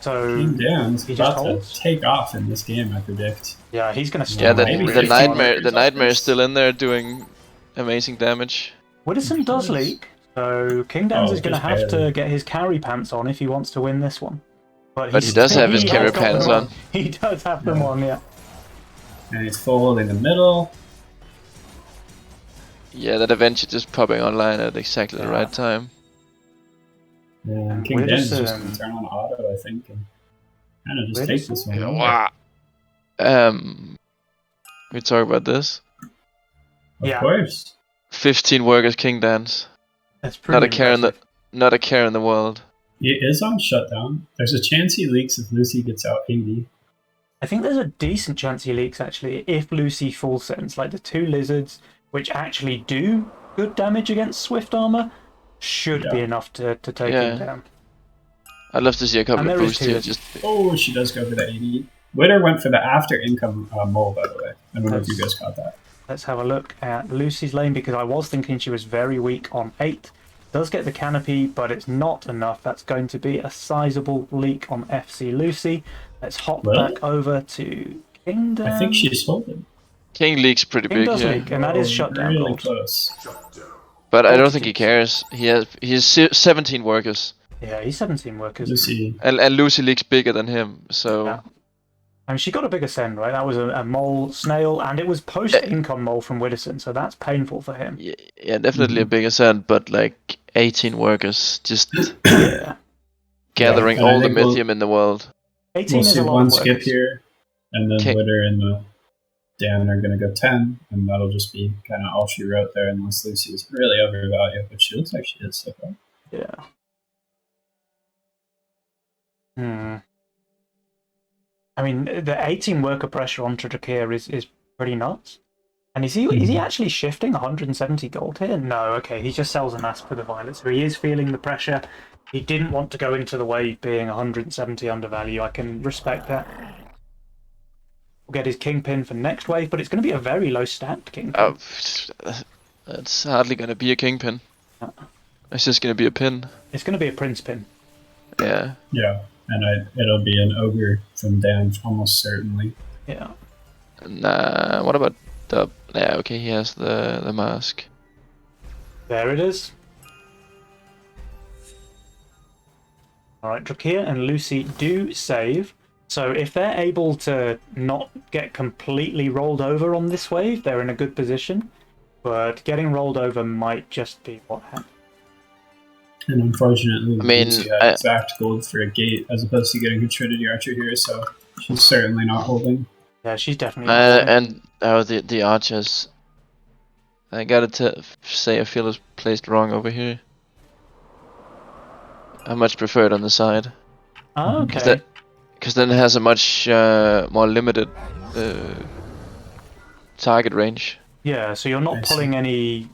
So King Dan's about to take off in this game, I predict. Yeah, he's gonna start. Yeah, the nightmare is still in there doing amazing damage. Witterson does leak, so King Dan's is going to have to get his carry pants on if he wants to win this one. But he does have his carry pants on. He does have them on, yeah. And he's full in the middle. Yeah, that event is just popping online at exactly the right time. Yeah, and King Dan's just going to turn on auto, I think, and kind of just take this one. Wow. We talk about this? Of course. 15 workers King Dan's. That's pretty not a care in the world. He is on shutdown. There's a chance he leaks if Lucy gets out 80. I think there's a decent chance he leaks actually if Lucy full sends. Like the 2 lizards, which actually do good damage against Swift armor, should be enough to take him down. I'd love to see a couple of boosts here. Oh, she does go for the 80. Witter went for the after income mole, by the way. I don't know if you guys caught that. Let's have a look at Lucy's lane, because I was thinking she was very weak on 8. Does get the canopy, but it's not enough. That's going to be a sizable leak on FC Lucy. Let's hop back over to Kingdom. I think she's holding. King leaks pretty big, does leak, and that is shutdown really gold. Close. But I don't think he cares. He's 17 workers. Yeah, he's 17 workers. Lucy. And Lucy League's bigger than him, so... Yeah. I mean, she got a bigger send, right? That was a mole snail, and it was post-income mole from Widdowson, so that's painful for him. Yeah, definitely a bigger send, but like 18 workers just gathering all the Mythium in the world. 18 we'll is see a lot one of skip workers. here, and then Witter and Dan are going to go 10, and that'll just be kind of all she wrote there, unless Lucy's really overvalued, but she looks like she is so far. Yeah. I mean, the 18 worker pressure on Drakir is pretty nuts. And is he actually shifting 170 gold here? No, okay, he just sells a mask for the Violet, so he is feeling the pressure. He didn't want to go into the wave being 170 undervalue. I can respect that. We'll get his Kingpin for next wave, but it's going to be a very low stacked Kingpin. It's hardly going to be a Kingpin. It's just going to be a pin. It's going to be a Prince pin. Yeah. Yeah, and it'll be an Ogre from Dan, almost certainly. Yeah. Nah, what about Dub? Yeah, okay, he has the mask. There it is. Alright, Drakir and Lucy do save. So if they're able to not get completely rolled over on this wave, they're in a good position. But getting rolled over might just be what happens. And unfortunately, Lucy had exact gold for a gate as opposed to getting a Trinity Archer here, so she's certainly not holding. Yeah, she's definitely not and the archers. I gotta say, I feel it's placed wrong over here. I much prefer it on the side. Oh, okay. Because then it has a much more limited target range. Yeah, so you're not pulling any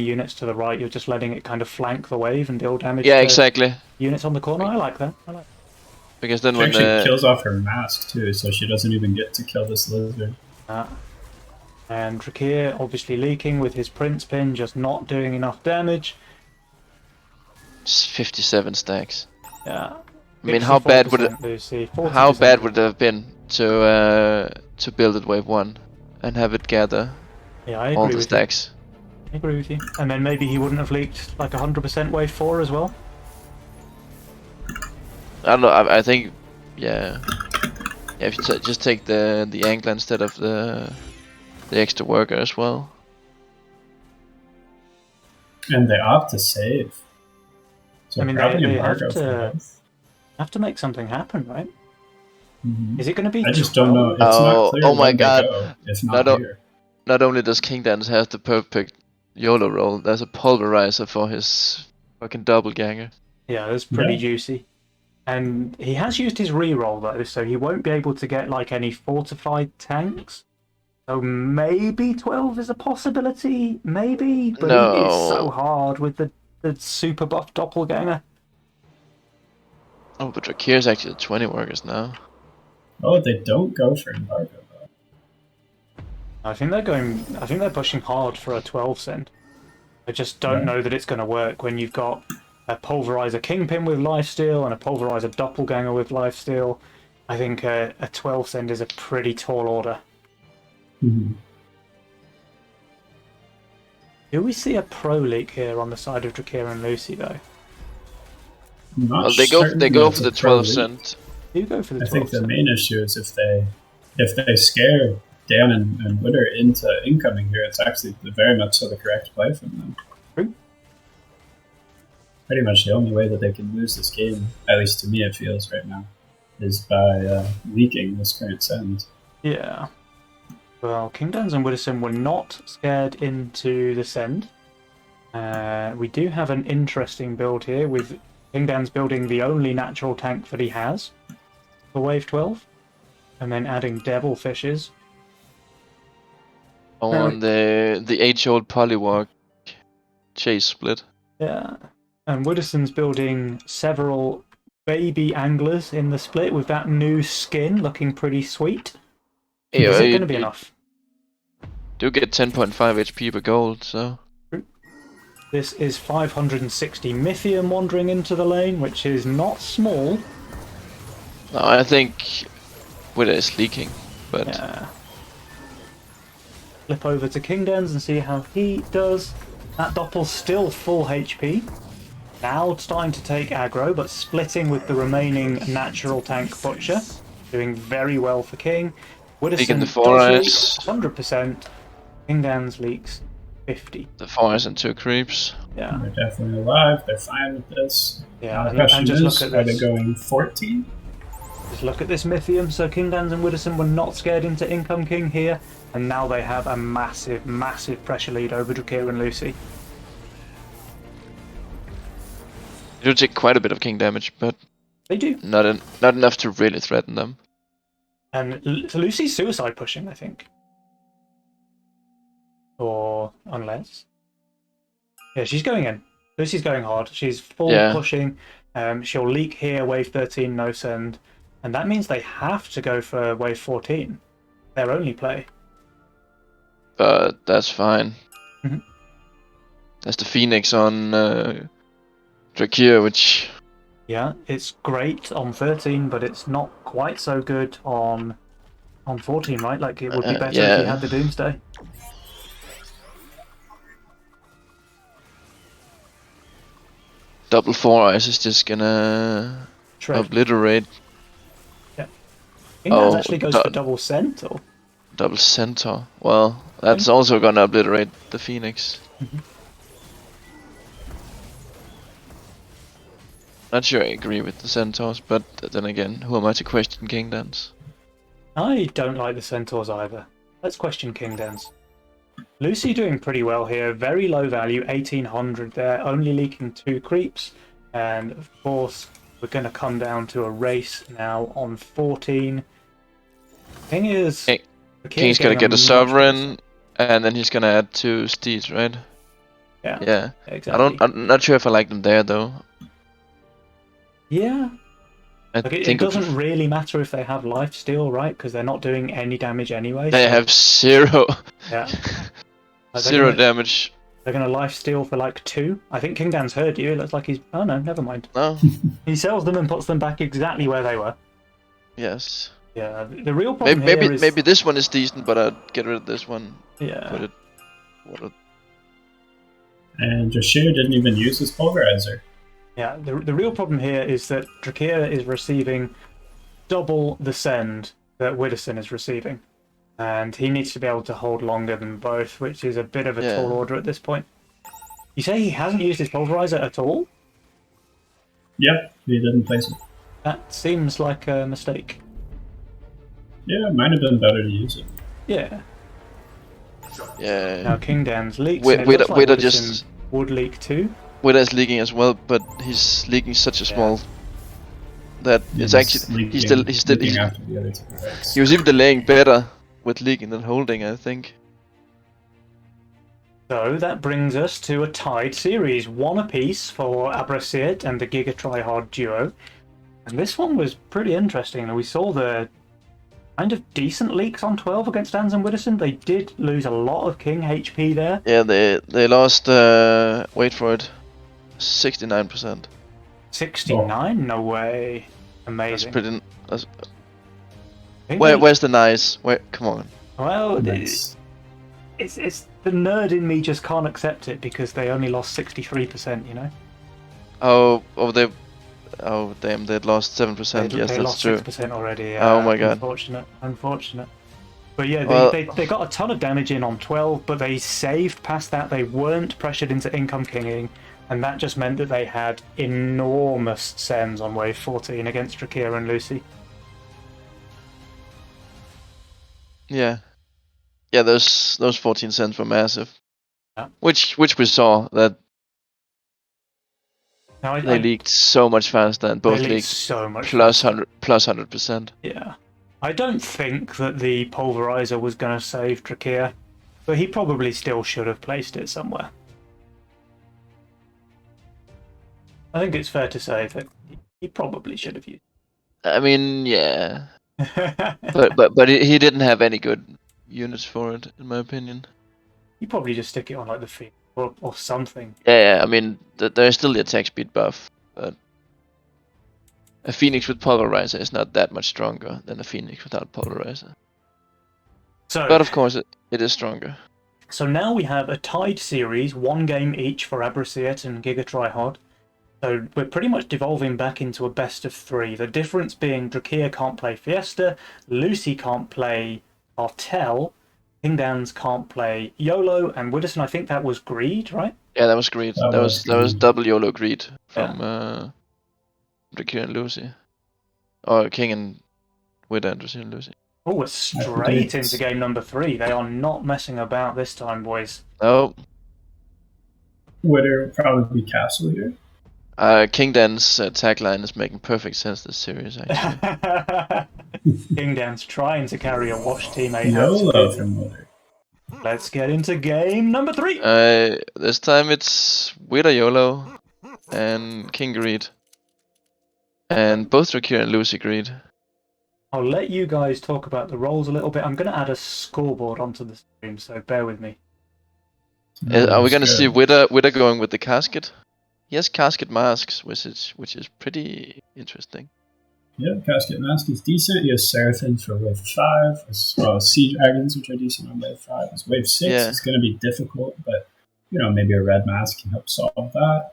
units to the right. You're just letting it kind of flank the wave and deal damage. Yeah, exactly. Units on the corner. I like that. Because then she actually kills off her mask too, so she doesn't even get to kill this lizard. And Drakir obviously leaking with his Prince pin, just not doing enough damage. It's 57 stacks. Yeah. I mean, how bad would it have been to build it wave 1 and have it gather all the stacks? I agree with you. And then maybe he wouldn't have leaked like 100% wave 4 as well. I don't know. I think, yeah. If you just take the angler instead of the extra worker as well. And they opt to save. So I mean, they have to make something happen, right? Is it going to be? I just don't know. It's not clear. Oh my god! It's not clear. Not only does King Dance have the perfect YOLO roll, there's a pulverizer for his fucking doppelganger. Yeah, that's pretty juicy. And he has used his reroll though, so he won't be able to get like any fortified tanks. So maybe 12 is a possibility, maybe, but it is so hard with the super buff doppelganger. Oh, but Drakir's actually 20 workers now. Oh, they don't go for embargo though. I think they're pushing hard for a 12 send. I just don't know that it's going to work when you've got a pulverizer Kingpin with lifesteal and a pulverizer doppelganger with lifesteal. I think a 12 send is a pretty tall order. Do we see a pro leak here on the side of Drakir and Lucy though? Well, they go for the 12 cent. Do go for the 12 I think the main issue is if they scare Dan and Witter into incoming here, it's actually very much so the correct play from them. True. Pretty much the only way that they can lose this game, at least to me it feels right now, is by leaking this current send. Yeah. Well, King Dans and Widdowson were not scared into the send. We do have an interesting build here with King Dan's building the only natural tank that he has for wave 12, and then adding devil fishes. On the age-old polywalk chase split. Yeah. And Widdowson's building several baby anglers in the split with that new skin looking pretty sweet. Yeah, is it going to be enough? Do get 10.5 HP per gold, so... This is 560 Mythium wandering into the lane, which is not small. No, I think Witter is leaking, but... Yeah. Flip over to King Dens and see how he does. That Doppel's still full HP. Now starting to take aggro, but splitting with the remaining natural tank Butcher. Doing very well for King. Leaking the Widdowson forest. 100%. King Dan's leaks 50. The forest and 2 creeps. Yeah. They're definitely alive. They're fine with this. Yeah, The question just is, look at are they this. going 14? Just look at this Mythium. So King Dans and Widdowson were not scared into Income King here, and now they have a massive, massive pressure lead over Drakir and Lucy. They do take quite a bit of king damage, but They do. not enough to really threaten them. And so Lucy's suicide pushing, I think. Or unless. Yeah, she's going in. Lucy's going hard. She's full pushing. She'll leak here, wave 13, no send. And that means they have to go for wave 14. Their only play. But that's fine. Mhm. That's the Phoenix on Drakir, which... Yeah, it's great on 13, but it's not quite so good on 14, right? Like, it would be better if you had the Doomsday. Double 4 Eyes is just gonna obliterate. Yeah. I think that actually goes for double Centaur. Double Centaur. Well, that's also gonna obliterate the Phoenix. Not sure I agree with the Centaurs, but then again, who am I to question King Dance? I don't like the Centaurs either. Let's question King Dance. Lucy doing pretty well here. Very low value, 1800 there, only leaking 2 creeps. And of course, we're going to come down to a race now on 14. Thing is... King's going to get a Sovereign, and then he's going to add 2 Steeds, right? Yeah, exactly. I'm not sure if I like them there, though. Yeah. It doesn't really matter if they have lifesteal, right? Because they're not doing any damage anyway. They have 0. Yeah. 0 damage. They're going to lifesteal for like 2. I think King Dan's heard you. It looks like he's... Oh no, never mind. No. He sells them and puts them back exactly where they were. Yes. Yeah, the real problem here is... Maybe this one is decent, but I'd get rid of this one. Yeah. And Drakir didn't even use his pulverizer. Yeah, the real problem here is that Drakir is receiving double the send that Widdowson is receiving. And he needs to be able to hold longer than both, which is a bit of a tall order at this point. You say he hasn't used his pulverizer at all? Yep, he didn't place it. That seems like a mistake. Yeah, it might have been better to use it. Yeah. Yeah. Now King Dan's leaks. Widow just would leak too. Widow's leaking as well, but he's leaking such a small that it's actually he was even delaying better with leaking than holding, I think. So that brings us to a tied series, 1 apiece for Abrasiet and the Giga Tryhard duo. And this one was pretty interesting. We saw the kind of decent leaks on 12 against Dans and Widdowson. They did lose a lot of King HP there. Yeah, they lost, wait for it, 69%. 69? No way. Amazing. That's pretty... Where's the nice? Come on. Well, nice. It's the nerd in me just can't accept it because they only lost 63%, you know? Oh, damn, they'd lost 7%. Yes, they lost true. 6% already. Oh my god. Unfortunate. But yeah, they got a ton of damage in on 12, but they saved past that. They weren't pressured into income kinging, and that just meant that they had enormous sends on wave 14 against Drakir and Lucy. Yeah. Yeah, those 14 cents were massive. Yeah. Which we saw that they leaked so much faster, and both leaked so much plus 100%. Yeah. I don't think that the pulverizer was going to save Drakir, but he probably still should have placed it somewhere. I think it's fair to say that he probably should have used it. I mean, yeah. but he didn't have any good units for it, in my opinion. You probably just stick it on like the feet or something. Yeah, I mean, there's still the attack speed buff, but a Phoenix with Pulverizer is not that much stronger than a Phoenix without Pulverizer. So, but of course, it is stronger. So now we have a tied series, 1 game each for Abrasiet and Giga Tryhard. So we're pretty much devolving back into a best of 3. The difference being Drakia can't play Fiesta, Lucy can't play Cartel, Kingdans can't play YOLO, and Widdowson, I think that was Greed, right? Yeah, that was Greed. That was double YOLO Greed from Drakia and Lucy. Or King and Widder and Drakia and Lucy. Oh, we're straight into game number 3. They are not messing about this time, boys. Oh. Widder will probably be Castle here. Kingdan's tagline is making perfect sense this series, actually. Kingdan's trying to carry a wash teammate. YOLO from Widder. Let's get into game number 3. This time it's Widder YOLO and King Greed. And both Drakia and Lucy Greed. I'll let you guys talk about the roles a little bit. I'm going to add a scoreboard onto the stream, so bear with me. Are we going to see Widder going with the casket? He has casket masks, which is pretty interesting. Yeah, casket mask is decent. He has Seraphins for wave 5, as well as Sea Dragons, which are decent on wave 5. As wave 6, it's going to be difficult, but maybe a red mask can help solve that.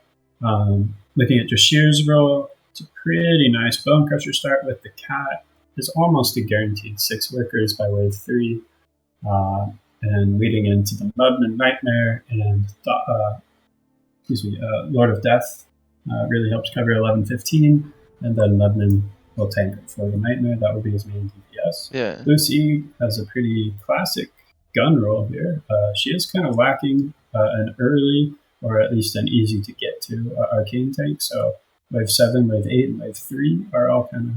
Looking at Jashir's role, it's a pretty nice Bone Crusher start with the cat. Is almost a guaranteed 6 workers by wave 3, and leading into the Mudman Nightmare and Lord of Death really helps cover 11-15, and then Mudman will tank it for the Nightmare. That will be his main DPS. Yeah. Lucy has a pretty classic gun roll here. She is kind of lacking an early, or at least an easy to get to arcane tank. So wave 7, wave 8, and wave 3 are all kind of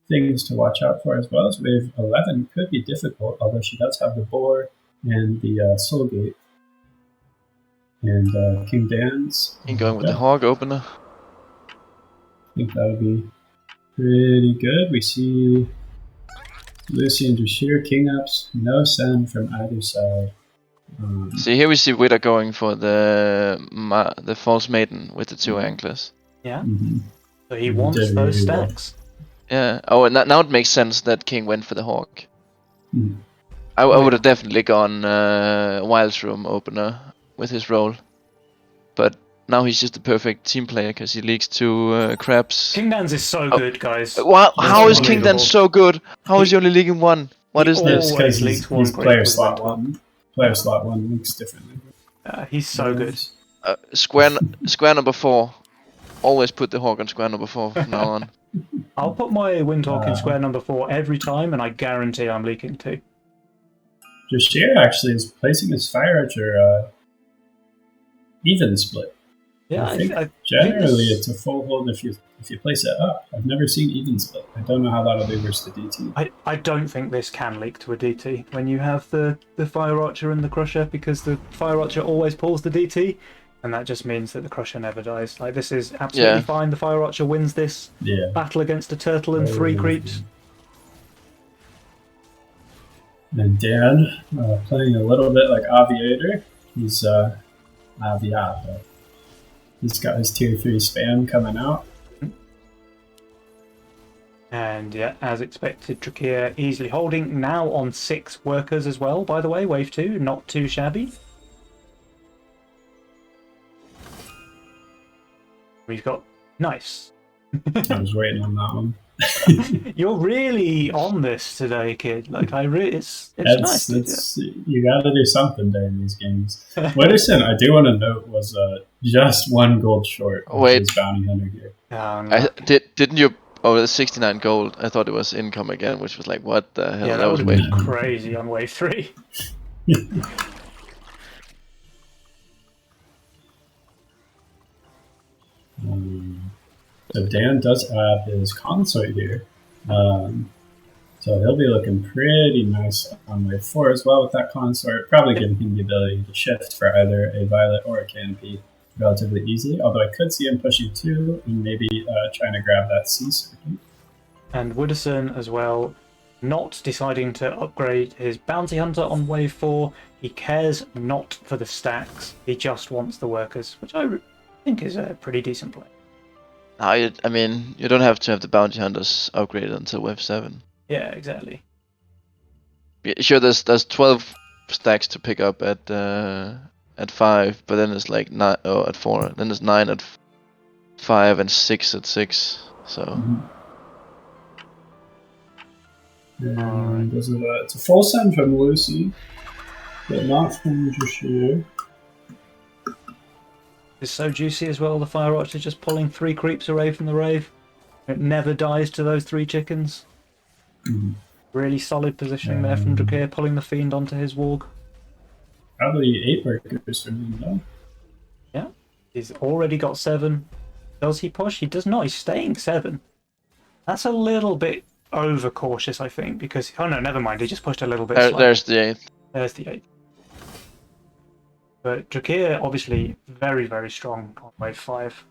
things to watch out for, as well as wave 11 could be difficult, although she does have the boar and the soul gate. And Kingdan's going with the hog opener. I think that would be pretty good. We see Lucy and Drashir king ups, no send from either side. See, here we see Widder going for the false maiden with the 2 anklers. Yeah. Mm-hmm. So he wants those stacks. Yeah. Oh, and now it makes sense that King went for the hawk. Mm. I would have definitely gone Wild's Room opener with his role, but now he's just the perfect team player because he leaks 2 crabs. Kingdans is so good, guys. How is Kingdans so good? How is he only leaking 1? What is this? Because he's player slot 1. Player slot 1 leaks differently. He's so good. Square number 4. Always put the hawk on square number 4 from now on. I'll put my Windhawk in square number 4 every time, and I guarantee I'm leaking 2. Jashir actually is placing his Fire Archer even split. Yeah, I think generally it's a full hold if you place it up. I've never seen even split. I don't know how that'll be versus the DT. I don't think this can leak to a DT when you have the Fire Archer and the Crusher, because the Fire Archer always pulls the DT, and that just means that the Crusher never dies. Like, this is absolutely fine. The Fire Archer wins this battle against a turtle and 3 creeps. And Dan, playing a little bit like Aviator. He's Aviator. He's got his tier 3 spam coming out. And yeah, as expected, Drakia easily holding, now on 6 workers as well, by the way, wave 2, not too shabby. We've got nice. I was waiting on that one. You're really on this today, kid. Like, it's nice. You gotta do something during these games. Widdowson, I do want to note, was just 1 gold short of his bounty hunter here. No. Didn't you? Oh, the 69 gold. I thought it was income again, which was like, what the hell? Yeah, that was way crazy on wave 3. So Dan does have his consort here. So he'll be looking pretty nice on wave 4 as well with that consort, probably giving him the ability to shift for either a Violet or a Canopy relatively easily, although I could see him pushing 2 and maybe trying to grab that Sea Serpent. And Widdowson as well, not deciding to upgrade his Bounty Hunter on wave 4. He cares not for the stacks, he just wants the workers, which I think is a pretty decent play. I mean, you don't have to have the Bounty Hunters upgraded until wave 7. Yeah, exactly. Sure, there's 12 stacks to pick up at 5, but then it's like 9 at 4. Then it's 9 at 5 and 6 at 6. So. It's a full send from Lucy, but not from Drashir. It's so juicy as well. The Fire Archer just pulling 3 creeps away from the Rave. It never dies to those 3 chickens. Really solid positioning there from Drakir, pulling the Fiend onto his Warg. Probably 8 workers from him, though. Yeah, he's already got 7. Does he push? He does not. He's staying 7. That's a little bit overcautious, I think, because... Oh no, never mind. He just pushed a little bit slow. There's the 8th. There's the 8th. But Drakir, obviously, very, very strong on wave 5.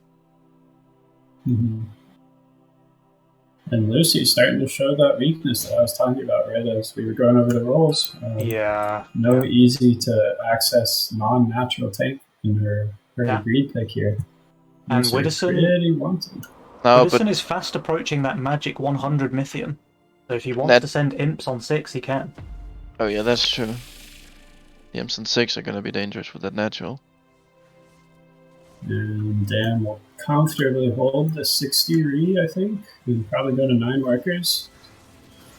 And Lucy's starting to show that weakness that I was talking about, right, as we were going over the roles. No easy to access non-natural tank in her greed pick here. And Widdowson is fast approaching that magic 100 Mythium. So if he wants to send imps on 6, he can. Oh yeah, that's true. The imps on 6 are going to be dangerous with that natural. And Dan will comfortably hold the 60 re, I think. He'll probably go to 9 markers.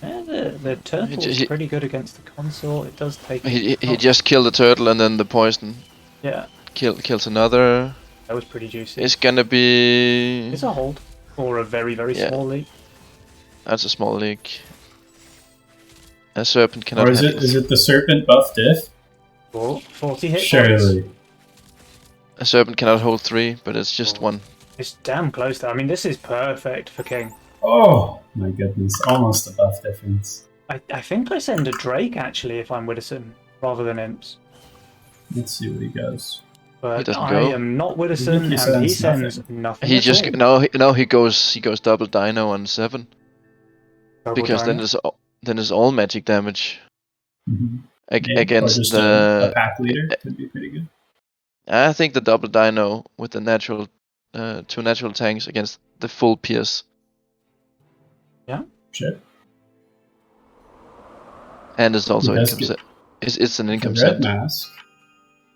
Yeah, the turtle is pretty good against the consort. It does take... He just killed the turtle and then the poison. Yeah. Kills another. That was pretty juicy. It's gonna be... It's a hold. Or a very, very small leak. That's a small leak. A serpent cannot... Or is it the serpent buff diff? 40 hit Surely. points. A serpent cannot hold 3, but it's just 1. It's damn close though. I mean, this is perfect for King. Oh my goodness, almost a buff difference. I think I send a Drake actually if I'm Widdowson, rather than Imps. Let's see what he goes. But he doesn't I go. am not Widdowson, and he sends nothing. He just he goes double dino on 7. Because then there's all magic damage. Against the pack leader could be pretty good. I think the double dino with the natural 2 natural tanks against the full pierce. Yeah. Sure. And it's also income set. It's an income set. Red mask.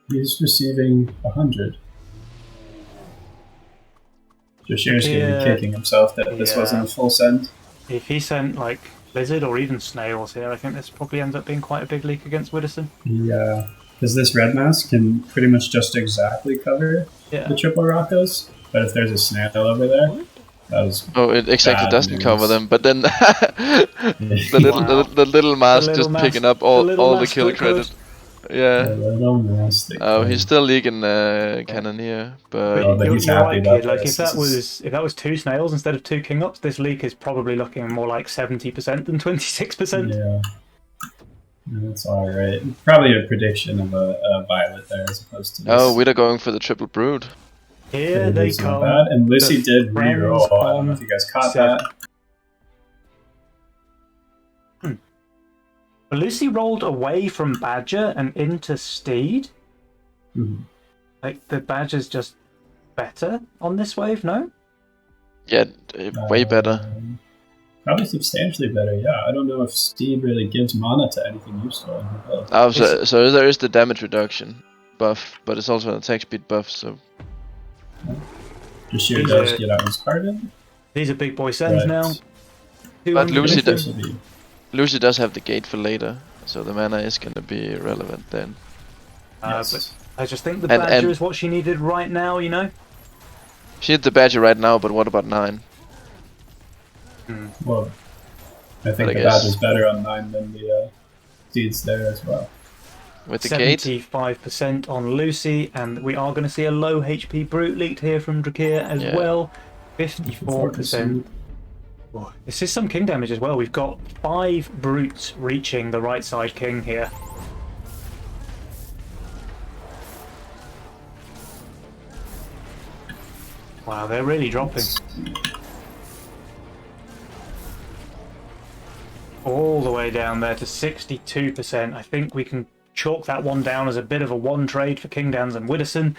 He's receiving 100. Drashir's gonna be kicking himself that this wasn't a full send. If he sent like lizard or even snails here, I think this probably ends up being quite a big leak against Widdowson. Yeah, because this red mask can pretty much just exactly cover the triple Rockos, but if there's a snail over there, that was it exactly doesn't cover them. But then the little mask just picking up all the kill credit. Yeah. He's still leaking Cannoneer, but he's right, kid. Like if that was 2 snails instead of 2 king ups, this leak is probably looking more like 70% than 26%. Yeah. That's alright. Probably a prediction of a violet there as opposed to this. We're going for the triple brood. Here they come. Bad. And Lucy did reroll. I don't know if you guys caught that. But Lucy rolled away from Badger and into Steed. Like the Badger's just better on this wave, no? Yeah, way better. Probably substantially better, yeah. I don't know if Steed really gives mana to anything useful in her build. So there is the damage reduction buff, but it's also an attack speed buff, so... Drashir does get out his card in. These are big boy sends now. But Lucy does have the gate for later, so the mana is going to be relevant then. But I just think the Badger is what she needed right now, you know? She hit the Badger right now, but what about 9? Well, I think the Badger's better on 9 than the Steed's there as well. With the gate? 75% on Lucy, and we are going to see a low HP Brute leaked here from Drakir as well. 54%. This is some king damage as well. We've got 5 brutes reaching the right side king here. Wow, they're really dropping. All the way down there to 62%. I think we can chalk that one down as a bit of a one trade for King Dans and Widdowson.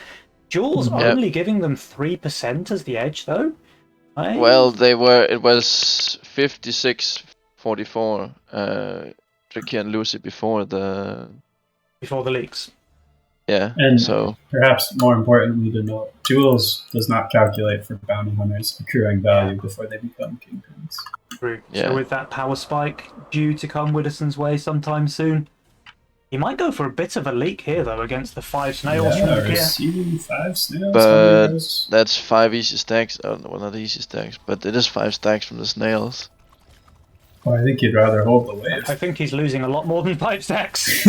Jules only giving them 3% as the edge though. Well, it was 56-44, Tricky and Lucy before the before the leaks. Yeah, and so perhaps more importantly to note, Duels does not calculate for bounty hunters accruing value before they become kingpins. True. Yeah. So with that power spike due to come Widdowson's way sometime soon, he might go for a bit of a leak here though against the 5 snails from the receiving 5 snails. But that's 5 easy stacks. Oh, well, not easy stacks, but it is 5 stacks from the snails. Well, I think he'd rather hold the wave. I think he's losing a lot more than 5 stacks.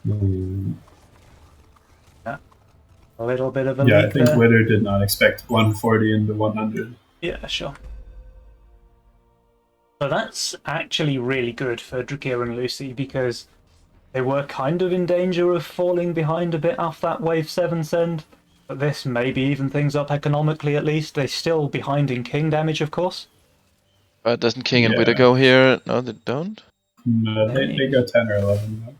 Yeah. A little bit of a leak I think there. Witter did not expect 140 into 100. Yeah, sure. So that's actually really good for Drakir and Lucy because they were kind of in danger of falling behind a bit off that wave 7 send. But this maybe even things up economically at least. They're still behind in king damage, of course. But doesn't King and Witter go here? No, they don't? No, they go 10 or 11.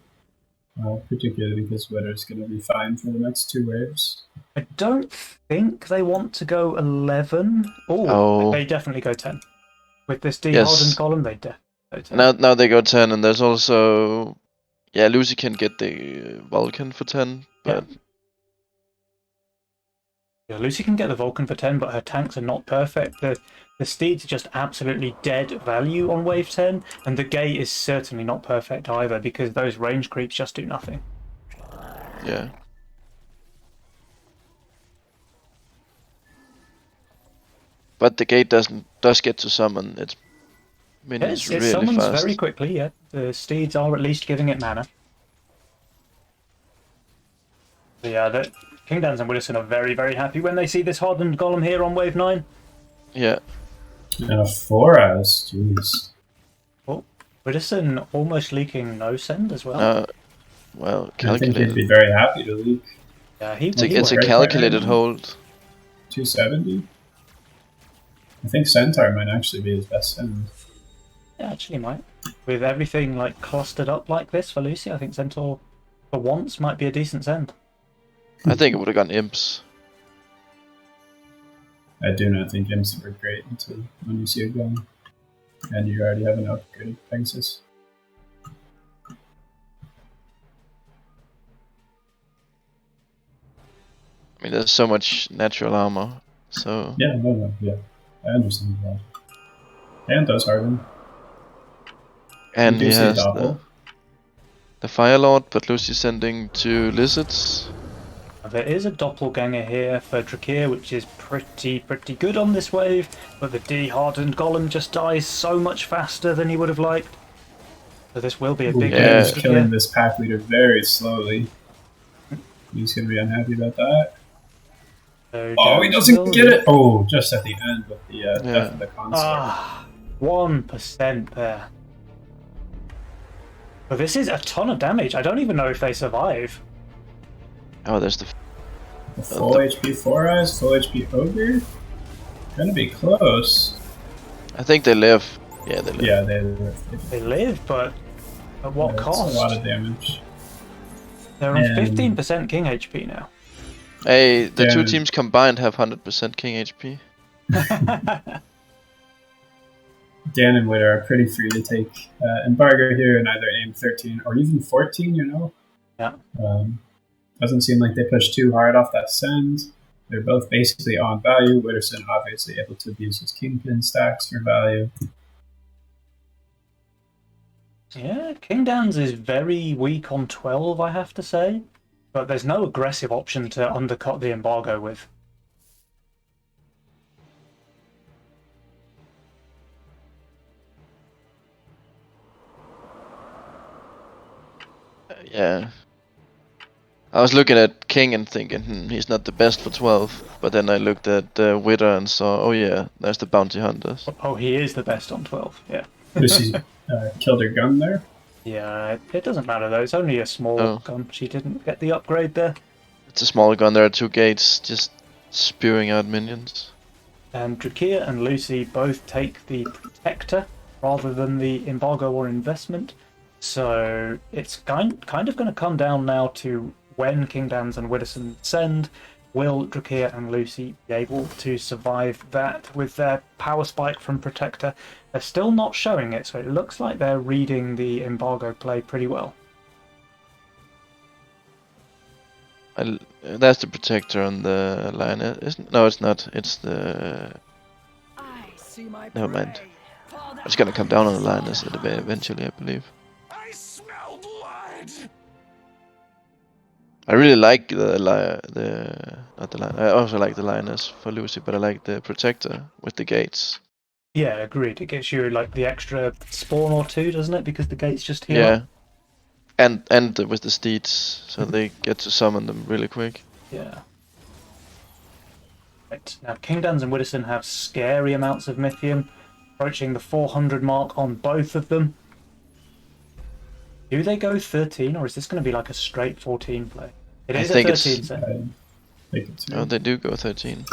Particularly because Witter's going to be fine for the next 2 waves. I don't think they want to go 11. Oh. They definitely go 10. With this D-hardened column, they definitely go 10. Now they go 10, and there's also... Yeah, Lucy can get the Vulcan for 10, but... Yeah, Lucy can get the Vulcan for 10, but her tanks are not perfect. The Steeds are just absolutely dead value on wave 10, and the Gate is certainly not perfect either, because those range creeps just do nothing. Yeah. But the Gate does get to summon its minions really fast. It summons very quickly, yeah. The Steeds are at least giving it mana. So yeah, Kingdans and Widdowson are very, very happy when they see this hardened golem here on wave 9. Yeah. And a 4-as, jeez. Oh, Widdowson almost leaking no send as well. Well, calculated. I think he'd be very happy to leak. Yeah, it's a calculated hold. 270? I think Centaur might actually be his best send. Yeah, actually might. With everything like clustered up like this for Lucy, I think Centaur for once might be a decent send. I think it would have gone Imps. I do not think Imps were great until when you see a gun. And you already have an upgraded Pegasus. I mean, there's so much natural armor, so... Yeah, yeah. I understand that. And does harden. And he has the Fire Lord, but Lucy's sending 2 lizards. There is a doppelganger here for Drakir, which is pretty good on this wave, but the D-hardened golem just dies so much faster than he would have liked. So this will be a big game. He's killing this pack leader very slowly. He's going to be unhappy about that. So he doesn't get it! Oh, just at the end with the death of the consort. 1% there. But this is a ton of damage. I don't even know if they survive. Oh, there's the full HP 4-eyes, full HP ogre. Gonna be close. I think they live. Yeah, they live. Yeah, they live. They live, but at what cost? That's a lot of damage. They're on 15% king HP now. Hey, the 2 teams combined have 100% king HP. Dan and Witter are pretty free to take embargo here and either aim 13 or even 14, you know? Yeah. Doesn't seem like they push too hard off that send. They're both basically on value. Witterson obviously able to abuse his kingpin stacks for value. Yeah, Kingdans is very weak on 12, I have to say. But there's no aggressive option to undercut the embargo with. Yeah. I was looking at King and thinking, he's not the best for 12. But then I looked at Witter and saw, oh yeah, there's the bounty hunters. Oh, he is the best on 12, yeah. Lucy killed her gun there? Yeah, it doesn't matter though, it's only a small gun. She didn't get the upgrade there. It's a small gun, there are 2 gates just spewing out minions. And Drakir and Lucy both take the Protector rather than the Embargo or Investment. So it's kind of going to come down now to when Kingdans and Widdowson send. Will Drakir and Lucy be able to survive that with their power spike from Protector? They're still not showing it, so it looks like they're reading the embargo play pretty well. That's the Protector on the line, isn't? No, it's not. It's the. Never mind. It's gonna come down on the line eventually, I believe. I smell blood. I really like not the line. I also like the Lioness for Lucy, but I like the Protector with the gates. Yeah, agreed. It gets you like the extra spawn or two, doesn't it? Because the gates just heal. Yeah. And with the steeds, so they get to summon them really quick. Yeah. Right. Now, Kingdans and Widdowson have scary amounts of Mythium, approaching the 400 mark on both of them. Do they go 13, or is this going to be like a straight 14 play? It is a 13 set. Oh, they do go 13.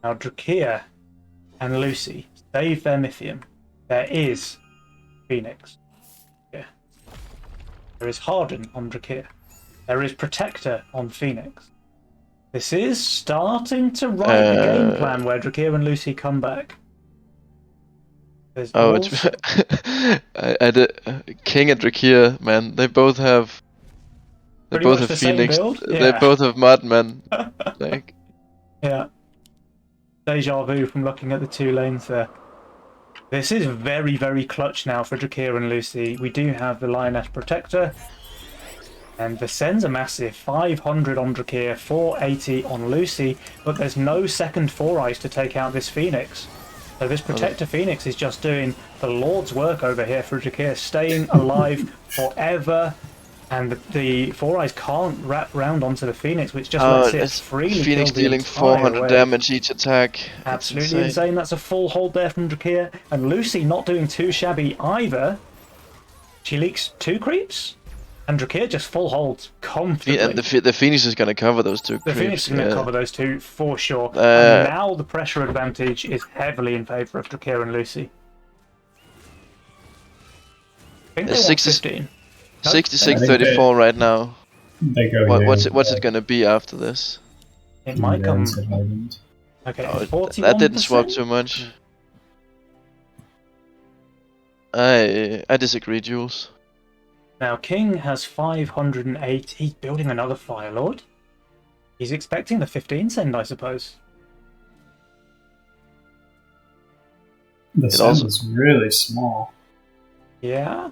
Now, Drakir and Lucy save their Mythium. There is Phoenix. Yeah. There is Harden on Drakir. There is Protector on Phoenix. This is starting to write the game plan where Drakir and Lucy come back. There's it's King and Drakir, man. They both have. They pretty both much have the Phoenix. same build? They Yeah. both have Mudman. Like. Yeah. Deja vu from looking at the two lanes there. This is very, very clutch now for Drakir and Lucy. We do have the Lioness Protector. And the sends a massive 500 on Drakir, 480 on Lucy, but there's no second Four Eyes to take out this Phoenix. So this Protector Phoenix is just doing the Lord's work over here for Drakir, staying alive forever. And the Four Eyes can't wrap round onto the Phoenix, which just lets it freely Phoenix kill the dealing entire 400 way. damage each attack. Absolutely insane. That's a full hold there from Drakir. And Lucy not doing too shabby either. She leaks 2 creeps. And Drakir just full holds comfortably. And the Phoenix is going to cover those 2 creeps. The Phoenix is going to cover those 2 for sure. And now the pressure advantage is heavily in favour of Drakir and Lucy. I think they want 15. 66-34 right now. They go what's it going to be after this? It might come. Okay, 41%. That didn't swap too much. I disagree, Jules. Now, King has 508. He's building another Fire Lord. He's expecting the 15 send, I suppose. The send is really small. Yeah.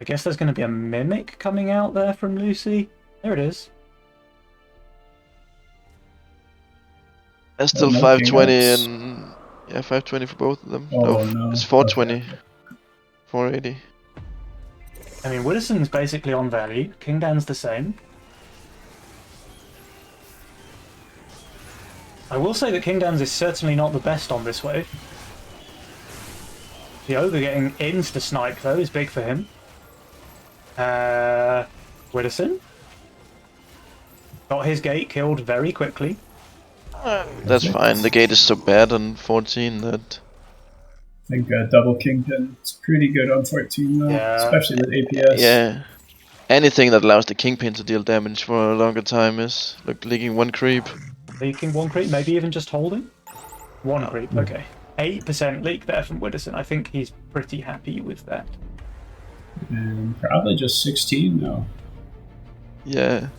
I guess there's going to be a Mimic coming out there from Lucy. There it is. That's still 520 and... Yeah, 520 for both of them. No, it's 420. 480. I mean, Widdowson's basically on value. Kingdan's the same. I will say that Kingdan's is certainly not the best on this wave. The Ogre getting insta-snipe, though, is big for him. Widdowson got his gate killed very quickly. That's fine. The gate is so bad on 14 that... I think double Kingpin is pretty good on 14 though, especially with APS. Yeah. Anything that allows the Kingpin to deal damage for a longer time is leaking 1 creep. Leaking 1 creep, maybe even just holding? 1 creep, okay. 8% leak there from Widdowson. I think he's pretty happy with that. And probably just 16 though. Yeah.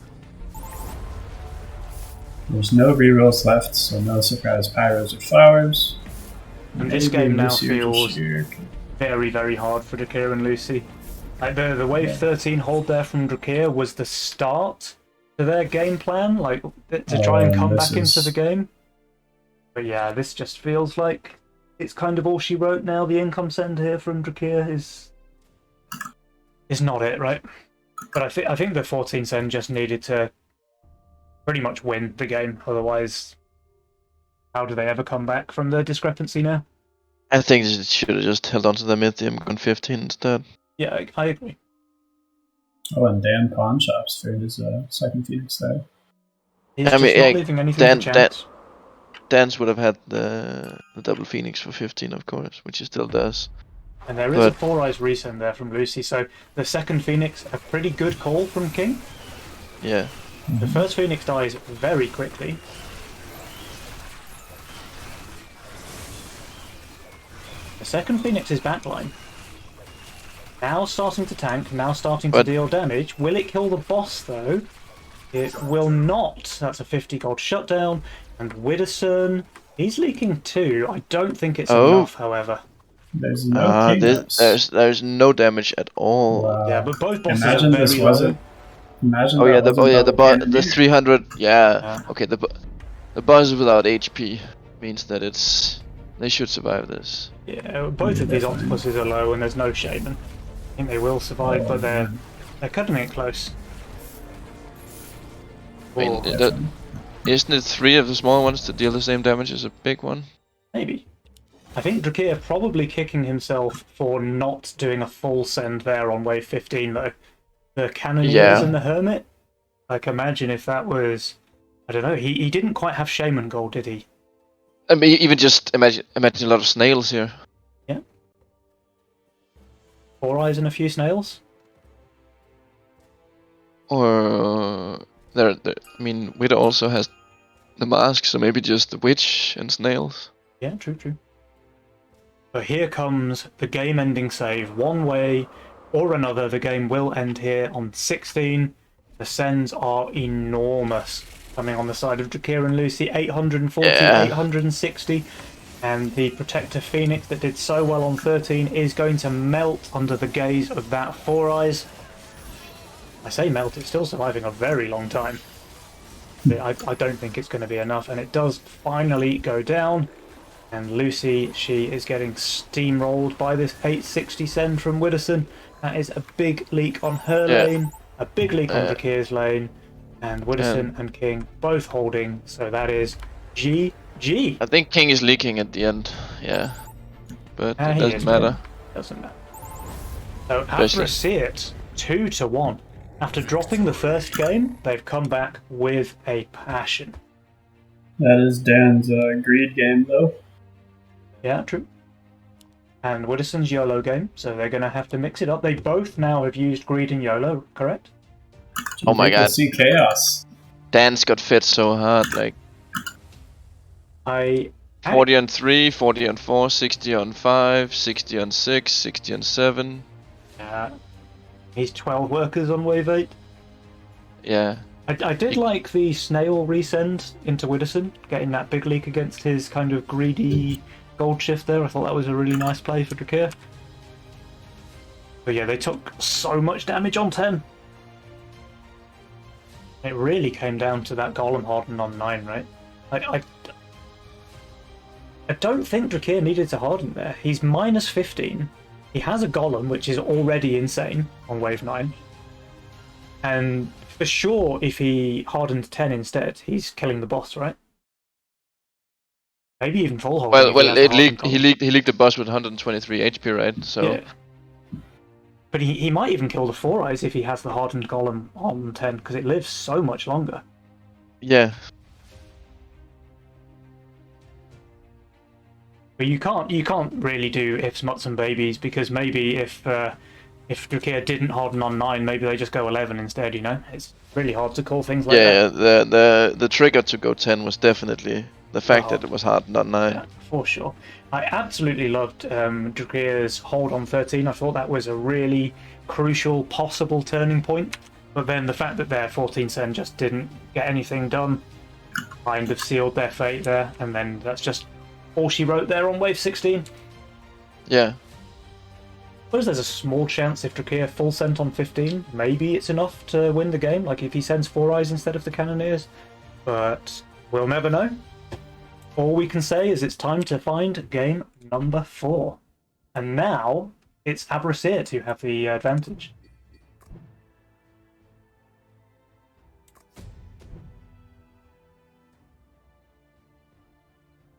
There's no rerolls left, so no surprise pyros or flowers. And this game now feels very, very hard for Drakir and Lucy. Like the wave 13 hold there from Drakir was the start to their game plan, like to try and come back into the game. But yeah, this just feels like it's kind of all she wrote now. The income send here from Drakir is not it, right? But I think the 14 send just needed to pretty much win the game, otherwise how do they ever come back from the discrepancy now? I think they should have just held on to the Mythium on 15 instead. Yeah, I agree. Oh, and Dan Pawn Shops for his second Phoenix there. He's not leaving anything to chance. Dance would have had the double Phoenix for 15, of course, which he still does. And there is a Four Eyes resend there from Lucy, so the second Phoenix, a pretty good call from King. Yeah. The first Phoenix dies very quickly. The second Phoenix is backline. Now starting to tank, now starting to deal damage. Will it kill the boss though? It will not. That's a 50 gold shutdown. And Widdowson, he's leaking too. I don't think it's enough, however. There's no there's no damage at all. Wow. Yeah, but both bosses Imagine are very low. Imagine the 300. Yeah. Okay, the boss without HP means that they should survive this. Yeah, both of these octopuses are low, and there's no shaman. I think they will survive, but they're cutting it close. I mean, isn't it 3 of the small ones to deal the same damage as a big one? Maybe. I think Drakir probably kicking himself for not doing a full send there on wave 15 though. The Cannoneers and the Hermit. Like, imagine if that was... I don't know, he didn't quite have Shaman gold, did he? I mean, even just imagine a lot of snails here. Yeah. 4 eyes and a few snails? Or... I mean, Widow also has the mask, so maybe just the witch and snails. Yeah, true. So here comes the game-ending save. One way or another, the game will end here on 16. The sends are enormous. Coming on the side of Drakir and Lucy, 840, 860. And the Protector Phoenix that did so well on 13 is going to melt under the gaze of that 4 eyes. I say melt, it's still surviving a very long time. I don't think it's going to be enough, and it does finally go down. And Lucy, she is getting steamrolled by this 860 send from Widdowson. That is a big leak on her lane, a big leak on Drakir's lane, and Widdowson and King both holding, so that is GG. I think King is leaking at the end, but it doesn't matter. Doesn't matter. So Abraceit 2-1. After dropping the first game, they've come back with a passion. That is Dan's greed game, though. Yeah, true. And Widdowson's YOLO game, so they're going to have to mix it up. They both now have used greed and YOLO, correct? Oh my god. See chaos. Dan's got fit so hard, like... 40 on 3, 40 on 4, 60 on 5, 60 on 6, 60 on 7. He's 12 workers on wave 8. Yeah. I did like the snail resend into Widdowson, getting that big leak against his kind of greedy gold shift there. I thought that was a really nice play for Drakir. But yeah, they took so much damage on 10. It really came down to that Golem harden on 9, right? I don't think Drakir needed to harden there. He's minus 15. He has a Golem, which is already insane on wave 9. And for sure, if he hardened 10 instead, he's killing the boss, right? Maybe even full holding. Well, he leaked the boss with 123 HP, right? So. Yeah. But he might even kill the 4 eyes if he has the hardened Golem on 10, because it lives so much longer. Yeah. But you can't really do ifs, muts, and babies, because maybe if Drakir didn't harden on 9, maybe they just go 11 instead. You know, it's really hard to call things like that. Yeah, the trigger to go 10 was definitely the fact that it was hardened on 9. Yeah, for sure. I absolutely loved Drakir's hold on 13. I thought that was a really crucial, possible turning point. But then the fact that their 14 send just didn't get anything done kind of sealed their fate there, and then that's just all she wrote there on wave 16. Yeah. I suppose there's a small chance if Drakir full sent on 15, maybe it's enough to win the game, like if he sends 4 eyes instead of the Cannoneers. But we'll never know. All we can say is it's time to find game number 4. And now it's Abraceit who have the advantage.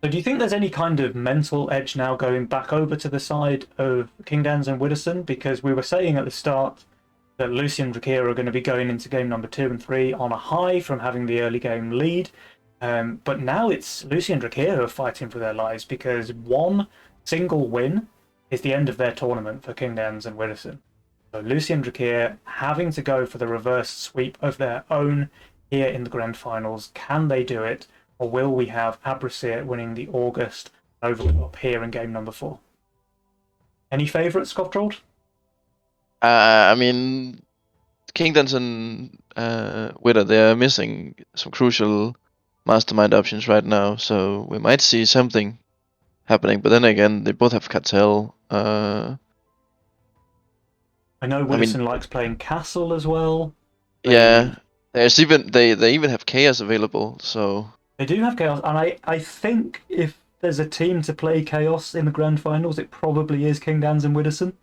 So do you think there's any kind of mental edge now going back over to the side of King Dans and Widdowson? Because we were saying at the start that Lucy and Drakir are going to be going into game number 2 and 3 on a high from having the early game lead. But now it's Lucy and Drakir who are fighting for their lives, because one single win is the end of their tournament for King Dans and Widdowson. So Lucy and Drakir having to go for the reverse sweep of their own here in the grand finals. Can they do it, or will we have Abrasir winning the August Overclock here in game number 4? Any favourites, Skovtrold? I mean, Kingdoms and Wither, they're missing some crucial mastermind options right now, so we might see something happening. But then again, they both have Cartel. I know Widdowson likes playing Castle as well. Yeah, there's even they even have Chaos available, so they do have Chaos, and I think if there's a team to play Chaos in the grand finals, it probably is Kingdans and Widdowson.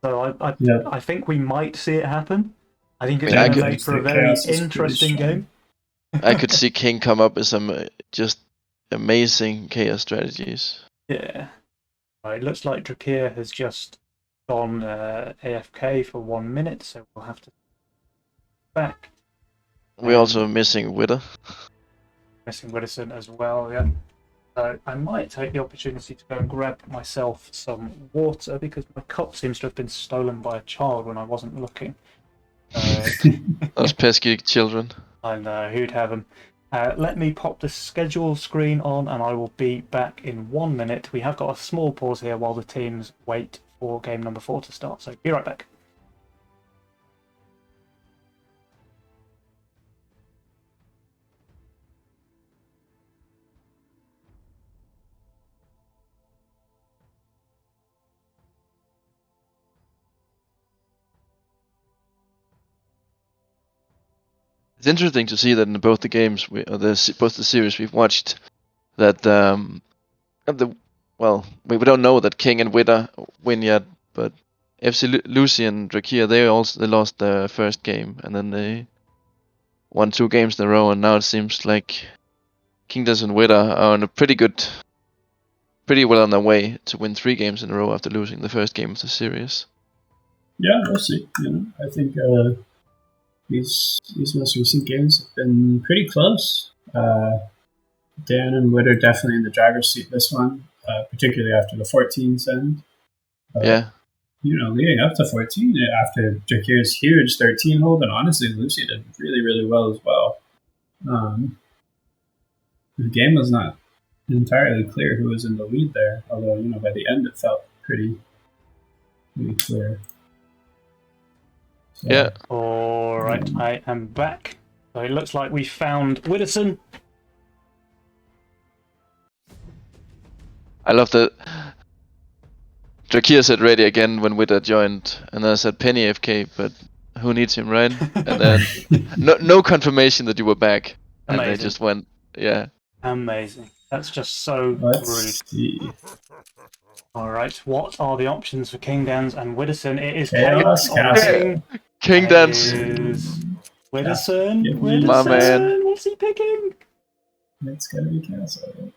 So I think we might see it happen. I think it's going to make for a very interesting game. I could see King come up with some just amazing Chaos strategies. Yeah. Right, it looks like Drakir has just gone AFK for 1 minute, so we'll have to back. We're also missing Wither. Missing Widdowson as well, yeah. So I might take the opportunity to go and grab myself some water because my cup seems to have been stolen by a child when I wasn't looking. Those pesky children. I know, who'd have them. Let me pop the schedule screen on and I will be back in 1 minute. We have got a small pause here while the teams wait for game number 4 to start, so be right back. It's interesting to see that in both the games, both the series we've watched, that we don't know that King and Wither win yet, but FC Lucy and Drakir, they lost their first game, and then they won 2 games in a row, and now it seems like Kingdoms and Wither are on a pretty well on their way to win 3 games in a row after losing the first game of the series. Yeah, we'll see. I think these most recent games have been pretty close. Dan and Wither definitely in the driver's seat this one, particularly after the 14s end. Yeah. Leading up to 14, after Drakir's huge 13 hold, and honestly, Lucy did really, really well as well. The game was not entirely clear who was in the lead there, although, by the end it felt pretty clear. So, yeah. Alright, I am back. So it looks like we found Widdowson. I love that Drakir said ready again when Wither joined, and then I said Penny FK, but who needs him, right? And then no confirmation that you were back. Amazing. And they just went, yeah. Amazing. That's just so Let's see. Alright, what are the options for Kingdans and Widdowson? It is Chaos Castle. Kingdans. Widdowson. Yeah. Widdowson. My man. What's he picking? It's gonna be Castle.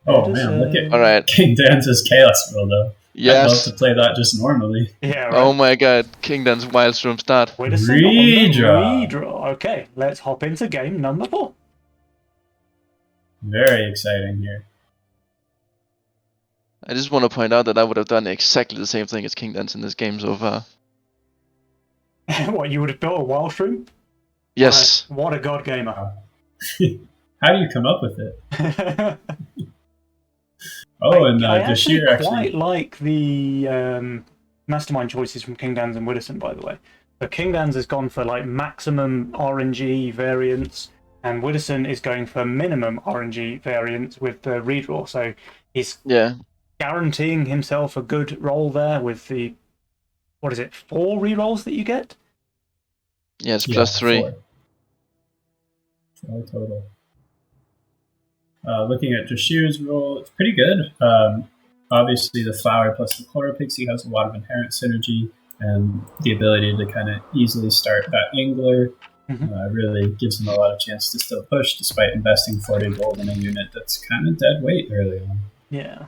Oh man, look at Alright. Kingdans' Chaos World though. Yes. I'd love to play that just normally. Yeah, right. Oh my god, Kingdans Wildstorm start. Widdowson redraw. Okay, let's hop into game number 4. Very exciting here. I just want to point out that I would have done exactly the same thing as Kingdans in this game so far. What, you would have built a Wildstorm? Yes. What a god gamer. How do you come up with it? I actually quite like the mastermind choices from Kingdans and Widdowson, by the way. So Kingdans has gone for maximum RNG variants, and Widdowson is going for minimum RNG variants with the redraw. So he's guaranteeing himself a good roll there with the 4 rerolls that you get? Yeah, it's plus 3. 4 total. Looking at Drashir's roll, it's pretty good. Obviously, the Flower plus the Chloropixie has a lot of inherent synergy, and the ability to kind of easily start that Angler really gives him a lot of chance to still push, despite investing 40 gold in a unit that's kind of dead weight early on. Yeah.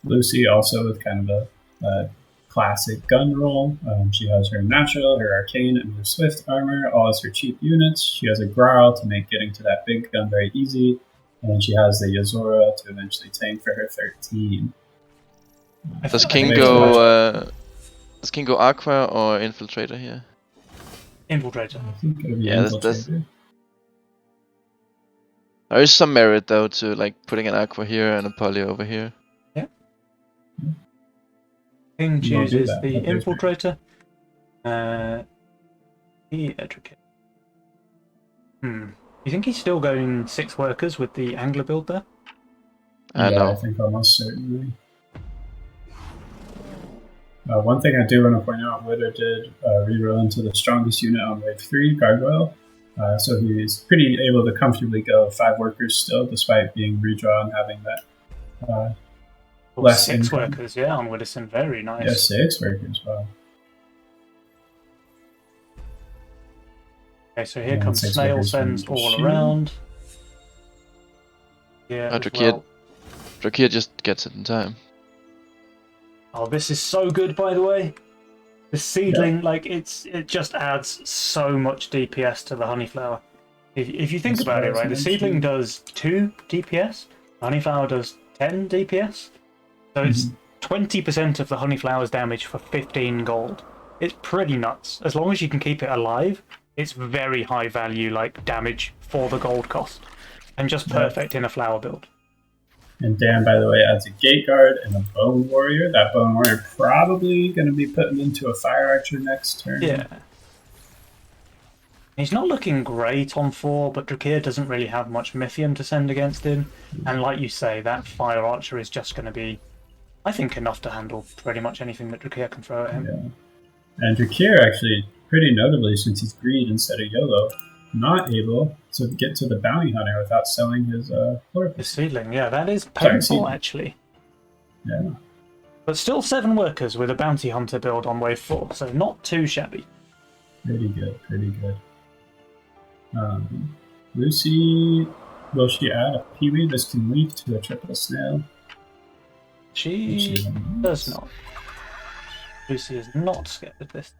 Lucy also with kind of a classic gun roll. She has her natural, her arcane, and her swift armor, all as her cheap units. She has a growl to make getting to that big gun very easy, and she has the Yazora to eventually tank for her 13. Does King go Aqua or Infiltrator here? Infiltrator. I think it'll be Yeah, Infiltrator. There is some merit though to like putting an Aqua here and a Poly over here. Yeah. King chooses the Infiltrator. Edric. You think he's still going 6 workers with the Angler build there? Yeah, I think almost certainly. One thing I do want to point out, Witter did reroll into the strongest unit on wave 3, Gargoyle. So he's pretty able to comfortably go 5 workers still, despite being redrawn and having that less 6 income. workers, yeah, on Widdowson. Very nice. Yeah, 6 workers, wow. Okay, so here comes Snail Sends all around. Yeah, Drakir just gets it in time. Oh, this is so good, by the way. The seedling, like, it just adds so much DPS to the Honeyflower. If you think about it, right, the seedling does 2 DPS, the Honeyflower does 10 DPS. So it's 20% of the Honeyflower's damage for 15 gold. It's pretty nuts. As long as you can keep it alive, it's very high value, like, damage for the gold cost. And just perfect in a flower build. And Dan, by the way, adds a Gate Guard and a Bone Warrior. That Bone Warrior probably going to be putting into a Fire Archer next turn. Yeah. He's not looking great on 4, but Drakir doesn't really have much Mythium to send against him. And like you say, that Fire Archer is just going to be, I think, enough to handle pretty much anything that Drakir can throw at him. Yeah. And Drakir, actually, pretty notably, since he's Greed instead of YOLO, not able to get to the Bounty Hunter without selling his His seedling, yeah, that is painful, actually. Yeah. But still 7 workers with a Bounty Hunter build on wave 4, so not too shabby. Pretty good, pretty good. Lucy, will she add a Peewee? This can leak to a triple snail. She does not. Lucy is not scared of this.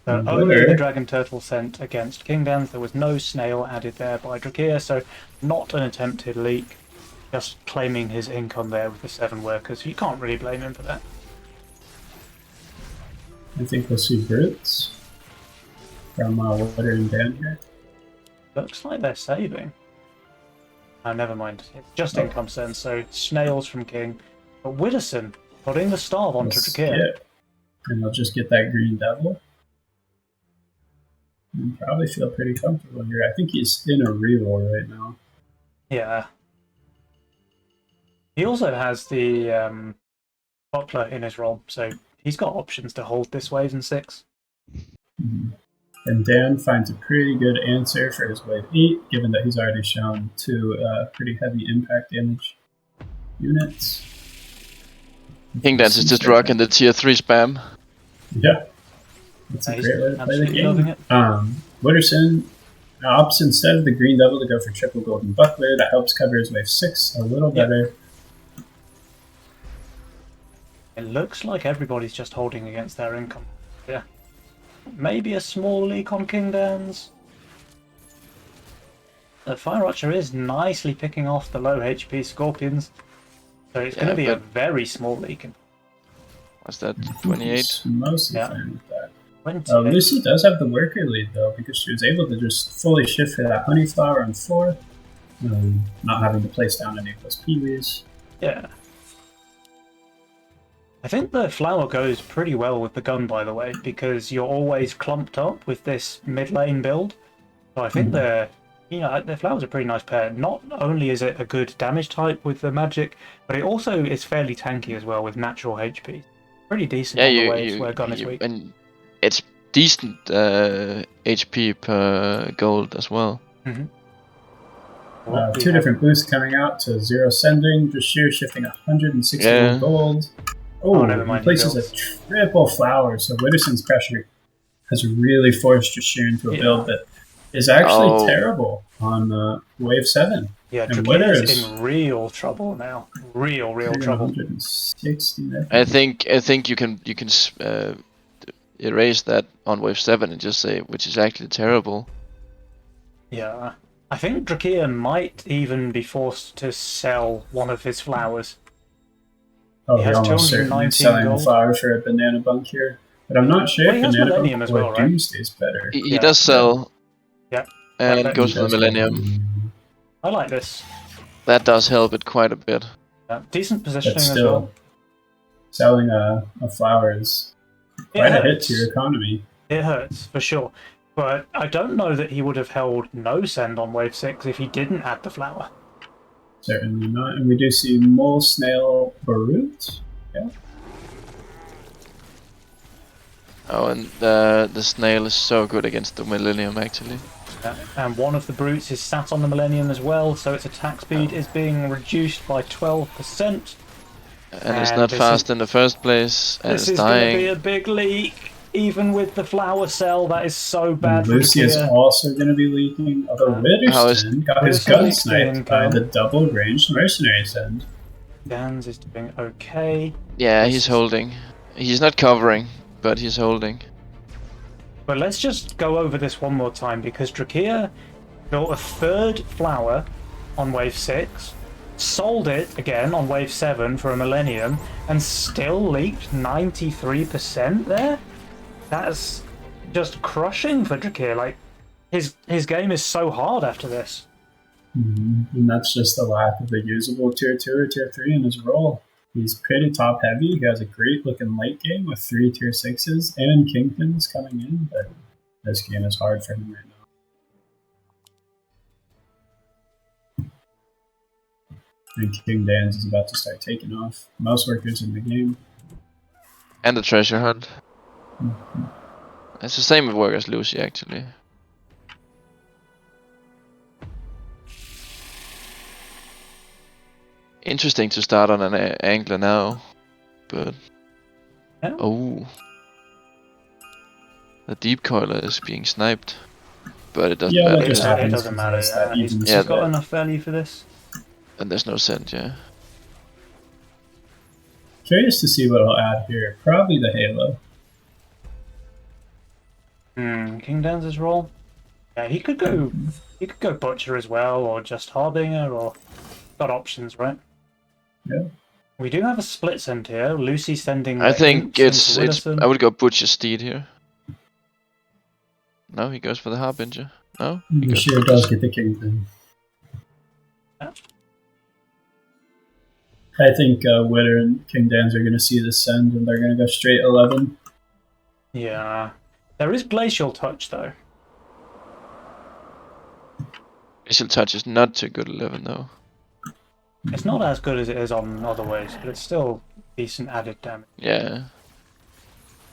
So only the Dragon Turtle sent against Kingdans. There was no snail added there by Drakir, so not an attempted leak. Just claiming his income there with the 7 workers. You can't really blame him for that. I think we'll see Brutes from Water and Dan here. Looks like they're saving. Oh, never mind. It's just income send, so snails from King. But Widdowson putting the starve onto Drakir. And they'll just get that Green Devil. And probably feel pretty comfortable here. I think he's in a reroll right now. Yeah. He also has the Buckler in his role, so he's got options to hold this wave in 6. And Dan finds a pretty good answer for his wave 8, given that he's already shown 2 pretty heavy impact damage units. Kingdans is just rocking the tier 3 spam. Yeah. That's a great way to play the game. Loving it. Witterson opts instead of the Green Devil to go for triple Golden Buckler. That helps cover his wave 6 a little better. It looks like everybody's just holding against their income. Yeah. Maybe a small leak on Kingdans. The Fire Archer is nicely picking off the low HP Scorpions. So it's going to be a very small leak. What's that, 28? Mostly fine with that. Lucy does have the worker lead, though, because she was able to just fully shift for that Honeyflower on 4, not having to place down any of those Peewees. Yeah. I think the flower goes pretty well with the gun, by the way, because you're always clumped up with this mid lane build. So I think the flower's a pretty nice pair. Not only is it a good damage type with the magic, but it also is fairly tanky as well with natural HP. Pretty decent on the waves where gun is weak. And it's decent HP per gold as well. 2 different boosts coming out to 0 sending, Drashir shifting 160 gold. Oh, never mind. He places a triple flower, so Witterson's pressure has really forced Drashir into a build that is actually terrible on wave 7. Yeah, Drakir is in real trouble now. Real trouble. 160 there. I think you can erase that on wave 7 and just say which is actually terrible. Yeah. I think Drakir might even be forced to sell one of his flowers. Oh, he almost certainly is selling the flower for a banana bunk here. But I'm not sure if banana bunk as or well, right? Doomsday's better. He does sell. Yeah. And goes for the Millennium. I like this. That does help it quite a bit. Decent positioning still, as well. Selling a flower is quite a hit to your economy. It hurts, for sure. But I don't know that he would have held no send on wave 6 if he didn't add the flower. Certainly not. And we do see Mole, Snail, Barut. Yeah. Oh, and the snail is so good against the Millennium, actually. And one of the brutes is sat on the Millennium as well, so its attack speed is being reduced by 12%. And it's not fast in the first place, and it's dying. This is going to be a big leak, even with the flower cell. That is so bad for Lucy is also going to be leaking, although Witherspoon got his gun sniped by the double-ranged mercenary send. Gans is doing okay. Yeah, he's holding. He's not covering, but he's holding. But let's just go over this one more time, because Drakia built a third flower on wave 6, sold it again on wave 7 for a Millennium, and still leaked 93% there? That's just crushing for Drakia. Like, his game is so hard after this. And that's just the lack of a usable tier 2 or tier 3 in his role. He's pretty top heavy. He has a great looking late game with 3 tier 6s and kingpins coming in, but this game is hard for him right now. And King Dan's is about to start taking off. Mouse workers in the game. And the treasure hunt. It's the same with work as Lucy, actually. Interesting to start on an angler now, but oh, the deep coiler is being sniped, but it doesn't matter. It doesn't matter. He's got enough value for this, and there's no scent. Yeah. Curious to see what I'll add here. Probably the Halo. King Dan's role. Yeah, he could go. He could go Butcher as well, or just Harbinger, or got options, right? Yeah. We do have a split send here. Lucy sending. I think it's. I would go Butcher Steed here. No, he goes for the Harbinger. No, he sure does get the Kingpin. Yeah. I think Witter and King Dan's are going to see the send, and they're going to go straight 11. Yeah, there is Glacial Touch though. Glacial Touch is not too good 11 though. It's not as good as it is on other ways, but it's still decent added damage. Yeah.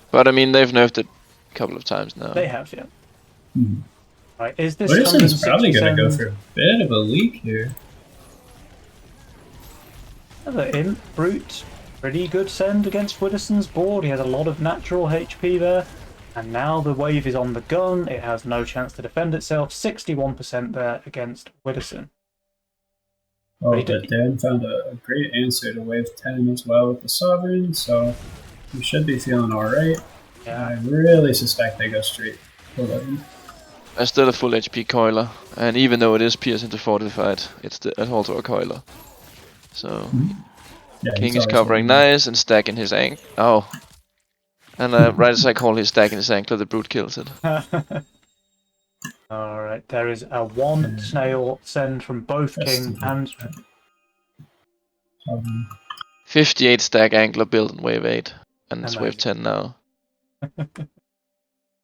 But I mean, they've nerfed it a couple of times now. They have, yeah. Right, is this Witherspoon's probably going to go for a bit of a leak here. The Imp Brute, pretty good send against Witherspoon's board. He has a lot of natural HP there. And now the wave is on the gun. It has no chance to defend itself. 61% there against Witherspoon. Oh, but Dan found a great answer to wave 10 as well with the Sovereign, so you should be feeling alright. Yeah. I really suspect they go straight 11. There's still a full HP coiler, and even though it is pierce into fortified, it's also a coiler. So, yeah, King is covering nice and stacking his ankle. Oh. And right as I call his stacking his ankle, the brute kills it. Alright, there is a one snail send from both King and... 58 stack angler built in wave 8, and it's wave 10 now.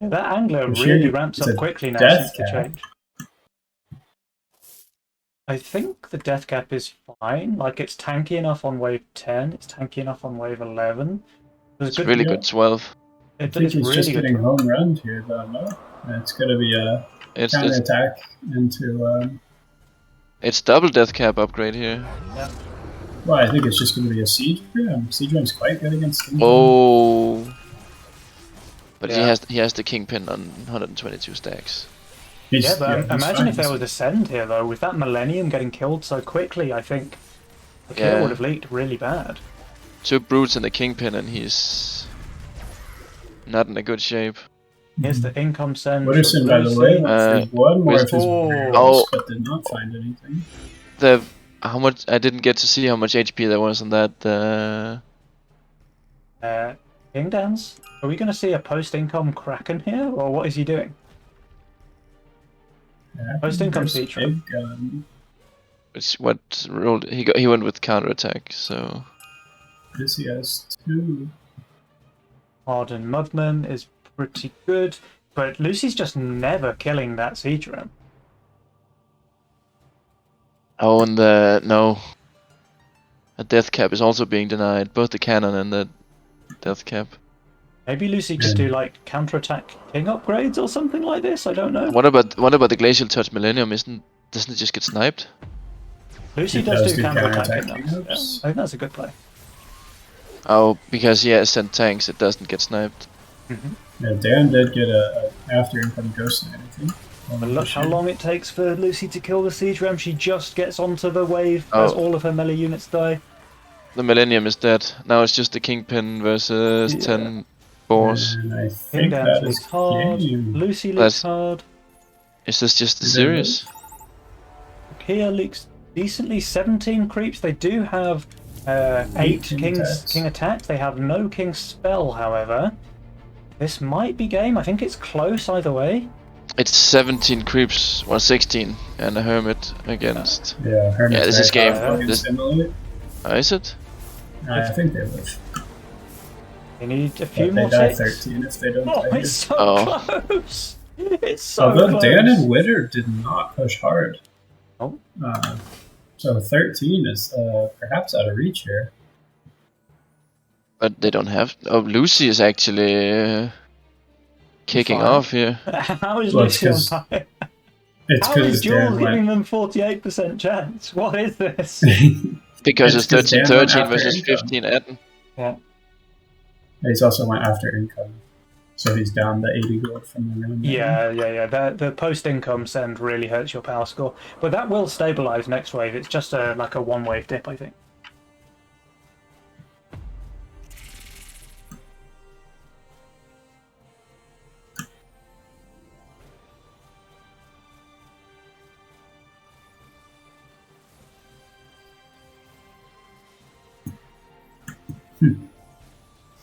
That angler really ramps up quickly now since the change. I think the death cap is fine, like it's tanky enough on wave 10, it's tanky enough on wave 11. It's really good 12. I think he's just getting home run here though, no? It's going to be a counter-attack into... It's double death cap upgrade here. Yeah. Well, I think it's just going to be a siege ram. Siege ram's quite good against Kingpin. Oh, but he has the Kingpin on 122 stacks. Yeah, but imagine if there was a send here though. With that Millennium getting killed so quickly, I think the kill would have leaked really bad. 2 brutes and the Kingpin, and he's not in a good shape. Here's the income send. Witherspoon, by the way, went one more of his barrels, but did not find anything. How much? I didn't get to see how much HP there was on that King Dance, are we going to see a post-income Kraken here, or what is he doing? Post-income siege room. Which what role he went with counterattack, so. This he has 2. Hardened Mudman is pretty good, but Lucy's just never killing that siege room. Oh, and no. A death cap is also being denied, both the cannon and the death cap. Maybe Lucy could do like counterattack king upgrades or something like this. I don't know. What about the glacial touch millennium? Doesn't it just get sniped? Lucy does do counterattack enough. Yeah, I think that's a good play. Oh, because he has sent tanks, it doesn't get sniped. Yeah, Dan did get a after income ghost knight, I think. But look how long it takes for Lucy to kill the siege ram. She just gets onto the wave as all of her melee units die. The millennium is dead. Now it's just the kingpin versus 10 boars. King Dance leaks hard. Lucy leaks hard. Is this just the series? Kia leaks decently. 17 creeps. They do have 8 king attacks. They have no king spell, however. This might be game. I think it's close either way. It's 17 creeps, or 16, and a hermit against. Yeah, hermit. Yeah, this is game. Is it? I think they live. They need a few more. They die 13 if they don't. It's so close. It's so Although close. Dan and Witter did not push hard. Oh. So 13 is perhaps out of reach here. But they don't have. Oh, Lucy is actually kicking off here. How is Lucy on fire? It's How is Jules giving them 48% chance? What is this? Because it's 13 versus 15 Etten. Yeah. He's also went after income. So he's down the 80 gold from the round. Yeah. The post-income send really hurts your power score. But that will stabilize next wave. It's just like a one-wave dip, I think.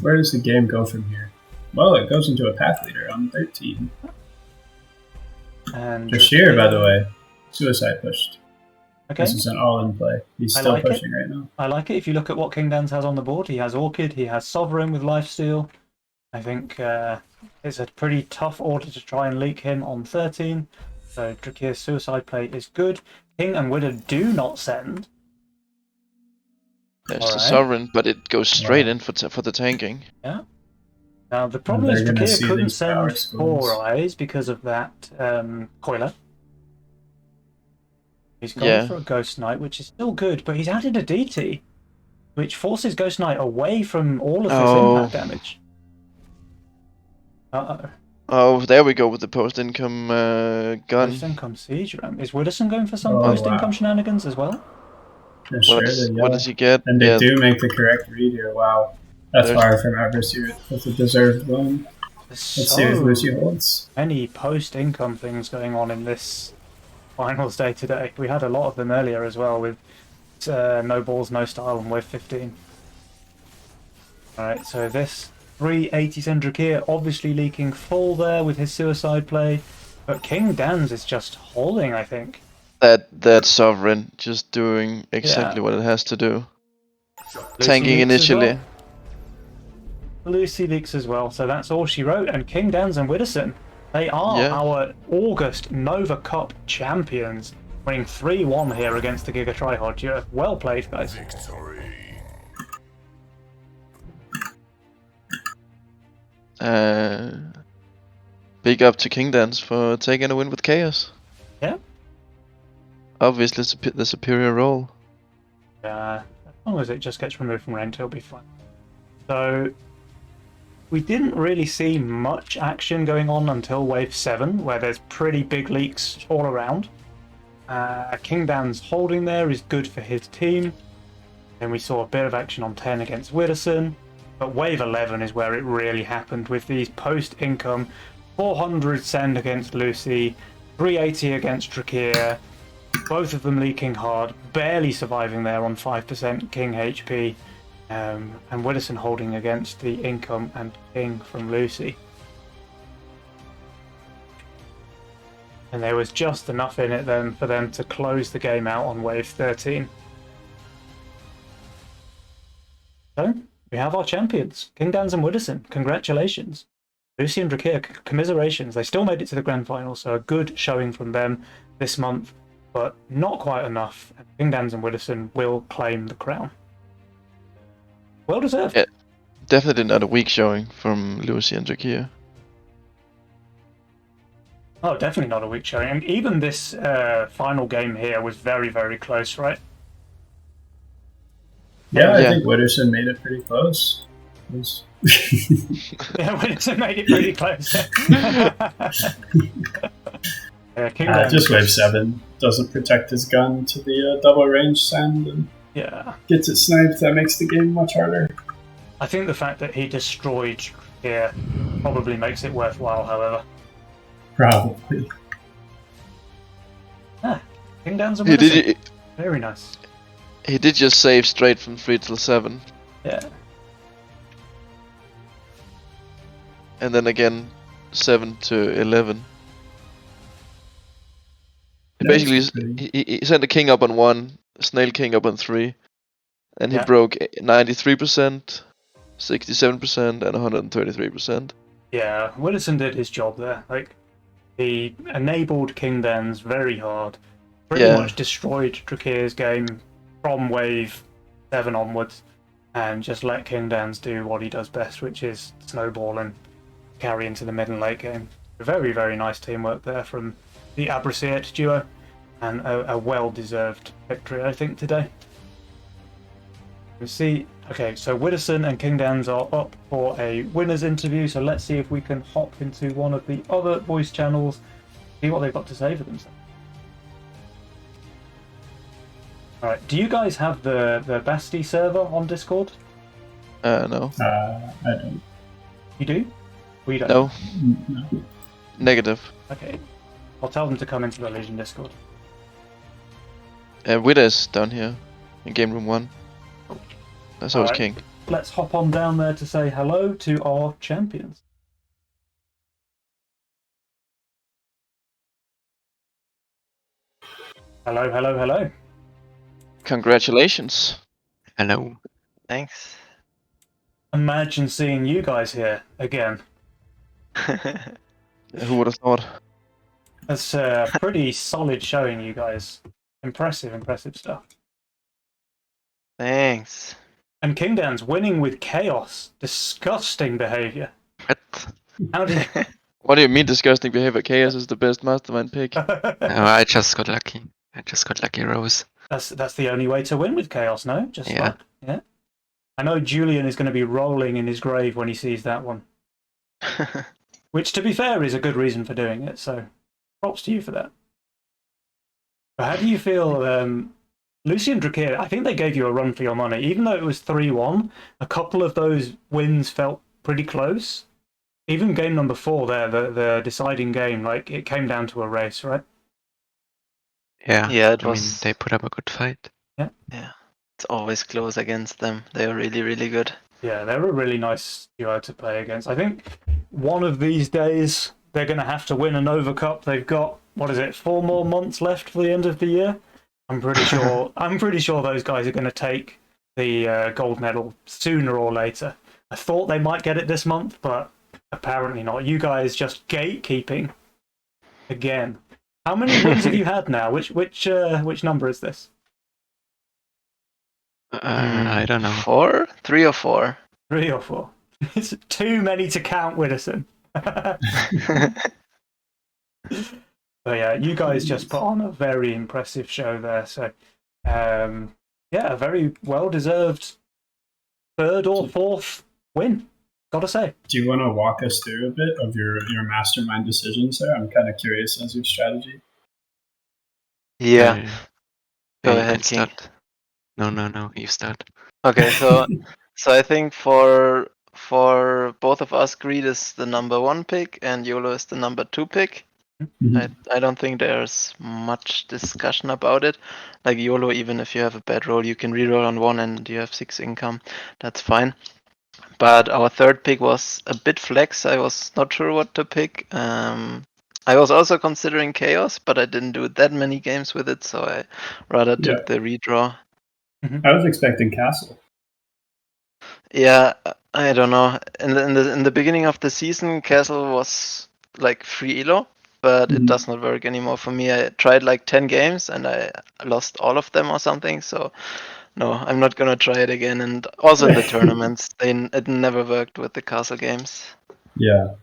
Where does the game go from here? Well, it goes into a path leader on 13. And Bashir, by the way, suicide pushed. Okay. This is an all-in play. He's still pushing right now. I like it. If you look at what King Dance has on the board, he has Orchid, he has Sovereign with Lifesteal. I think it's a pretty tough order to try and leak him on 13. So Drakir's suicide play is good. King and Widow do not send. There's the Sovereign, but it goes straight in for the tanking. Yeah. Now the problem is Drakir couldn't send 4 eyes because of that coiler. He's gone for a Ghost Knight, which is still good, but he's added a DT, which forces Ghost Knight away from all of his impact damage. Oh, there we go with the post-income gun. Post-income siege ram. Is Widdowson going for some post-income shenanigans as well? What does he get? And they do make the correct read here. Wow. That's far from adversary with a deserved win. Let's see if Lucy holds. Many post-income things going on in this finals day today. We had a lot of them earlier as well with no balls, no style and wave 15. Alright, so this 380 Drakir obviously leaking full there with his suicide play, but King Dan's is just holding, I think. That Sovereign just doing exactly what it has to do. Tanking initially. Lucy leaks as well, so that's all she wrote. And King Dan's and Widdowson, they are our August Nova Cup champions, winning 3-1 here against the Giga Trihod. You're well played, guys. Victory. Big up to King Dance for taking a win with Chaos. Yeah. Obviously the superior role. As long as it just gets removed from ranked, it'll be fine. So we didn't really see much action going on until wave 7, where there's pretty big leaks all around. King Dan's holding there is good for his team. Then we saw a bit of action on 10 against Widdowson. But wave 11 is where it really happened with these post-income 400 send against Lucy, 380 against Drakir, both of them leaking hard, barely surviving there on 5% King HP. and Widdowson holding against the Income and King from Lucy. And there was just enough in it then for them to close the game out on wave 13. So, we have our champions, King Dans and Widdowson. Congratulations. Lucy and Drakir, commiserations. They still made it to the grand final, so a good showing from them this month, but not quite enough. And King Dans and Widdowson will claim the crown. Well deserved. Yeah, definitely not a weak showing from Lucy and Drakir. Oh, definitely not a weak showing. And even this final game here was very, very close, right? Yeah, I think Widdowson made it pretty close. Yeah, Widdowson made it pretty close. Just wave 7 doesn't protect his gun to the double range send and gets it sniped. That makes the game much harder. I think the fact that he destroyed here probably makes it worthwhile, however. Probably. King Dans and Widdowson. Very nice. He did just save straight from 3 till 7. Yeah. And then again, 7 to 11. Basically, he sent the king up on 1, Snail King up on 3, and he broke 93%, 67%, and 133%. Yeah, Widdowson did his job there. Like, he enabled King Dans very hard. Pretty much destroyed Drakir's game from wave 7 onwards, and just let King Dans do what he does best, which is snowball and carry into the mid and late game. Very, very nice teamwork there from the Abrasiate duo, and a well-deserved victory, I think, today. We see, okay, so Widdowson and King Dans are up for a winner's interview, so let's see if we can hop into one of the other voice channels, see what they've got to say for themselves. Alright, do you guys have the Basti server on Discord? No. I don't. You do? Or you don't? No. No. Negative. Okay. I'll tell them to come into the Legion Discord. Widow's down here in game room 1. That's always king. Let's hop on down there to say hello to our champions. Hello, hello, hello. Congratulations. Hello. Thanks. Imagine seeing you guys here again. Who would have thought? That's a pretty solid showing, you guys. Impressive stuff. Thanks. And King Dan's winning with chaos. Disgusting behavior. What? How did... What do you mean disgusting behavior? Chaos is the best mastermind pick. No, I just got lucky. I just got lucky Rose. That's the only way to win with chaos, no? Just luck. Yeah. I know Julian is going to be rolling in his grave when he sees that one. Which, to be fair, is a good reason for doing it, so props to you for that. But how do you feel, Lucy and Drakir? I think they gave you a run for your money. Even though it was 3-1, a couple of those wins felt pretty close. Even game number 4 there, the deciding game, like, it came down to a race, right? Yeah. Yeah, I mean, they put up a good fight. Yeah. Yeah. It's always close against them. They are really, really good. Yeah, they're a really nice duo to play against. I think one of these days they're going to have to win a Nova Cup. They've got, 4 more months left for the end of the year. I'm pretty sure. I'm pretty sure those guys are going to take the gold medal sooner or later. I thought they might get it this month, but apparently not. You guys just gatekeeping again. How many wins have you had now? Which number is this? I don't know. 4? 3 or 4? 3 or 4. It's too many to count, Widdowson. But yeah, you guys just put on a very impressive show there. So, yeah, a very well-deserved 3rd or 4th win, gotta say. Do you want to walk us through a bit of your mastermind decisions there? I'm kind of curious as your strategy. Yeah. Go ahead, King. Start. No, you start. Okay, so I think for both of us, Greed is the number 1 pick and YOLO is the number 2 pick. I don't think there's much discussion about it. Like YOLO, even if you have a bad roll, you can reroll on 1 and you have 6 income. That's fine. But our third pick was a bit flex. I was not sure what to pick. I was also considering Chaos, but I didn't do that many games with it, so I rather took the redraw. I was expecting Castle. Yeah, I don't know. In the beginning of the season, Castle was like free elo, but it does not work anymore for me. I tried like 10 games and I lost all of them or something. So no, I'm not gonna try it again. And also in the tournaments, it never worked with the Castle games. Yeah,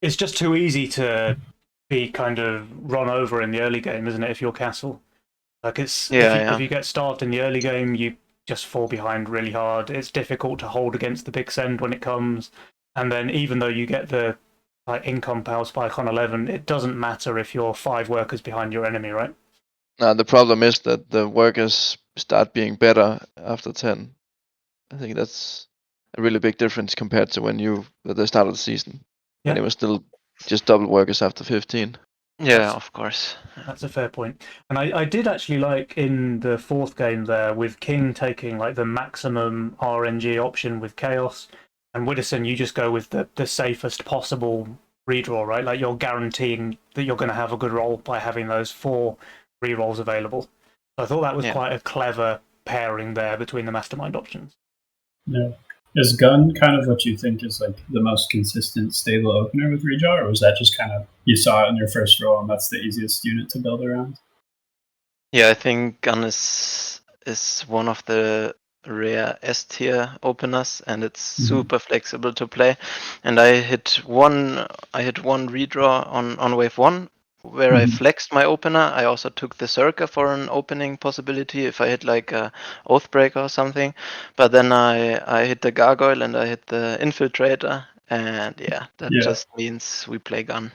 it's just too easy to be kind of run over in the early game, isn't it? If you're Castle, like if you get starved in the early game, you just fall behind really hard. It's difficult to hold against the big send when it comes, and then even though you get the like income power spike on 11, it doesn't matter if you're 5 workers behind your enemy, right? Now the problem is that the workers start being better after 10. I think that's a really big difference compared to at the start of the season, when it was still just double workers after 15. Yeah, of course. That's a fair point. And I did actually like in the fourth game there with King taking like the maximum RNG option with Chaos, and Widdowson, you just go with the safest possible redraw, right? Like you're guaranteeing that you're going to have a good roll by having those 4 rerolls available. So I thought that was quite a clever pairing there between the mastermind options. Yeah. Is Gun kind of what you think is like the most consistent, stable opener with redraw, or was that just kind of you saw it in your first roll and that's the easiest unit to build around? Yeah, I think Gun is one of the rare S tier openers, and it's super flexible to play. And I hit one redraw on wave 1 where I flexed my opener. I also took the Circa for an opening possibility if I hit like a Oathbreaker or something. But then I hit the Gargoyle and I hit the Infiltrator, and yeah, that just means we play Gun.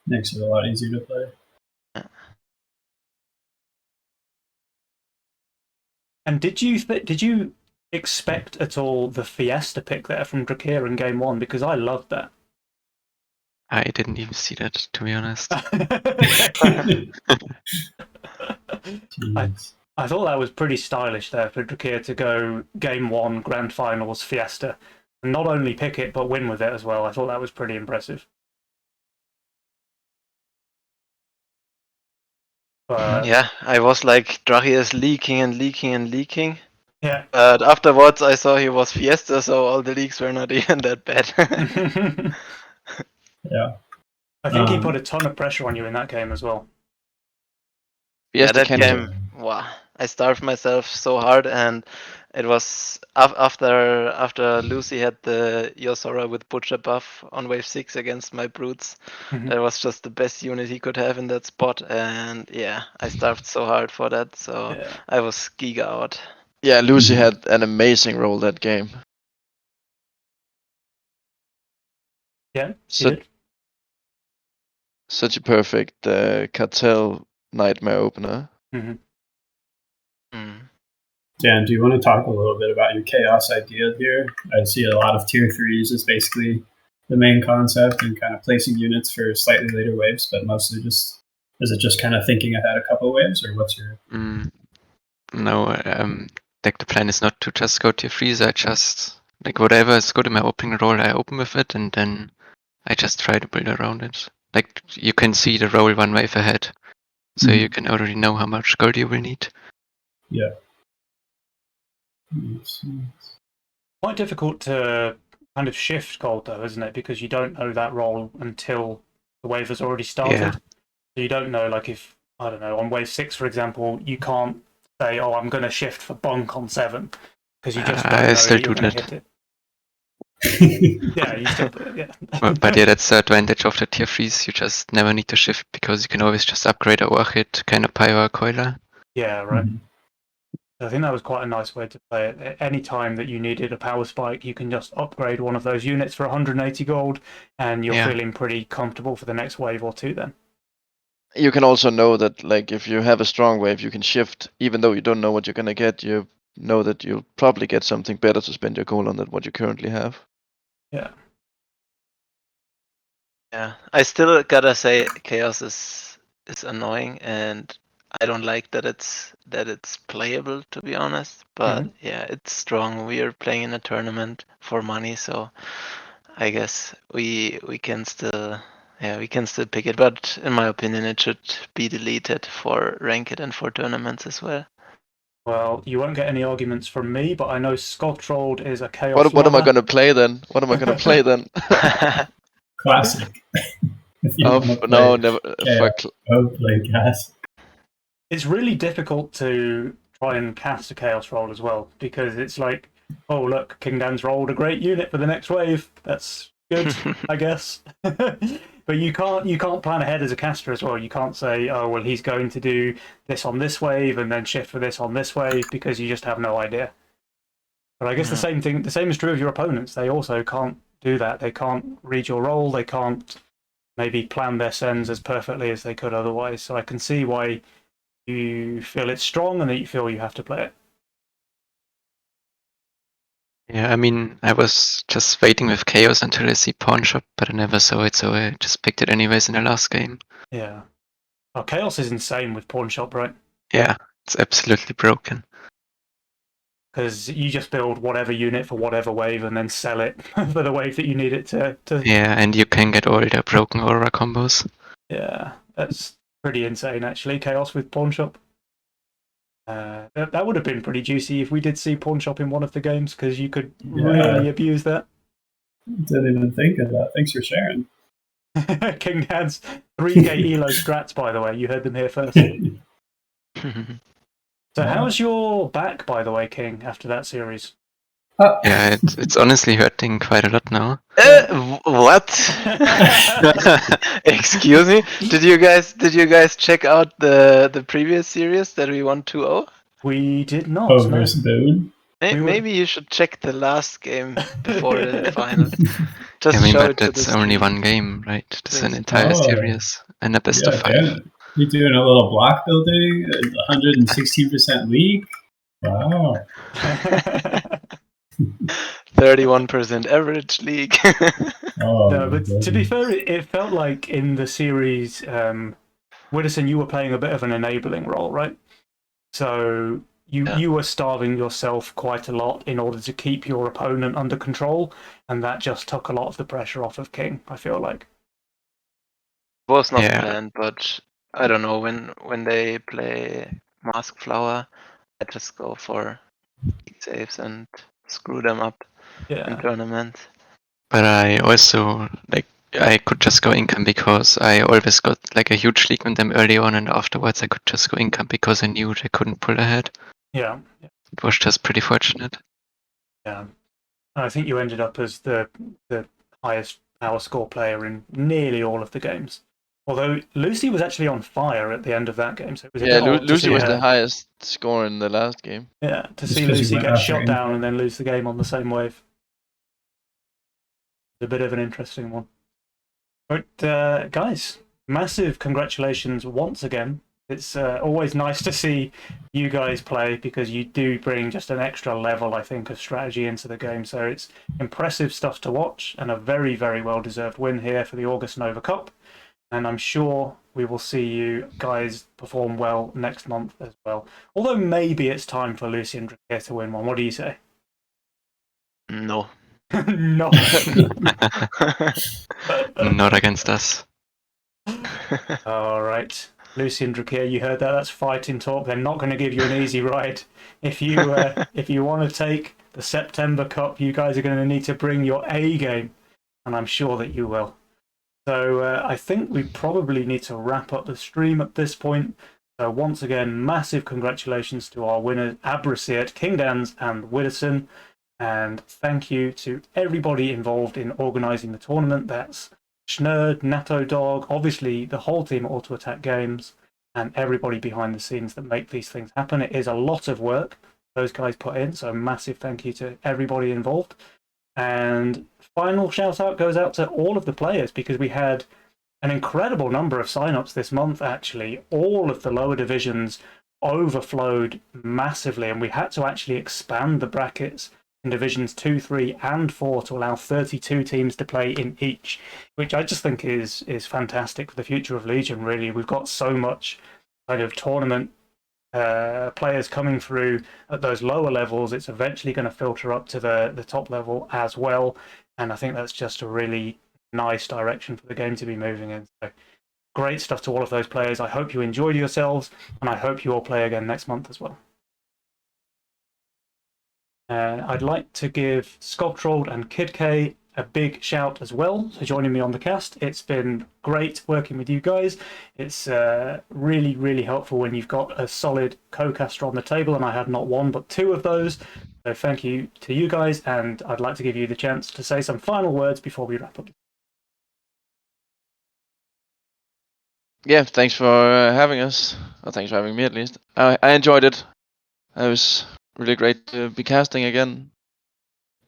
Makes it a lot easier to play. Yeah. And did you expect at all the Fiesta pick there from Drakir in game 1? Because I loved that. I didn't even see that, to be honest. I thought that was pretty stylish there for Drakir to go game 1 grand finals Fiesta, and not only pick it but win with it as well. I thought that was pretty impressive. But yeah, I was like, Drachi is leaking and leaking and leaking. Yeah. But afterwards, I saw he was Fiesta, so all the leaks were not even that bad. Yeah. I think he put a ton of pressure on you in that game as well. Yeah, that game, wow, I starved myself so hard, and it was after Lucy had the Yosora with Butcher buff on wave 6 against my brutes. That was just the best unit he could have in that spot, and yeah, I starved so hard for that, so I was giga out. Yeah, Lucy had an amazing role that game. Yeah, she did. Such a perfect cartel nightmare opener. Dan, do you want to talk a little bit about your chaos idea here? I see a lot of tier 3s as basically the main concept and kind of placing units for slightly later waves, but mostly is it just kind of thinking ahead a couple waves, or what's your... No, like the plan is not to just go tier 3s. I just, like whatever is good in my opening roll, I open with it, and then I just try to build around it. Like you can see the roll 1 wave ahead, so you can already know how much gold you will need. Yeah. Quite difficult to kind of shift gold though, isn't it? Because you don't know that roll until the wave has already started. Yeah. So you don't know, like if, I don't know, on wave 6, for example, you can't say, oh, I'm going to shift for bunk on 7, because you just don't know that you're going to hit it. Yeah, you still do it, yeah. But yeah, that's the advantage of the tier 3s. You just never need to shift because you can always just upgrade a Warhit, kind of Pyro or Coiler. Yeah, right. I think that was quite a nice way to play it. At any time that you needed a power spike, you can just upgrade one of those units for 180 gold, and you're feeling pretty comfortable for the next wave or 2 then. You can also know that, like, if you have a strong wave, you can shift, even though you don't know what you're gonna get. You know that you'll probably get something better to spend your gold on than what you currently have. Yeah. Yeah, I still gotta say Chaos is annoying, and I don't like that it's playable, to be honest. But yeah, it's strong. We are playing in a tournament for money, so I guess we can still pick it. But in my opinion, it should be deleted for ranked and for tournaments as well. Well, you won't get any arguments from me, but I know Skovtrold is a Chaos What am I lover. gonna play then? What am I gonna play then? Classic. If you want to play no, never. Chaos, go play Classic. It's really difficult to try and cast a Chaos roll as well, because it's like, oh look, King Dan's rolled a great unit for the next wave. That's good, I guess. But you can't plan ahead as a caster as well. You can't say, oh well, he's going to do this on this wave and then shift for this on this wave, because you just have no idea. But I guess the same is true of your opponents. They also can't do that. They can't read your roll. They can't maybe plan their sends as perfectly as they could otherwise. So I can see why you feel it's strong and that you feel you have to play it. Yeah, I mean, I was just waiting with Chaos until I see Pawn Shop, but I never saw it, so I just picked it anyways in the last game. Yeah. Oh, Chaos is insane with Pawn Shop, right? Yeah, it's absolutely broken. Because you just build whatever unit for whatever wave and then sell it for the wave that you need it to. Yeah, and you can get all the broken aura combos. Yeah, that's pretty insane, actually. Chaos with Pawn Shop. That would have been pretty juicy if we did see Pawn Shop in one of the games, because you could really abuse that. Didn't even think of that. Thanks for sharing. King Dan's 3K Elo strats, by the way. You heard them here first. So how's your back, by the way, King, after that series? Yeah, it's honestly hurting quite a lot now. What? Excuse me? Did you guys check out the previous series that we won 2-0? We did not. Versus Boone. Maybe you should check the last game before the final. Just I mean, but that's only one game, right? This is an entire series and a best of 5. You're doing a little block building, 116% league. Wow. 31% average league. No, but to be fair, it felt like in the series, Widdowson, you were playing a bit of an enabling role, right? So you were starving yourself quite a lot in order to keep your opponent under control, and that just took a lot of the pressure off of King, I feel like. It was not planned, but I don't know, when they play Mask Flower, I just go for saves and screw them up in tournament. But I also, I could just go income because I always got a huge lead on them early on, and afterwards I could just go income because I knew they couldn't pull ahead. Yeah. It was just pretty fortunate. Yeah. I think you ended up as the highest power score player in nearly all of the games. Although Lucy was actually on fire at the end of that game, so it was Lucy was the highest score in the last game. Yeah, to see Lucy get shot down and then lose the game on the same wave. A bit of an interesting one. But guys, massive congratulations once again. It's always nice to see you guys play, because you do bring just an extra level, I think, of strategy into the game. So it's impressive stuff to watch, and a very, very well-deserved win here for the August Nova Cup. And I'm sure we will see you guys perform well next month as well. Although maybe it's time for Lucy and Drakir to win one. What do you say? No. No. Not against us. All right. Lucy and Drakir, you heard that? That's fighting talk. They're not going to give you an easy ride. If you want to take the September Cup, you guys are going to need to bring your A game, and I'm sure that you will. So I think we probably need to wrap up the stream at this point. So once again, massive congratulations to our winners, Abrasiert, King Dans, and Widdowson. And thank you to everybody involved in organising the tournament. That's Schnerd, Natto Dog, obviously the whole team at Auto Attack Games, and everybody behind the scenes that make these things happen. It is a lot of work those guys put in, so massive thank you to everybody involved. And final shout out goes out to all of the players, because we had an incredible number of signups this month, actually. All of the lower divisions overflowed massively, and we had to actually expand the brackets in Divisions 2, 3, and 4 to allow 32 teams to play in each, which I just think is fantastic for the future of Legion, really. We've got so much kind of tournament players coming through at those lower levels. It's eventually going to filter up to the top level as well, and I think that's just a really nice direction for the game to be moving in. So great stuff to all of those players. I hope you enjoyed yourselves, and I hope you all play again next month as well. I'd like to give Skovtrold and KidK a big shout as well for joining me on the cast. It's been great working with you guys. It's really, really helpful when you've got a solid co-caster on the table, and I had not one but two of those. So thank you to you guys, and I'd like to give you the chance to say some final words before we wrap up. Yeah, thanks for having us. Or thanks for having me at least. I enjoyed it. It was really great to be casting again.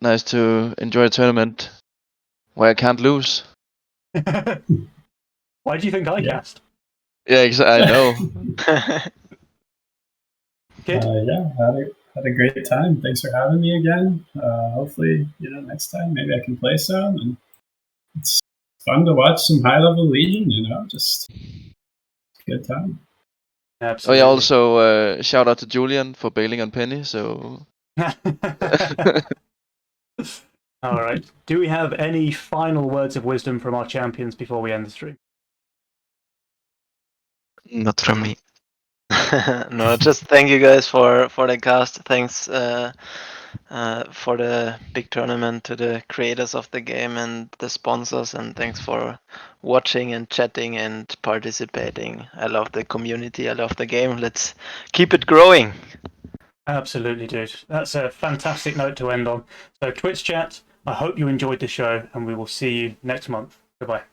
Nice to enjoy a tournament where I can't lose. Why do you think I cast? Yeah, I know. Kid? Had a great time. Thanks for having me again. Hopefully, next time maybe I can play some. And it's fun to watch some high-level Legion. Just good time. Absolutely. Oh yeah, also shout out to Julian for bailing on Penny. So. All right. Do we have any final words of wisdom from our champions before we end the stream? Not from me. No, just thank you guys for the cast. Thanks for the big tournament to the creators of the game and the sponsors, and thanks for watching and chatting and participating. I love the community. I love the game. Let's keep it growing. Absolutely, dude. That's a fantastic note to end on. So Twitch chat, I hope you enjoyed the show, and we will see you next month. Goodbye.